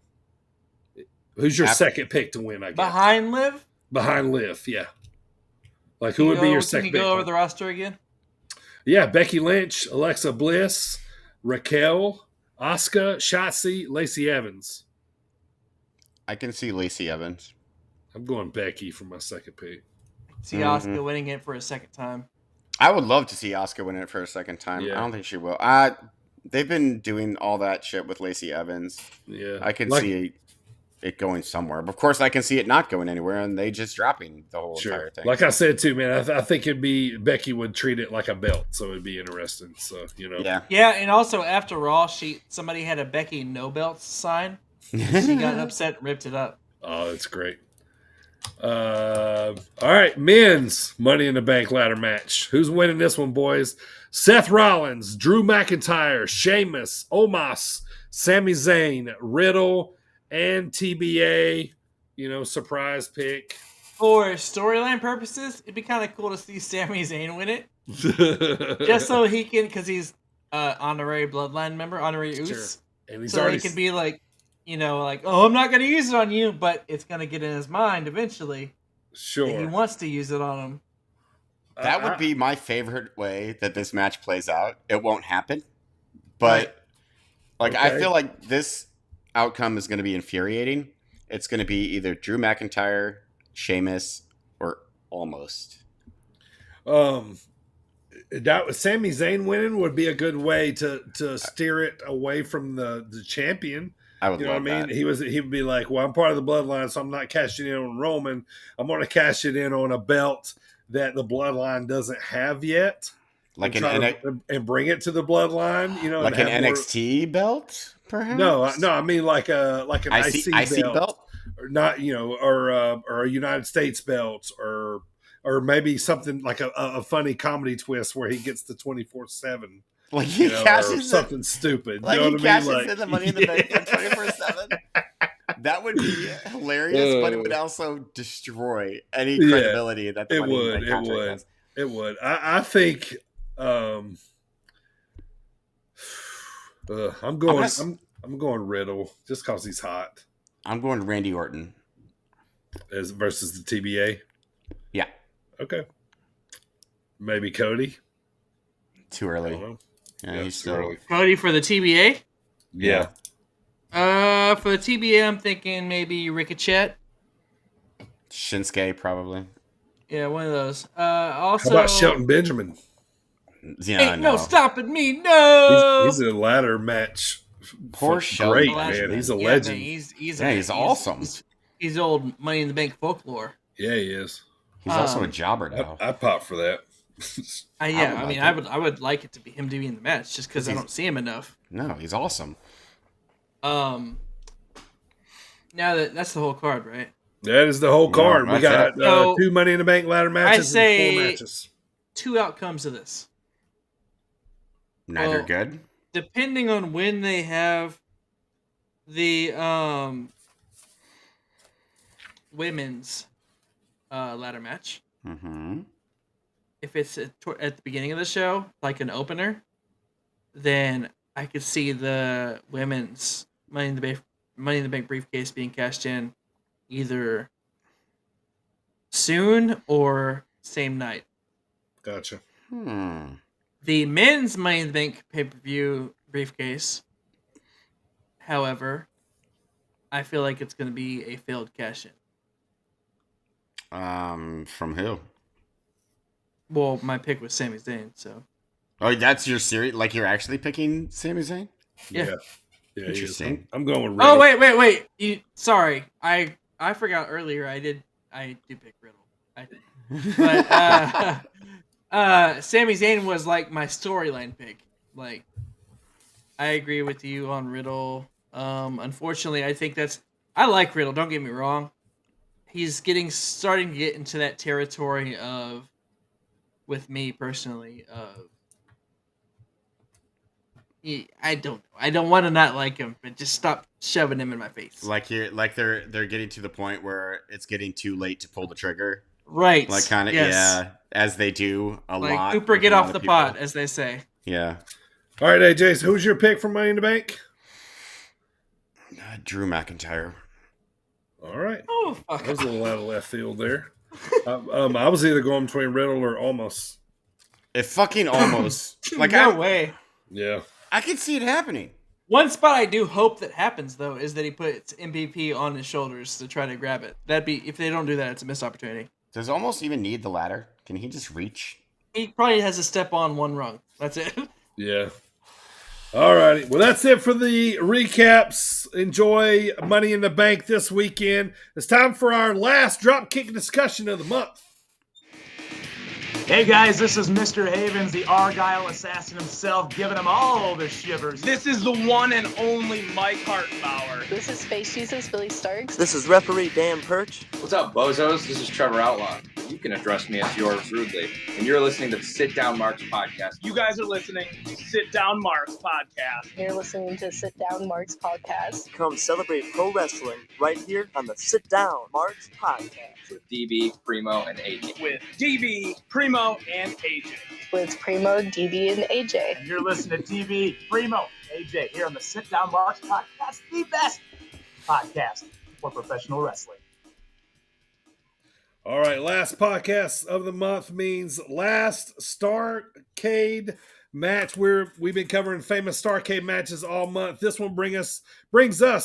[SPEAKER 6] Who's your second pick to win? I guess
[SPEAKER 8] behind Liv.
[SPEAKER 6] Behind Liv, yeah. Like who would be your second?
[SPEAKER 8] Can you go over the roster again?
[SPEAKER 6] Yeah, Becky Lynch, Alexa Bliss, Raquel, Asuka, Shotzi, Lacey Evans.
[SPEAKER 7] I can see Lacey Evans.
[SPEAKER 6] I'm going Becky for my second pick.
[SPEAKER 8] See Asuka winning it for a second time.
[SPEAKER 7] I would love to see Asuka win it for a second time. Yeah. I don't think she will. They've been doing all that shit with Lacey Evans.
[SPEAKER 6] Yeah,
[SPEAKER 7] I can see it going somewhere. But of course, I can see it not going anywhere, and they just dropping the whole entire thing.
[SPEAKER 6] Like I said too, man, I think Becky would treat it like a belt, so it'd be interesting. So
[SPEAKER 8] yeah, and also after Raw, somebody had a Becky no belt sign. She got upset, and ripped it up.
[SPEAKER 6] Oh, that's great. All right, men's Money in the Bank ladder match. Who's winning this one, boys? Seth Rollins, Drew McIntyre, Sheamus, Omos, Sami Zayn, Riddle, and TBA. Surprise pick.
[SPEAKER 8] For storyline purposes, it'd be kind of cool to see Sami Zayn win it. Just so he can, because he's honorary bloodline member, honorary Uce.
[SPEAKER 6] Sure. And he's
[SPEAKER 8] so he can be like, oh, I'm not going to use it on you, but it's going to get in his mind eventually.
[SPEAKER 6] Sure.
[SPEAKER 8] That he wants to use it on him.
[SPEAKER 7] That would be my favorite way that this match plays out. It won't happen, but Like, I feel like this outcome is going to be infuriating. It's going to be either Drew McIntyre, Sheamus, or almost.
[SPEAKER 6] That Sami Zayn winning would be a good way to steer it away from the champion.
[SPEAKER 7] I would
[SPEAKER 6] you know
[SPEAKER 7] love
[SPEAKER 6] what I mean?
[SPEAKER 7] that.
[SPEAKER 6] He would be like, well, I'm part of the bloodline, so I'm not cashing in on Roman. I'm going to cash it in on a belt that the bloodline doesn't have yet.
[SPEAKER 7] Like
[SPEAKER 6] and bring it to the bloodline,
[SPEAKER 7] like an NXT belt, perhaps.
[SPEAKER 6] No, I mean like an IC
[SPEAKER 7] belt,
[SPEAKER 6] or not, or a United States belt, or maybe something like a funny comedy twist where he gets the 24/7,
[SPEAKER 7] like he cashes
[SPEAKER 6] or something stupid.
[SPEAKER 7] Like
[SPEAKER 6] you know
[SPEAKER 7] he
[SPEAKER 6] what
[SPEAKER 7] cashes
[SPEAKER 6] I mean?
[SPEAKER 7] in the Money in the Bank for 24/7. That would be hilarious, but it would also destroy any credibility that the Money in the Bank contract has.
[SPEAKER 6] It would. I think. I'm going Riddle just because he's hot.
[SPEAKER 7] I'm going Randy Orton
[SPEAKER 6] versus the TBA.
[SPEAKER 7] Yeah.
[SPEAKER 6] Okay. Maybe Cody.
[SPEAKER 7] Too early. Yeah, he's still early.
[SPEAKER 8] Cody for the TBA.
[SPEAKER 6] Yeah.
[SPEAKER 8] For the TBA, I'm thinking maybe Ricochet.
[SPEAKER 7] Shinsuke, probably.
[SPEAKER 8] Yeah, one of those. Also,
[SPEAKER 6] how about Shelton Benjamin?
[SPEAKER 7] Yeah,
[SPEAKER 8] ain't no stopping me. No,
[SPEAKER 6] he's a ladder match.
[SPEAKER 7] Poor Shelton.
[SPEAKER 6] Great man. He's a legend.
[SPEAKER 8] Man,
[SPEAKER 7] he's awesome.
[SPEAKER 8] He's old Money in the Bank folklore.
[SPEAKER 6] Yeah, he is.
[SPEAKER 7] He's also a jobber now.
[SPEAKER 6] I pop for that.
[SPEAKER 8] I would like it to be him to be in the match just because I don't see him enough.
[SPEAKER 7] No, he's awesome.
[SPEAKER 8] Now that's the whole card, right?
[SPEAKER 6] That is the whole card. We got 2 Money in the Bank ladder matches and 4 matches.
[SPEAKER 8] 2 outcomes of this.
[SPEAKER 7] Neither good.
[SPEAKER 8] Depending on when they have the women's ladder match.
[SPEAKER 7] Mm-hmm.
[SPEAKER 8] If it's at the beginning of the show, like an opener, then I could see the women's Money in the Bank briefcase being cashed in either soon or same night.
[SPEAKER 6] Gotcha.
[SPEAKER 8] The men's Money in the Bank pay-per-view briefcase, however, I feel like it's going to be a failed cash-in.
[SPEAKER 7] From who?
[SPEAKER 8] Well, my pick was Sami Zayn, so.
[SPEAKER 7] Oh, that's your series? Like you're actually picking Sami Zayn?
[SPEAKER 8] Yeah.
[SPEAKER 7] Interesting.
[SPEAKER 6] I'm going with
[SPEAKER 8] Riddle. Oh, wait. Sorry. I forgot earlier I do pick Riddle. I did. But Sami Zayn was like my storyline pick. Like, I agree with you on Riddle. Unfortunately, I think I like Riddle, don't get me wrong. He's starting to get into that territory of, with me personally, I don't want to not like him, but just stop shoving him in my face.
[SPEAKER 7] Like they're getting to the point where it's getting too late to pull the trigger.
[SPEAKER 8] Right.
[SPEAKER 7] Like kind of as they do a lot.
[SPEAKER 8] Like Cooper, get off the pot, as they say.
[SPEAKER 7] Yeah.
[SPEAKER 6] All right, AJ. So who's your pick for Money in the Bank?
[SPEAKER 7] Drew McIntyre.
[SPEAKER 6] All right.
[SPEAKER 8] Oh, fuck.
[SPEAKER 6] That was a little out of left field there. I was either going between Riddle or Almost.
[SPEAKER 7] It fucking almost. Like
[SPEAKER 8] no way.
[SPEAKER 6] Yeah.
[SPEAKER 7] I can see it happening.
[SPEAKER 8] One spot I do hope that happens though is that he puts MVP on his shoulders to try to grab it. If they don't do that, it's a missed opportunity.
[SPEAKER 7] Does Almost even need the ladder? Can he just reach?
[SPEAKER 8] He probably has to step on one rung. That's it.
[SPEAKER 6] Yeah. All righty. Well, that's it for the recaps. Enjoy Money in the Bank this weekend. It's time for our last Dropkick discussion of the month.
[SPEAKER 17] Hey guys, this is Mr. Havens, the Argyle assassin himself, giving them all the shivers.
[SPEAKER 18] This is the one and only Mike Hartenbauer.
[SPEAKER 19] This is Space Jesus, Billy Starks.
[SPEAKER 13] This is referee Dan Perch.
[SPEAKER 15] What's up, bozos? This is Trevor Outlaw. You can address me as yours rudely. And you're listening to the Sit Down Marks podcast.
[SPEAKER 18] You guys are listening to Sit Down Marks podcast.
[SPEAKER 19] You're listening to Sit Down Marks podcast.
[SPEAKER 13] Come celebrate pro wrestling right here on the Sit Down Marks podcast.
[SPEAKER 15] With DB, Primo, and AJ.
[SPEAKER 18] With DB, Primo, and AJ.
[SPEAKER 19] With Primo, DB, and AJ.
[SPEAKER 17] And you're listening to DB, Primo, AJ here on the Sit Down Marks podcast, the best podcast for professional wrestling.
[SPEAKER 6] All right, last podcast of the month means last Starrcade match. We've been covering famous Starrcade matches all month. This one brings us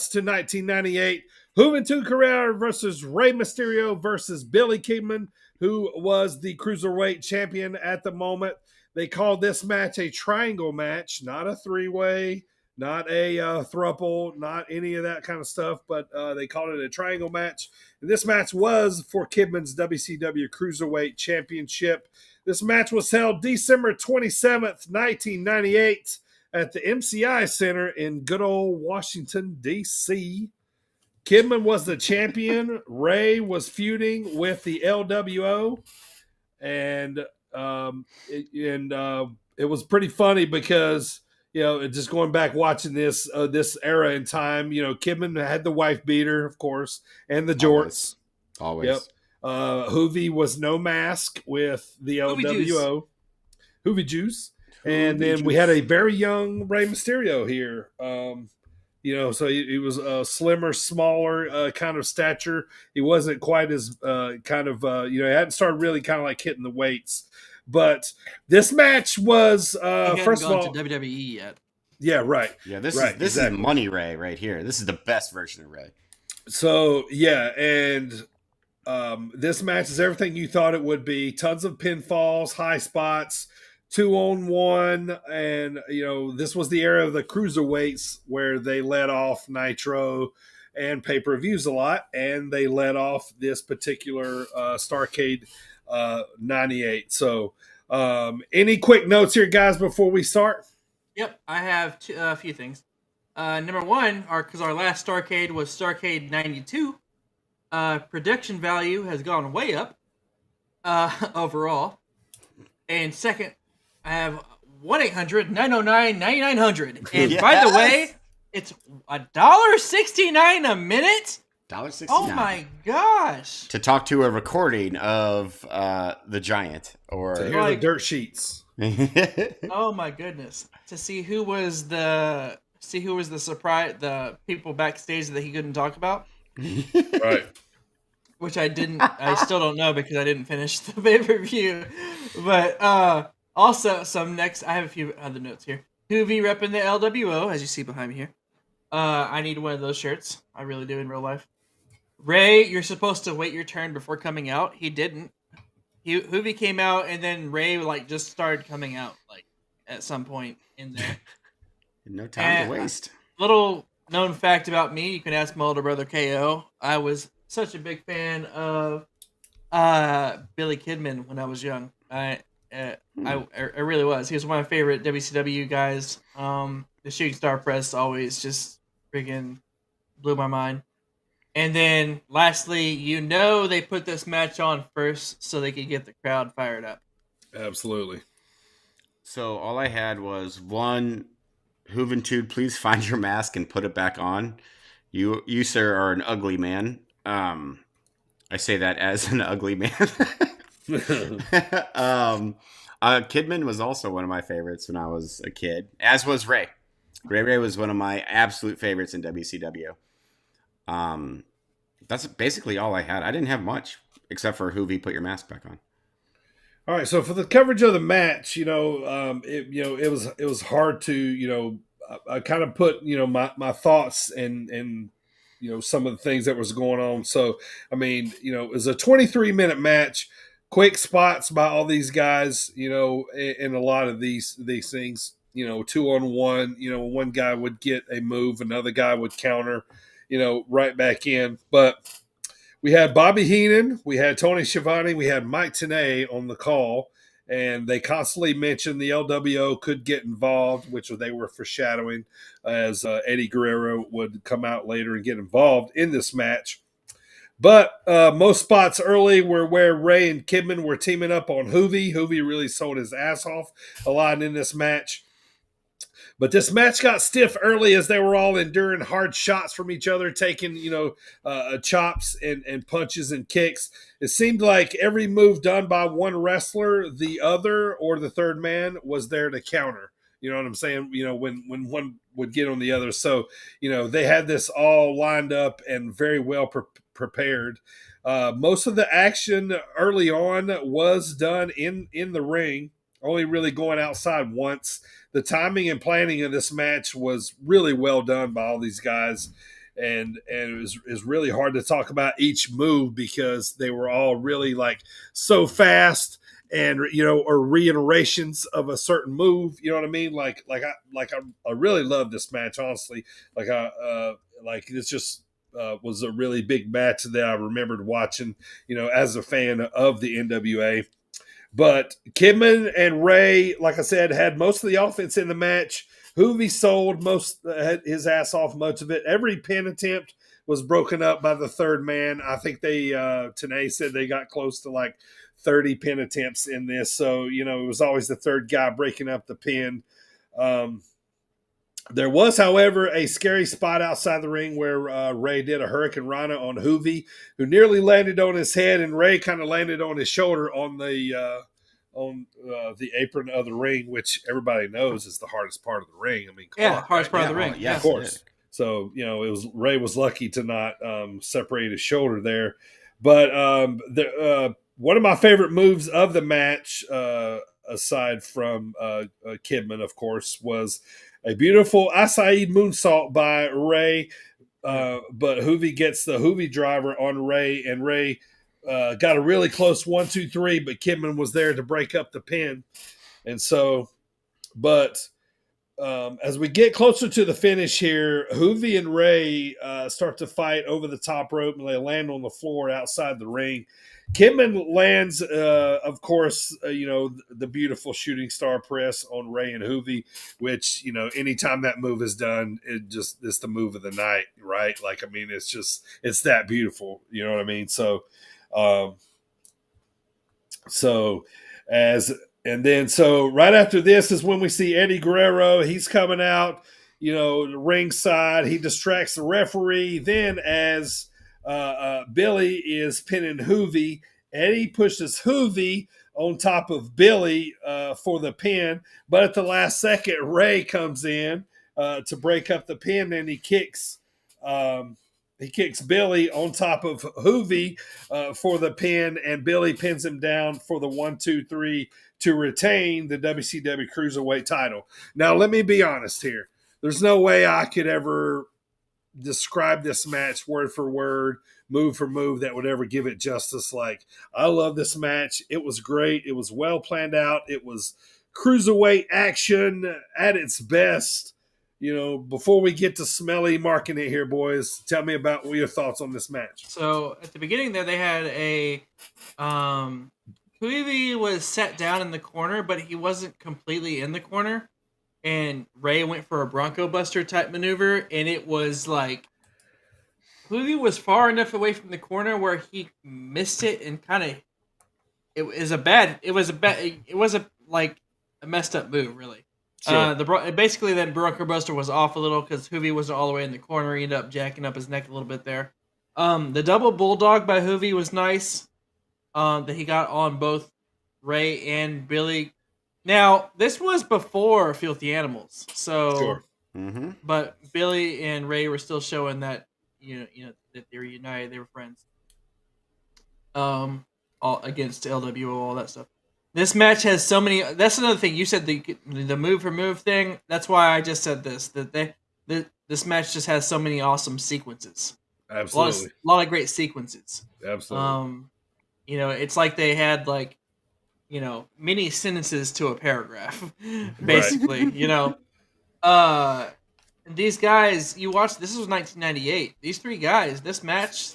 [SPEAKER 6] to 1998. Juventud Guerrera versus Rey Mysterio versus Billy Kidman, who was the Cruiserweight champion at the moment. They called this match a triangle match, not a three-way, not a thruple, not any of that kind of stuff, but they called it a triangle match. And this match was for Kidman's WCW Cruiserweight Championship. This match was held December 27th, 1998 at the MCI Center in good old Washington, D.C. Kidman was the champion. Ray was feuding with the LWO. And it was pretty funny because, just going back watching this era in time, Kidman had the wife beater, of course, and the jorts.
[SPEAKER 7] Always.
[SPEAKER 6] Yep. Hoovy was no mask with the LWO. Hoovy Juice. And then we had a very young Rey Mysterio here. So he was a slimmer, smaller kind of stature. He wasn't quite as he hadn't started really kind of like hitting the weights. But this match was first of all
[SPEAKER 8] to WWE yet.
[SPEAKER 6] Yeah, right.
[SPEAKER 7] Yeah, this
[SPEAKER 6] right,
[SPEAKER 7] is Money Ray right here. This is the best version of Ray.
[SPEAKER 6] So yeah, and this match is everything you thought it would be. Tons of pinfalls, high spots, 2-on-1, and this was the era of the cruiserweights where they let off Nitro and pay-per-views a lot, and they let off this particular Starrcade 98. So any quick notes here, guys, before we start?
[SPEAKER 8] Yep, I have a few things. Number one, because our last Starrcade was Starrcade 92, production value has gone way up overall. And second, I have 1-800-909-9900. And by the way, it's $1.69 a minute.
[SPEAKER 7] $1.69.
[SPEAKER 8] Oh my gosh!
[SPEAKER 7] To talk to a recording of the Giant, or
[SPEAKER 6] to hear the dirt sheets.
[SPEAKER 8] Oh my goodness! To see who was the surprise, the people backstage that he couldn't talk about.
[SPEAKER 6] Right.
[SPEAKER 8] Which I still don't know because I didn't finish the pay-per-view. But also I have a few other notes here. Hoovy repping the LWO, as you see behind me here. I need one of those shirts. I really do in real life. Ray, you're supposed to wait your turn before coming out. He didn't. Hoovy came out, and then Ray just started coming out at some point in there.
[SPEAKER 7] No time to waste.
[SPEAKER 8] Little known fact about me, you can ask my older brother KO. I was such a big fan of Billy Kidman when I was young. I really was. He was one of my favorite WCW guys. The Shooting Star Press always just freaking blew my mind. And then lastly, they put this match on first so they could get the crowd fired up.
[SPEAKER 6] Absolutely.
[SPEAKER 7] So all I had was one, Juventud, please find your mask and put it back on. You sir, are an ugly man. I say that as an ugly man. Kidman was also one of my favorites when I was a kid, as was Ray. Ray was one of my absolute favorites in WCW. That's basically all I had. I didn't have much except for Hoovy, put your mask back on.
[SPEAKER 6] All right, so for the coverage of the match, it was hard to, I kind of put, my thoughts and some of the things that was going on. So, I mean, it was a 23-minute match, quick spots by all these guys, in a lot of these things, 2-on-1, one guy would get a move, another guy would counter, right back in. But we had Bobby Heenan, we had Tony Schiavone, we had Mike Tenay on the call, and they constantly mentioned the LWO could get involved, which they were foreshadowing as Eddie Guerrero would come out later and get involved in this match. But most spots early were where Ray and Kidman were teaming up on Hoovy. Hoovy really sold his ass off a lot in this match. But this match got stiff early as they were all enduring hard shots from each other, taking, chops and punches and kicks. It seemed like every move done by one wrestler, the other or the third man was there to counter. You know what I'm saying? When one would get on the other. So, they had this all lined up and very well prepared. Most of the action early on was done in the ring. only really going outside once. The timing and planning of this match was really well done by all these guys. And it was really hard to talk about each move because they were all really like so fast and or reiterations of a certain move. You know what I mean? I really love this match, honestly. It's just was a really big match that I remembered watching, as a fan of the NWA. But Kidman and Rey, like I said, had most of the offense in the match. Hoovy sold his ass off much of it. Every pin attempt was broken up by the third man. I think they Tenay said they got close to like 30 pin attempts in this. So, it was always the third guy breaking up the pin. There was, however, a scary spot outside the ring where Rey did a Hurricane Rana on Hoovy, who nearly landed on his head, and Rey kind of landed on his shoulder on the apron of the ring, which everybody knows is the hardest part of the ring. I mean,
[SPEAKER 8] hardest part of the ring.
[SPEAKER 6] Yeah, of course. So Rey was lucky to not separate his shoulder there. But one of my favorite moves of the match, aside from Kidman, of course, was a beautiful Acai moonsault by Rey, but Hoovy gets the Hoovy driver on Rey, and Rey got a really close 1-2-3, but Kidman was there to break up the pin. And so, as we get closer to the finish here, Hoovy and Rey start to fight over the top rope, and they land on the floor outside the ring. Kidman lands, of course, the beautiful shooting star press on Rey and Hoovy, which, anytime that move is done, it's the move of the night, right? Like, I mean, it's that beautiful, you know what I mean? So right after this is when we see Eddie Guerrero. He's coming out, ringside. He distracts the referee. Then as Billy is pinning Hoovy, Eddie pushes Hoovy on top of Billy for the pin. But at the last second, Rey comes in to break up the pin, and he kicks Billy on top of Hoovy for the pin, and Billy pins him down for the 1-2-3 to retain the WCW Cruiserweight title. Now, let me be honest here. There's no way I could ever describe this match word for word, move for move, that would ever give it justice. Like, I love this match. It was great. It was well planned out. It was cruiserweight action at its best. Before we get to smelly marking it here, boys, tell me about your thoughts on this match.
[SPEAKER 8] So at the beginning there, they had a Hoovy was set down in the corner, but he wasn't completely in the corner. And Rey went for a Bronco Buster type maneuver, and it was like Hoovy was far enough away from the corner where he missed it, and it was a messed up move, really.
[SPEAKER 6] Sure.
[SPEAKER 8] Basically then Bronco Buster was off a little because Hoovy wasn't all the way in the corner. He ended up jacking up his neck a little bit there. The double bulldog by Hoovy was nice. That he got on both Rey and Billy. Now, this was before Filthy Animals, so
[SPEAKER 6] Sure.
[SPEAKER 7] Mm-hmm.
[SPEAKER 8] But Billy and Rey were still showing that that they were united, they were friends. All against LWO, all that stuff. This match has so many. That's another thing you said, the move for move thing. That's why I just said this. This match just has so many awesome sequences.
[SPEAKER 6] Absolutely,
[SPEAKER 8] a lot of great sequences.
[SPEAKER 6] Absolutely.
[SPEAKER 8] It's like they had many sentences to a paragraph, basically. Right. These guys, you watch. This was 1998. These three guys, this match,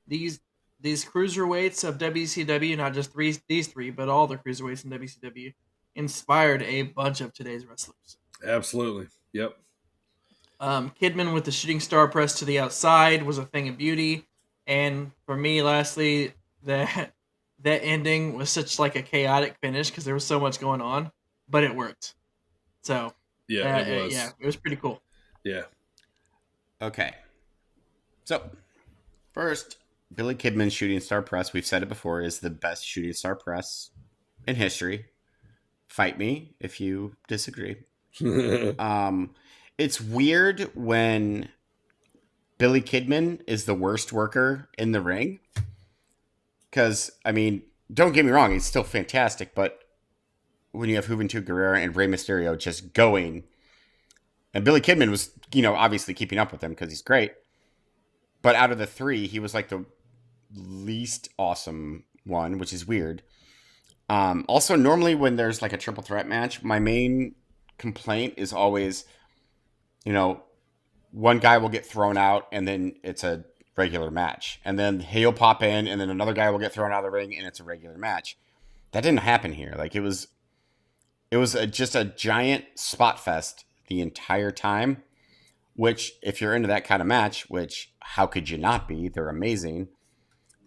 [SPEAKER 8] these cruiserweights of WCW, not just these three, but all the cruiserweights in WCW, inspired a bunch of today's wrestlers.
[SPEAKER 6] Absolutely. Yep.
[SPEAKER 8] Kidman with the shooting star press to the outside was a thing of beauty. And for me, lastly, that ending was such like a chaotic finish because there was so much going on, but it worked. So
[SPEAKER 6] yeah, it was.
[SPEAKER 8] It was pretty cool.
[SPEAKER 6] Yeah.
[SPEAKER 7] Okay. So first, Billy Kidman's shooting star press, we've said it before, is the best shooting star press in history. Fight me if you disagree. It's weird when Billy Kidman is the worst worker in the ring. Because, I mean, don't get me wrong, he's still fantastic, but when you have Juventud Guerrera and Rey Mysterio just going, and Billy Kidman was, obviously keeping up with them because he's great. But out of the three, he was like the least awesome one, which is weird. Also, normally when there's like a triple threat match, my main complaint is always, one guy will get thrown out and then it's a regular match. And then he'll pop in and then another guy will get thrown out of the ring and it's a regular match. That didn't happen here. Like it was just a giant spot fest the entire time, which if you're into that kind of match, which how could you not be? They're amazing.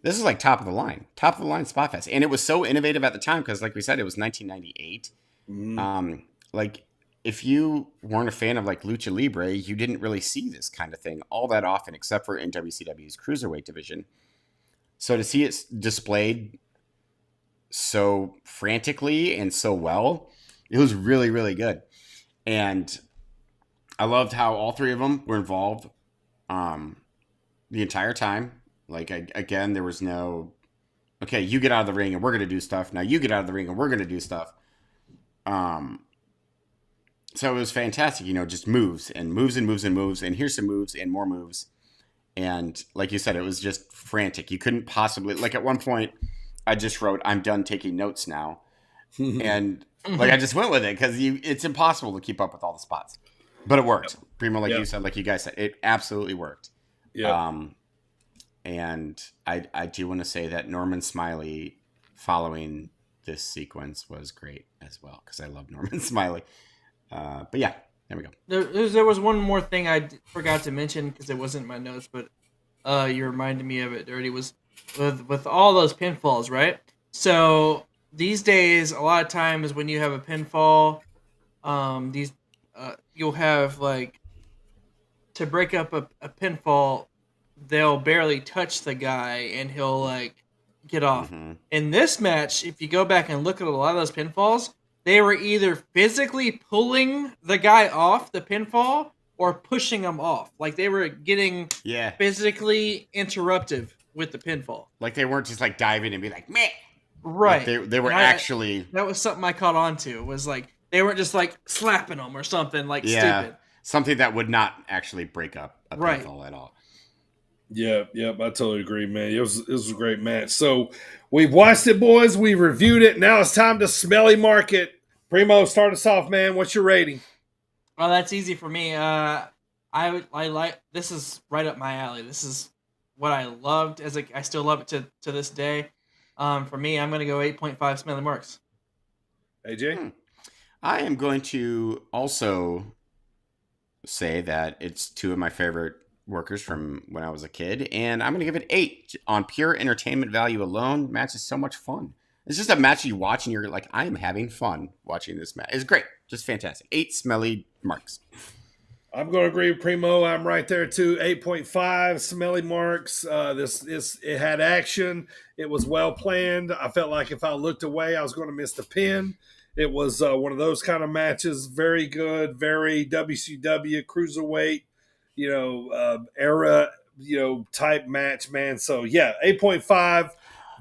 [SPEAKER 7] This is like top of the line spot fest. And it was so innovative at the time because like we said, it was 1998. Like if you weren't a fan of like Lucha Libre, you didn't really see this kind of thing all that often, except for in WCW's Cruiserweight division. So to see it displayed so frantically and so well, it was really, really good. And I loved how all three of them were involved the entire time. Like, again, there was no, okay, you get out of the ring and we're going to do stuff. Now you get out of the ring and we're going to do stuff. So it was fantastic, just moves and moves and moves and moves. And here's some moves and more moves. And like you said, it was just frantic. You couldn't possibly, like at one point, I just wrote, I'm done taking notes now. And like I just went with it because it's impossible to keep up with all the spots. But it worked. Primo, like you said, like you guys said, it absolutely worked.
[SPEAKER 6] Yeah.
[SPEAKER 7] And I do want to say that Norman Smiley following this sequence was great as well because I love Norman Smiley. But yeah, there we go.
[SPEAKER 8] There was one more thing I forgot to mention because it wasn't in my notes, but you reminded me of it, Dirty, was with all those pinfalls, right? So these days, a lot of times when you have a pinfall, you'll have like to break up a pinfall, they'll barely touch the guy and he'll like get off. In this match, if you go back and look at a lot of those pinfalls, they were either physically pulling the guy off the pinfall or pushing him off. Like they were getting physically interruptive with the pinfall.
[SPEAKER 7] Like they weren't just like diving and be like, meh.
[SPEAKER 8] Right.
[SPEAKER 7] Like they were actually.
[SPEAKER 8] That was something I caught on to. Was like they weren't just like slapping them or something like stupid.
[SPEAKER 7] Something that would not actually break up a pinfall at all.
[SPEAKER 6] Yeah, I totally agree, man. It was a great match. So we've watched it, boys. We reviewed it. Now it's time to smelly mark it. Primo, start us off, man. What's your rating?
[SPEAKER 8] Well, that's easy for me. I like this is right up my alley. This is what I loved I still love it to this day. For me, I'm gonna go 8.5 smelly marks.
[SPEAKER 6] AJ?
[SPEAKER 7] I am going to also say that it's two of my favorite workers from when I was a kid, and I'm going to give it 8 on pure entertainment value alone. Match is so much fun. It's just a match you watch and you're like, I am having fun watching this match. It's great. Just fantastic. 8 smelly marks.
[SPEAKER 6] I'm going to agree with Primo. I'm right there too. 8.5 smelly marks. It had action. It was well planned. I felt like if I looked away, I was going to miss the pin. It was one of those kind of matches. Very good. Very WCW cruiserweight, era, type match, man. So yeah, 8.5.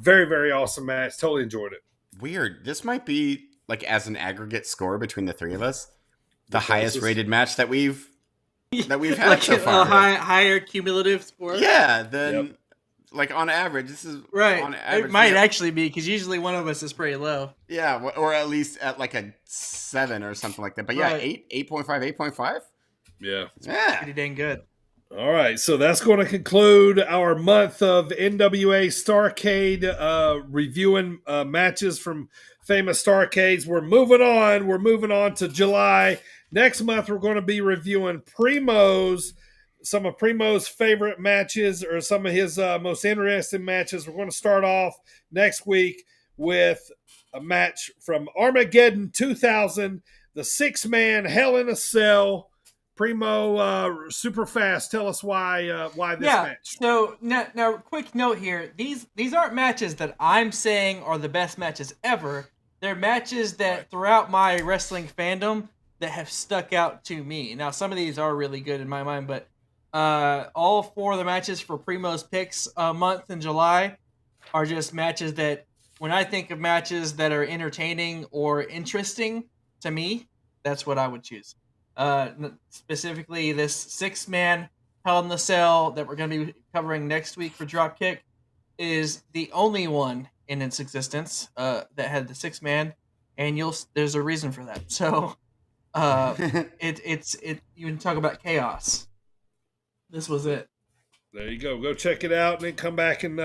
[SPEAKER 6] Very, very awesome match. Totally enjoyed it.
[SPEAKER 7] Weird. This might be like as an aggregate score between the three of us, the highest rated match that we've had
[SPEAKER 8] like
[SPEAKER 7] so far.
[SPEAKER 8] Higher cumulative score.
[SPEAKER 7] Yeah. Then like on average, this is
[SPEAKER 8] right.
[SPEAKER 7] On average,
[SPEAKER 8] it might actually be because usually one of us is pretty low.
[SPEAKER 7] Yeah, or at least at like a 7 or something like that. But yeah,
[SPEAKER 8] Right.
[SPEAKER 7] 8.5.
[SPEAKER 6] Yeah.
[SPEAKER 8] Pretty dang good.
[SPEAKER 6] All right, so that's going to conclude our month of NWA Starrcade reviewing matches from famous Starrcades. We're moving on. We're moving on to July. Next month, we're going to be reviewing some of Primo's favorite matches or some of his most interesting matches. We're going to start off next week with a match from Armageddon 2000, the 6-man Hell in a Cell. Primo, super fast. Tell us why this match.
[SPEAKER 8] So now, quick note here: these aren't matches that I'm saying are the best matches ever. They're matches that throughout my wrestling fandom that have stuck out to me. Now, some of these are really good in my mind, but all 4 of the matches for Primo's picks month in July are just matches that when I think of matches that are entertaining or interesting to me, that's what I would choose. Specifically, this 6-man Hell in the Cell that we're going to be covering next week for Dropkick is the only one in its existence that had the 6-man, and there's a reason for that. So you can talk about chaos. This was it.
[SPEAKER 6] There you go. Go check it out, and then come back and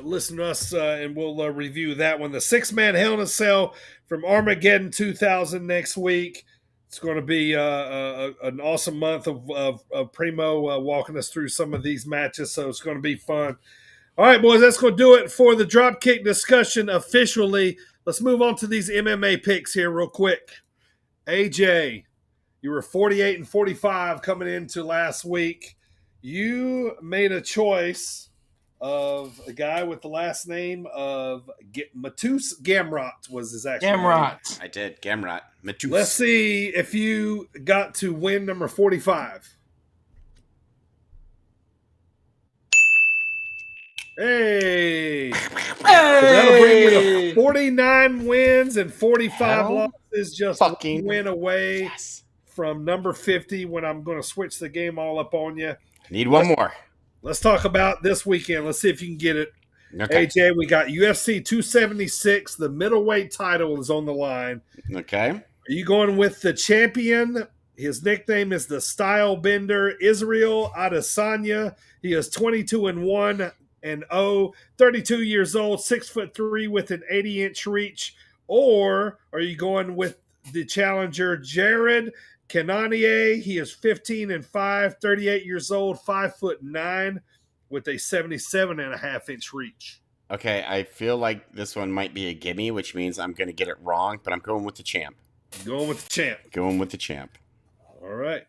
[SPEAKER 6] listen to us, and we'll review that one. The 6-man Hell in a Cell from Armageddon 2000 next week. It's going to be an awesome month of Primo walking us through some of these matches, so it's going to be fun. All right, boys, that's going to do it for the Dropkick discussion officially. Let's move on to these MMA picks here real quick. AJ, you were 48 and 45 coming into last week. You made a choice of a guy with the last name of Matus Gamrot was his actual name.
[SPEAKER 8] Gamrot.
[SPEAKER 7] I did. Gamrot. Matus.
[SPEAKER 6] Let's see if you got to win number 45. Hey! That'll bring you to 49 wins and 45 losses, just one win away from number 50 when I'm going to switch the game all up on you.
[SPEAKER 7] Need one more.
[SPEAKER 6] Let's talk about this weekend. Let's see if you can get it.
[SPEAKER 7] Okay.
[SPEAKER 6] AJ, we got UFC 276. The middleweight title is on the line.
[SPEAKER 7] Okay.
[SPEAKER 6] Are you going with the champion? His nickname is the Style Bender, Israel Adesanya. He is 22-1 and 0, 32 years old, 6'3" with an 80-inch reach. Or are you going with the challenger Jared Cannonier? He is 15-5, 38 years old, 5'9", with a 77.5-inch reach.
[SPEAKER 7] Okay, I feel like this one might be a gimme, which means I'm going to get it wrong, but I'm going with the champ.
[SPEAKER 6] Going with the champ.
[SPEAKER 7] Going with the champ.
[SPEAKER 6] All right.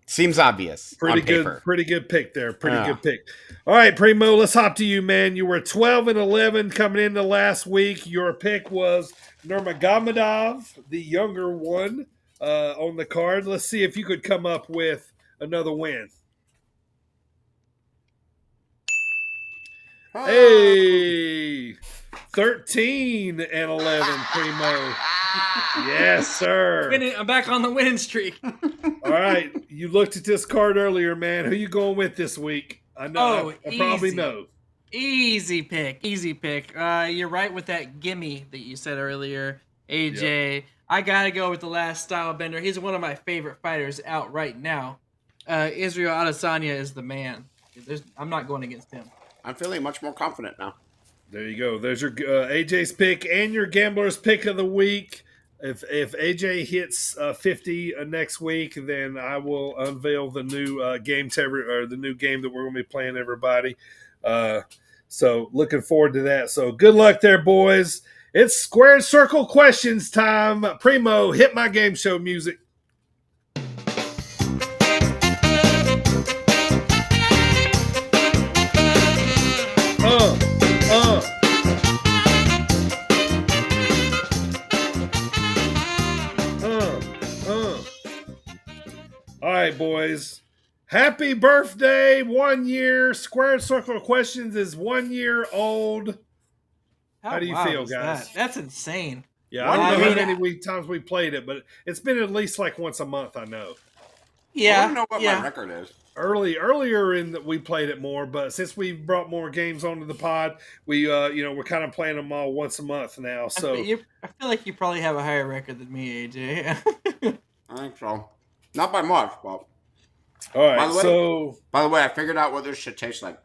[SPEAKER 7] Seems obvious.
[SPEAKER 6] Pretty
[SPEAKER 7] on paper.
[SPEAKER 6] good pick there. Pretty good pick. All right, Primo, let's hop to you, man. You were 12-11 coming into last week. Your pick was Nurmagomedov, the younger one, on the card. Let's see if you could come up with another win. Hey, 13-11, Primo. Yes, sir.
[SPEAKER 8] I'm back on the winning streak.
[SPEAKER 6] All right, you looked at this card earlier, man. Who you going with this week? I know. I probably know.
[SPEAKER 8] Easy pick. You're right with that gimme that you said earlier, AJ. Yep. I gotta go with the last Style Bender. He's one of my favorite fighters out right now. Israel Adesanya is the man. I'm not going against him.
[SPEAKER 7] I'm feeling much more confident now.
[SPEAKER 6] There you go. There's your AJ's pick and your gambler's pick of the week. If AJ hits 50 next week, then I will unveil the new game the new game that we're going to be playing, everybody. So looking forward to that. So good luck there, boys. It's Squared Circle questions time. Primo, hit my game show music. All right, boys. Happy birthday, 1 year. Squared Circle Questions is 1 year old. How do you feel, guys?
[SPEAKER 8] That's insane.
[SPEAKER 6] Yeah, I don't know how many times we played it, but it's been at least like once a month, I know.
[SPEAKER 8] Yeah.
[SPEAKER 7] I don't know what my record is.
[SPEAKER 6] Earlier we played it more, but since we've brought more games onto the pod, we're kind of playing them all once a month now. So
[SPEAKER 8] I feel like you probably have a higher record than me, AJ.
[SPEAKER 7] I think so. Not by much, but.
[SPEAKER 6] All right.
[SPEAKER 7] By the way, I figured out what this shit tastes like.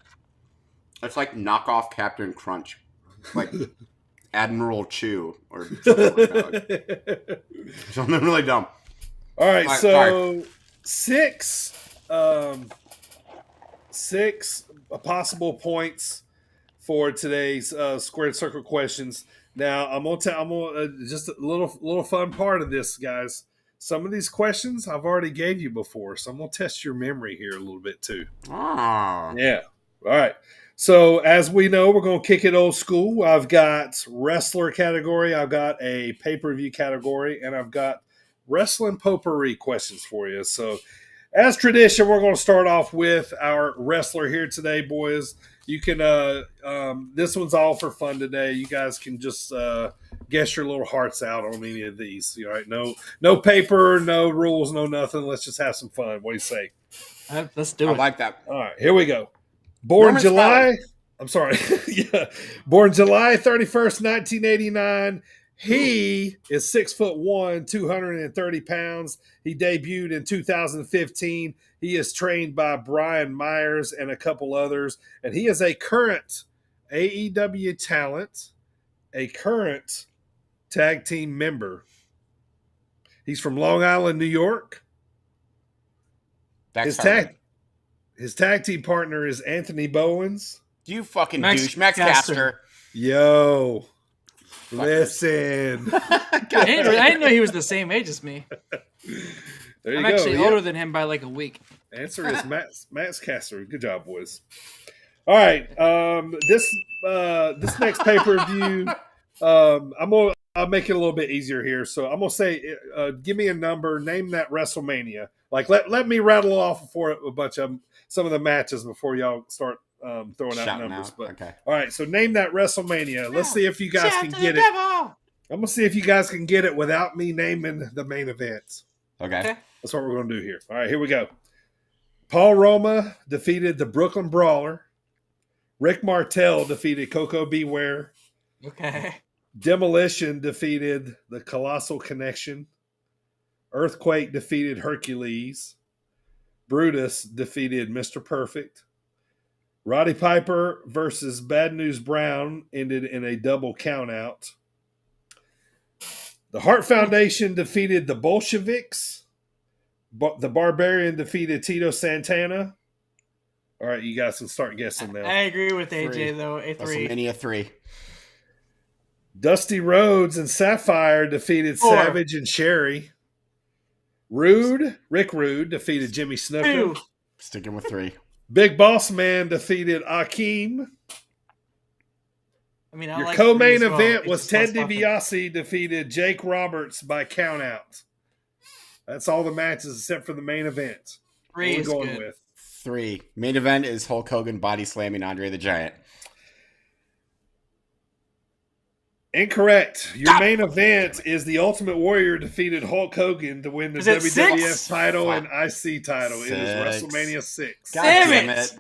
[SPEAKER 7] It's like knockoff Captain Crunch, like Admiral Chew or something like that. Something really dumb.
[SPEAKER 6] All right, so six possible points for today's Squared Circle questions. Now I'm gonna just a little fun part of this, guys. Some of these questions I've already gave you before, so I'm going to test your memory here a little bit too. Yeah. All right. So as we know, we're going to kick it old school. I've got wrestler category, I've got a pay-per-view category, and I've got wrestling potpourri questions for you. So as tradition, we're going to start off with our wrestler here today, boys. You can, this one's all for fun today. You guys can just guess your little hearts out on any of these. All right, no paper, no rules, no nothing. Let's just have some fun. What do you say?
[SPEAKER 8] Let's do it.
[SPEAKER 7] I like that.
[SPEAKER 6] All right, here we go. Born July 31st, 1989. He is 6'1", 230 pounds. He debuted in 2015. He is trained by Brian Myers and a couple others. And he is a current AEW talent, a current tag team member. He's from Long Island, New York. His tag team partner is Anthony Bowens.
[SPEAKER 7] You fucking douche. Max Caster.
[SPEAKER 6] Yo. Listen.
[SPEAKER 8] I didn't know he was the same age as me.
[SPEAKER 6] There you
[SPEAKER 8] I'm
[SPEAKER 6] go.
[SPEAKER 8] actually older than him by like a week.
[SPEAKER 6] Answer is Max Caster. Good job, boys. All right. This next pay-per-view, I'll make it a little bit easier here. So I'm gonna say, give me a number. Name that WrestleMania. Like let me rattle off for a bunch of some of the matches before y'all start throwing out numbers. But
[SPEAKER 7] okay.
[SPEAKER 6] All right. So name that WrestleMania. Let's see if you guys can get it. I'm gonna see if you guys can get it without me naming the main events.
[SPEAKER 7] Okay.
[SPEAKER 6] That's what we're gonna do here. All right. Here we go. Paul Roma defeated the Brooklyn Brawler. Rick Martel defeated Coco Beware.
[SPEAKER 8] Okay.
[SPEAKER 6] Demolition defeated the Colossal Connection. Earthquake defeated Hercules. Brutus defeated Mr. Perfect. Roddy Piper versus Bad News Brown ended in a double countout. The Hart Foundation defeated the Bolsheviks. The Barbarian defeated Tito Santana. All right, you guys can start guessing now.
[SPEAKER 8] I agree with AJ, though. A3.
[SPEAKER 7] WrestleMania 3.
[SPEAKER 6] Dusty Rhodes and Sapphire defeated
[SPEAKER 8] 4.
[SPEAKER 6] Savage and Sherry. Rick Rude defeated Jimmy Snuka.
[SPEAKER 8] 2.
[SPEAKER 7] Sticking with 3.
[SPEAKER 6] Big Boss Man defeated Akeem.
[SPEAKER 8] I mean, I
[SPEAKER 6] Your
[SPEAKER 8] like
[SPEAKER 6] co-main
[SPEAKER 8] 3 as well.
[SPEAKER 6] event
[SPEAKER 8] It's
[SPEAKER 6] was
[SPEAKER 8] just
[SPEAKER 6] Ted
[SPEAKER 8] less often.
[SPEAKER 6] DiBiase defeated Jake Roberts by countout. That's all the matches except for the main event.
[SPEAKER 8] 3
[SPEAKER 6] What are we
[SPEAKER 8] is
[SPEAKER 6] going
[SPEAKER 8] good.
[SPEAKER 6] with?
[SPEAKER 7] 3. Main event is Hulk Hogan body slamming Andre the Giant.
[SPEAKER 6] Incorrect. Your main event is the Ultimate Warrior defeated Hulk Hogan to win the
[SPEAKER 8] Is it
[SPEAKER 6] WWF
[SPEAKER 8] 6?
[SPEAKER 6] title and IC title. It is
[SPEAKER 7] 6.
[SPEAKER 6] WrestleMania 6.
[SPEAKER 7] God
[SPEAKER 8] Damn
[SPEAKER 7] it.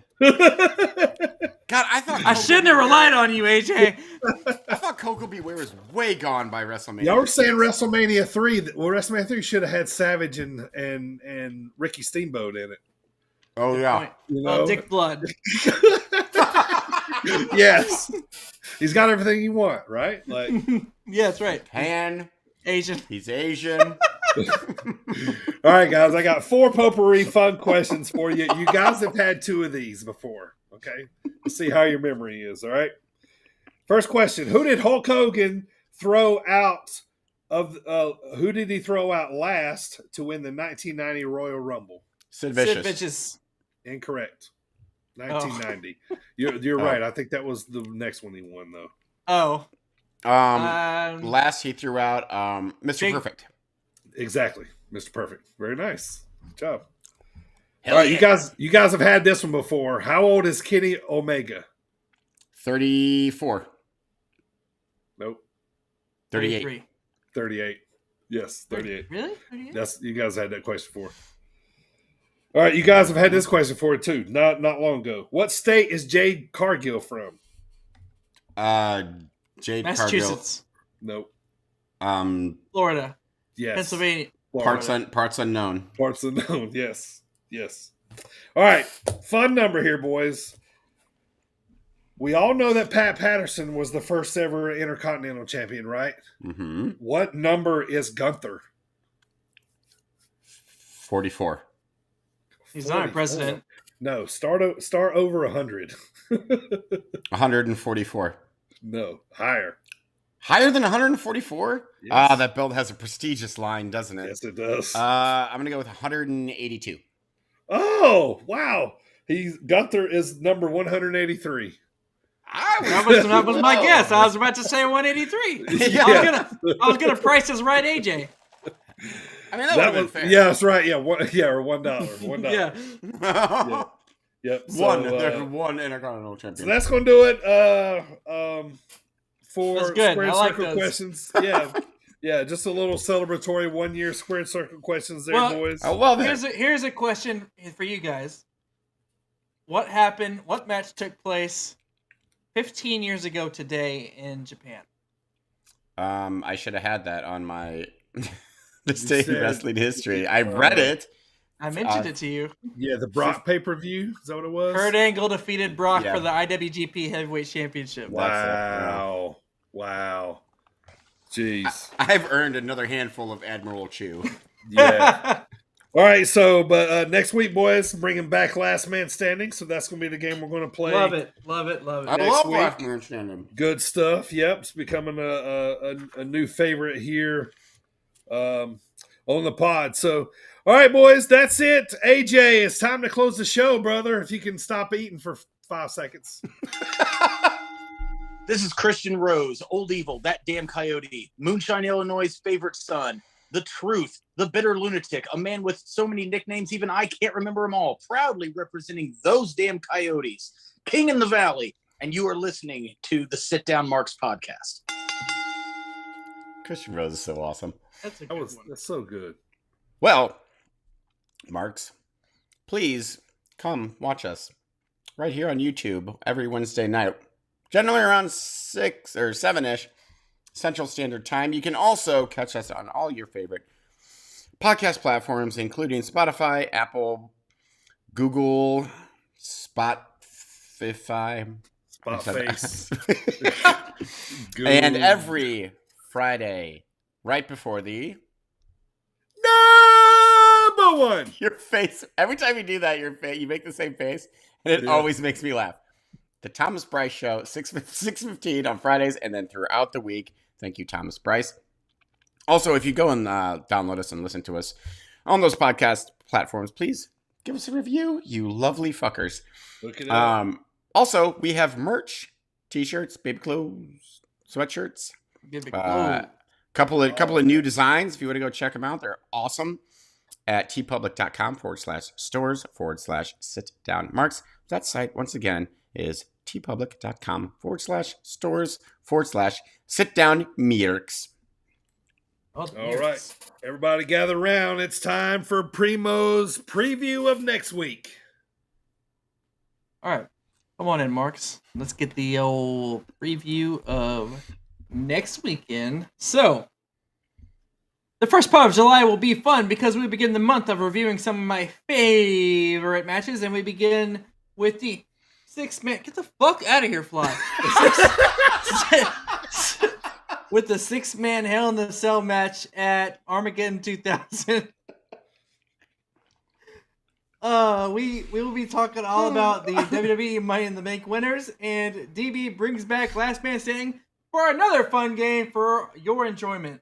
[SPEAKER 7] God, I
[SPEAKER 8] shouldn't have relied on you, AJ.
[SPEAKER 7] I thought Coco Beware was way gone by WrestleMania.
[SPEAKER 6] Y'all were saying WrestleMania 3. Well, WrestleMania 3 should have had Savage and Ricky Steamboat in it.
[SPEAKER 7] Oh, yeah.
[SPEAKER 6] You know?
[SPEAKER 8] Dick Blood.
[SPEAKER 6] Yes. He's got everything you want, right? Like,
[SPEAKER 8] Yeah, that's right.
[SPEAKER 6] Asian.
[SPEAKER 7] He's Asian.
[SPEAKER 6] All right, guys. I got 4 potpourri fun questions for you. You guys have had 2 of these before. Okay. Let's see how your memory is. All right. First question. Who did Hulk Hogan throw out who did he throw out last to win the 1990 Royal Rumble?
[SPEAKER 7] Sid Vicious.
[SPEAKER 8] Sid Vicious.
[SPEAKER 6] Incorrect. 1990. You're right. I think that was the next one he won, though.
[SPEAKER 8] Oh.
[SPEAKER 7] Last he threw out Mr. Perfect.
[SPEAKER 6] Exactly. Mr. Perfect. Very nice. Good job.
[SPEAKER 7] Hell
[SPEAKER 6] All right,
[SPEAKER 7] yeah.
[SPEAKER 6] you guys have had this one before. How old is Kenny Omega?
[SPEAKER 7] 34.
[SPEAKER 6] Nope.
[SPEAKER 7] 38.
[SPEAKER 6] 38. Yes, 38.
[SPEAKER 8] Really? 38?
[SPEAKER 6] That's you guys had that question before. All right, you guys have had this question before too. Not long ago. What state is Jade Cargill from?
[SPEAKER 7] Jade
[SPEAKER 8] Massachusetts.
[SPEAKER 6] Cargill.
[SPEAKER 7] Nope.
[SPEAKER 8] Florida.
[SPEAKER 6] Yes.
[SPEAKER 8] Pennsylvania.
[SPEAKER 7] Parts unknown.
[SPEAKER 6] Parts unknown. Yes. All right. Fun number here, boys. We all know that Pat Patterson was the first ever Intercontinental Champion, right?
[SPEAKER 7] Mm-hmm.
[SPEAKER 6] What number is Gunther?
[SPEAKER 7] 44.
[SPEAKER 8] He's not a president.
[SPEAKER 6] No, start over 100.
[SPEAKER 7] 144.
[SPEAKER 6] No, higher.
[SPEAKER 7] Higher than 144?
[SPEAKER 6] Yes.
[SPEAKER 7] That belt has a prestigious line, doesn't it?
[SPEAKER 6] Yes, it does.
[SPEAKER 7] I'm going to go with 182.
[SPEAKER 6] Oh, wow. Gunther is number 183.
[SPEAKER 8] That was my guess. I was about to say 183.
[SPEAKER 6] Yeah.
[SPEAKER 8] I was gonna price this right, AJ.
[SPEAKER 7] I mean, that would have been fair.
[SPEAKER 6] Yeah, that's right. Yeah, or $1. $1.
[SPEAKER 8] Yeah.
[SPEAKER 6] Yep. So,
[SPEAKER 7] There's one Intercontinental Champion.
[SPEAKER 6] So that's going to do it for
[SPEAKER 8] That's good.
[SPEAKER 6] Squared
[SPEAKER 8] I like
[SPEAKER 6] Circle
[SPEAKER 8] those.
[SPEAKER 6] questions. Yeah. Yeah, just a little celebratory 1 year Squared Circle questions there, boys.
[SPEAKER 7] I love it.
[SPEAKER 8] Here's a question for you guys. What happened? What match took place 15 years ago today in Japan?
[SPEAKER 7] I should have had that on my This Day in Wrestling History. I read it.
[SPEAKER 8] I mentioned it to you.
[SPEAKER 6] Yeah, the Brock pay-per-view. Is that what it was?
[SPEAKER 8] Kurt Angle defeated Brock for the IWGP Heavyweight Championship.
[SPEAKER 6] Wow. Wow. Jeez.
[SPEAKER 7] I've earned another handful of Admiral Chew.
[SPEAKER 6] Yeah. All right, so but next week, boys, bringing back Last Man Standing. So that's going to be the game we're going to play.
[SPEAKER 8] Love it. Love it. Love it.
[SPEAKER 7] I love Last Man Standing.
[SPEAKER 6] Good stuff. Yep, it's becoming a new favorite here on the pod. So, all right, boys, that's it. AJ, it's time to close the show, brother. If you can stop eating for 5 seconds.
[SPEAKER 17] This is Christian Rose, Old Evil, That Damn Coyote, Moonshine, Illinois' favorite son, The Truth, The Bitter Lunatic, a man with so many nicknames even I can't remember them all, proudly representing those damn Coyotes, King in the Valley, and you are listening to the Sit Down Marks podcast.
[SPEAKER 7] Christian Rose is so awesome.
[SPEAKER 6] That's so good.
[SPEAKER 7] Well, Marks, please come watch us right here on YouTube every Wednesday night. Generally around 6 or 7-ish Central Standard Time. You can also catch us on all your favorite podcast platforms, including Spotify, Apple, Google, Spotify, and every Friday, right before the
[SPEAKER 6] number one.
[SPEAKER 7] Your face. Every time you do that, you make the same face, and it always makes me laugh. The Thomas Bryce Show, 6:15 on Fridays, and then throughout the week. Thank you, Thomas Bryce. Also, if you go and download us and listen to us on those podcast platforms, please give us a review, you lovely fuckers.
[SPEAKER 6] Look it up.
[SPEAKER 7] Also, we have merch, t-shirts, baby clothes, sweatshirts. Couple of new designs. If you want to go check them out, they're awesome. At tpublic.com/stores/sit-down-marks. That site, once again, is tpublic.com/stores/sit-down-marks.
[SPEAKER 6] All right. Everybody gather around. It's time for Primo's preview of next week.
[SPEAKER 8] All right. Come on in, Marks. Let's get the old preview of next weekend. So, the first part of July will be fun because we begin the month of reviewing some of my favorite matches, and we begin with the 6-man. Get the fuck out of here, Fly. With the 6-man Hell in the Cell match at Armageddon 2000. We will be talking all about the WWE Money in the Bank winners, and DB brings back Last Man Standing for another fun game for your enjoyment.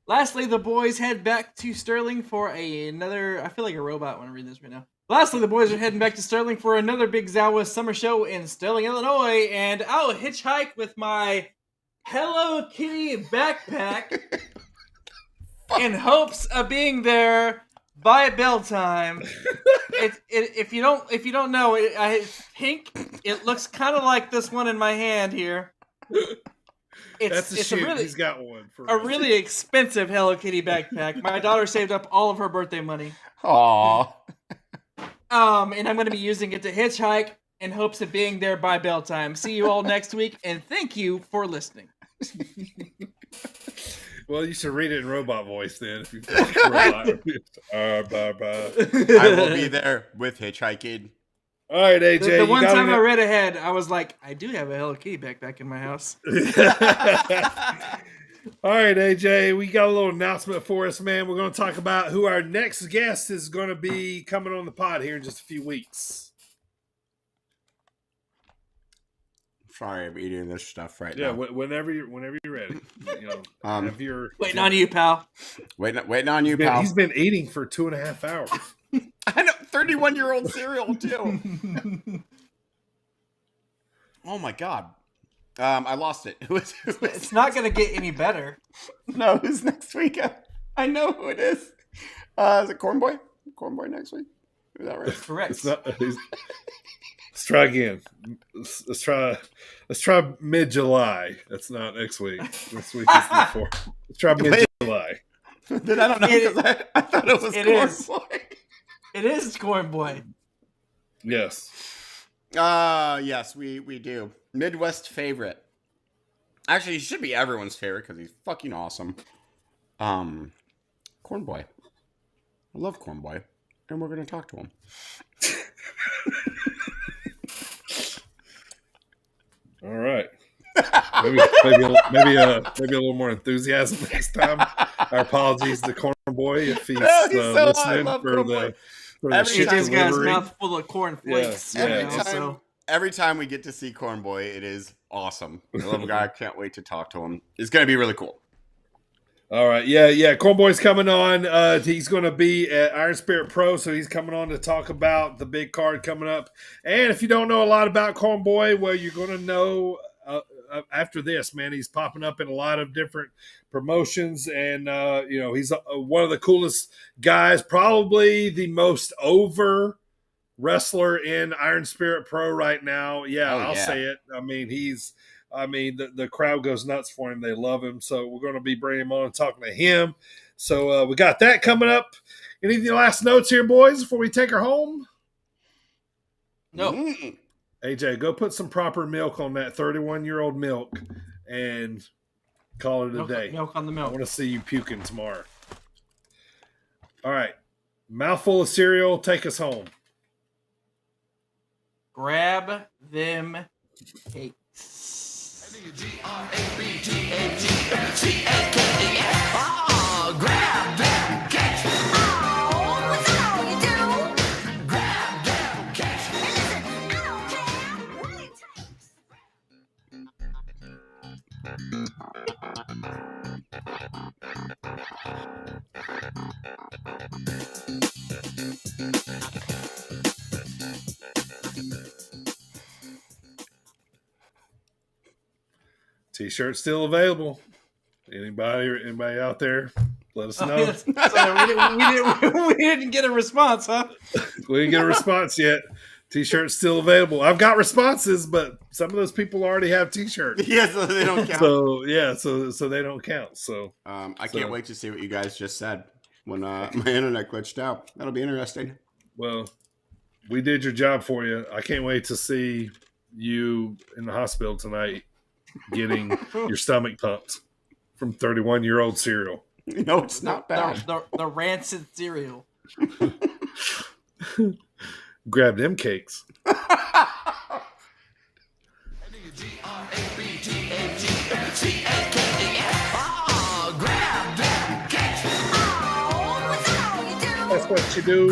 [SPEAKER 8] Lastly, the boys head back to Sterling for another. I feel like a robot when I read this right now. Lastly, the boys are heading back to Sterling for another Big Zawa Summer Show in Sterling, Illinois, and I'll hitchhike with my Hello Kitty backpack in hopes of being there by bell time. If you don't know, it's pink. It looks kind of like this one in my hand here.
[SPEAKER 6] That's a shoot. He's got one.
[SPEAKER 8] A really expensive Hello Kitty backpack. My daughter saved up all of her birthday money.
[SPEAKER 7] Aww.
[SPEAKER 8] And I'm going to be using it to hitchhike in hopes of being there by bell time. See you all next week, and thank you for listening.
[SPEAKER 6] Well, you should read it in robot voice then. If you robot.
[SPEAKER 7] I will be there with hitchhiking.
[SPEAKER 6] All right, AJ.
[SPEAKER 8] The one time I read ahead, I was like, I do have a Hello Kitty backpack in my house.
[SPEAKER 6] All right, AJ, we got a little announcement for us, man. We're going to talk about who our next guest is going to be coming on the pod here in just a few weeks.
[SPEAKER 7] Sorry, I'm eating this stuff right
[SPEAKER 6] now.
[SPEAKER 7] Yeah,
[SPEAKER 6] whenever you're ready. Have your
[SPEAKER 8] waiting on you, pal.
[SPEAKER 7] Waiting on you, pal.
[SPEAKER 6] He's been eating for 2.5 hours.
[SPEAKER 7] I know, 31-year-old cereal too. Oh my god. I lost it.
[SPEAKER 8] It's not going to get any better.
[SPEAKER 7] No, it's next week. I I know who it is. Is it Corn Boy? Corn Boy next week? Is that right?
[SPEAKER 8] Correct.
[SPEAKER 6] It's not. Let's try again. Let's try mid-July. That's not next week. Next week is before. Let's try mid-July.
[SPEAKER 7] Then I don't know because I thought it was Corn Boy.
[SPEAKER 8] It is Corn Boy.
[SPEAKER 6] Yes.
[SPEAKER 7] Yes, we do. Midwest favorite. Actually, he should be everyone's favorite because he's fucking awesome. Corn Boy. I love Corn Boy. And we're going to talk to him.
[SPEAKER 6] All right. Maybe a little more enthusiasm next time. Our apologies to Corn Boy if he's listening for the shit
[SPEAKER 8] AJ's got his
[SPEAKER 6] delivery.
[SPEAKER 8] mouth full of corn flakes.
[SPEAKER 7] Every time we get to see Corn Boy, it is awesome. I love the guy. I can't wait to talk to him. It's going to be really cool.
[SPEAKER 6] All right, yeah. Corn Boy's coming on. He's going to be at Iron Spirit Pro, so he's coming on to talk about the big card coming up. And if you don't know a lot about Corn Boy, well, you're going to know after this, man. He's popping up in a lot of different promotions, and he's one of the coolest guys, probably the most over wrestler in Iron Spirit Pro right now. I'll say it. The crowd goes nuts for him. They love him. So we're going to be bringing him on and talking to him. So we got that coming up. Any last notes here, boys, before we take her home?
[SPEAKER 8] No.
[SPEAKER 6] AJ, go put some proper milk on that 31-year-old milk and call it a day.
[SPEAKER 8] Milk on the milk.
[SPEAKER 6] I want to see you puking tomorrow. All right. Mouthful of cereal. Take us home.
[SPEAKER 8] Grab them cakes.
[SPEAKER 3] Grab them cakes. Oh, what's all you do? Grab them cakes. Listen, I don't care what it takes.
[SPEAKER 6] T-shirt still available. Anybody out there? Let us know.
[SPEAKER 8] We didn't get a response, huh?
[SPEAKER 6] We didn't get a response yet. T-shirt's still available. I've got responses, but some of those people already have T-shirts.
[SPEAKER 7] Yeah, so they don't count.
[SPEAKER 6] So they don't count. So
[SPEAKER 7] I can't wait to see what you guys just said when my internet glitched out. That'll be interesting.
[SPEAKER 6] Well, we did your job for you. I can't wait to see you in the hospital tonight getting your stomach pumped from 31-year-old cereal.
[SPEAKER 7] No, it's not bad.
[SPEAKER 8] The rancid cereal.
[SPEAKER 6] Grab them cakes. That's what you do.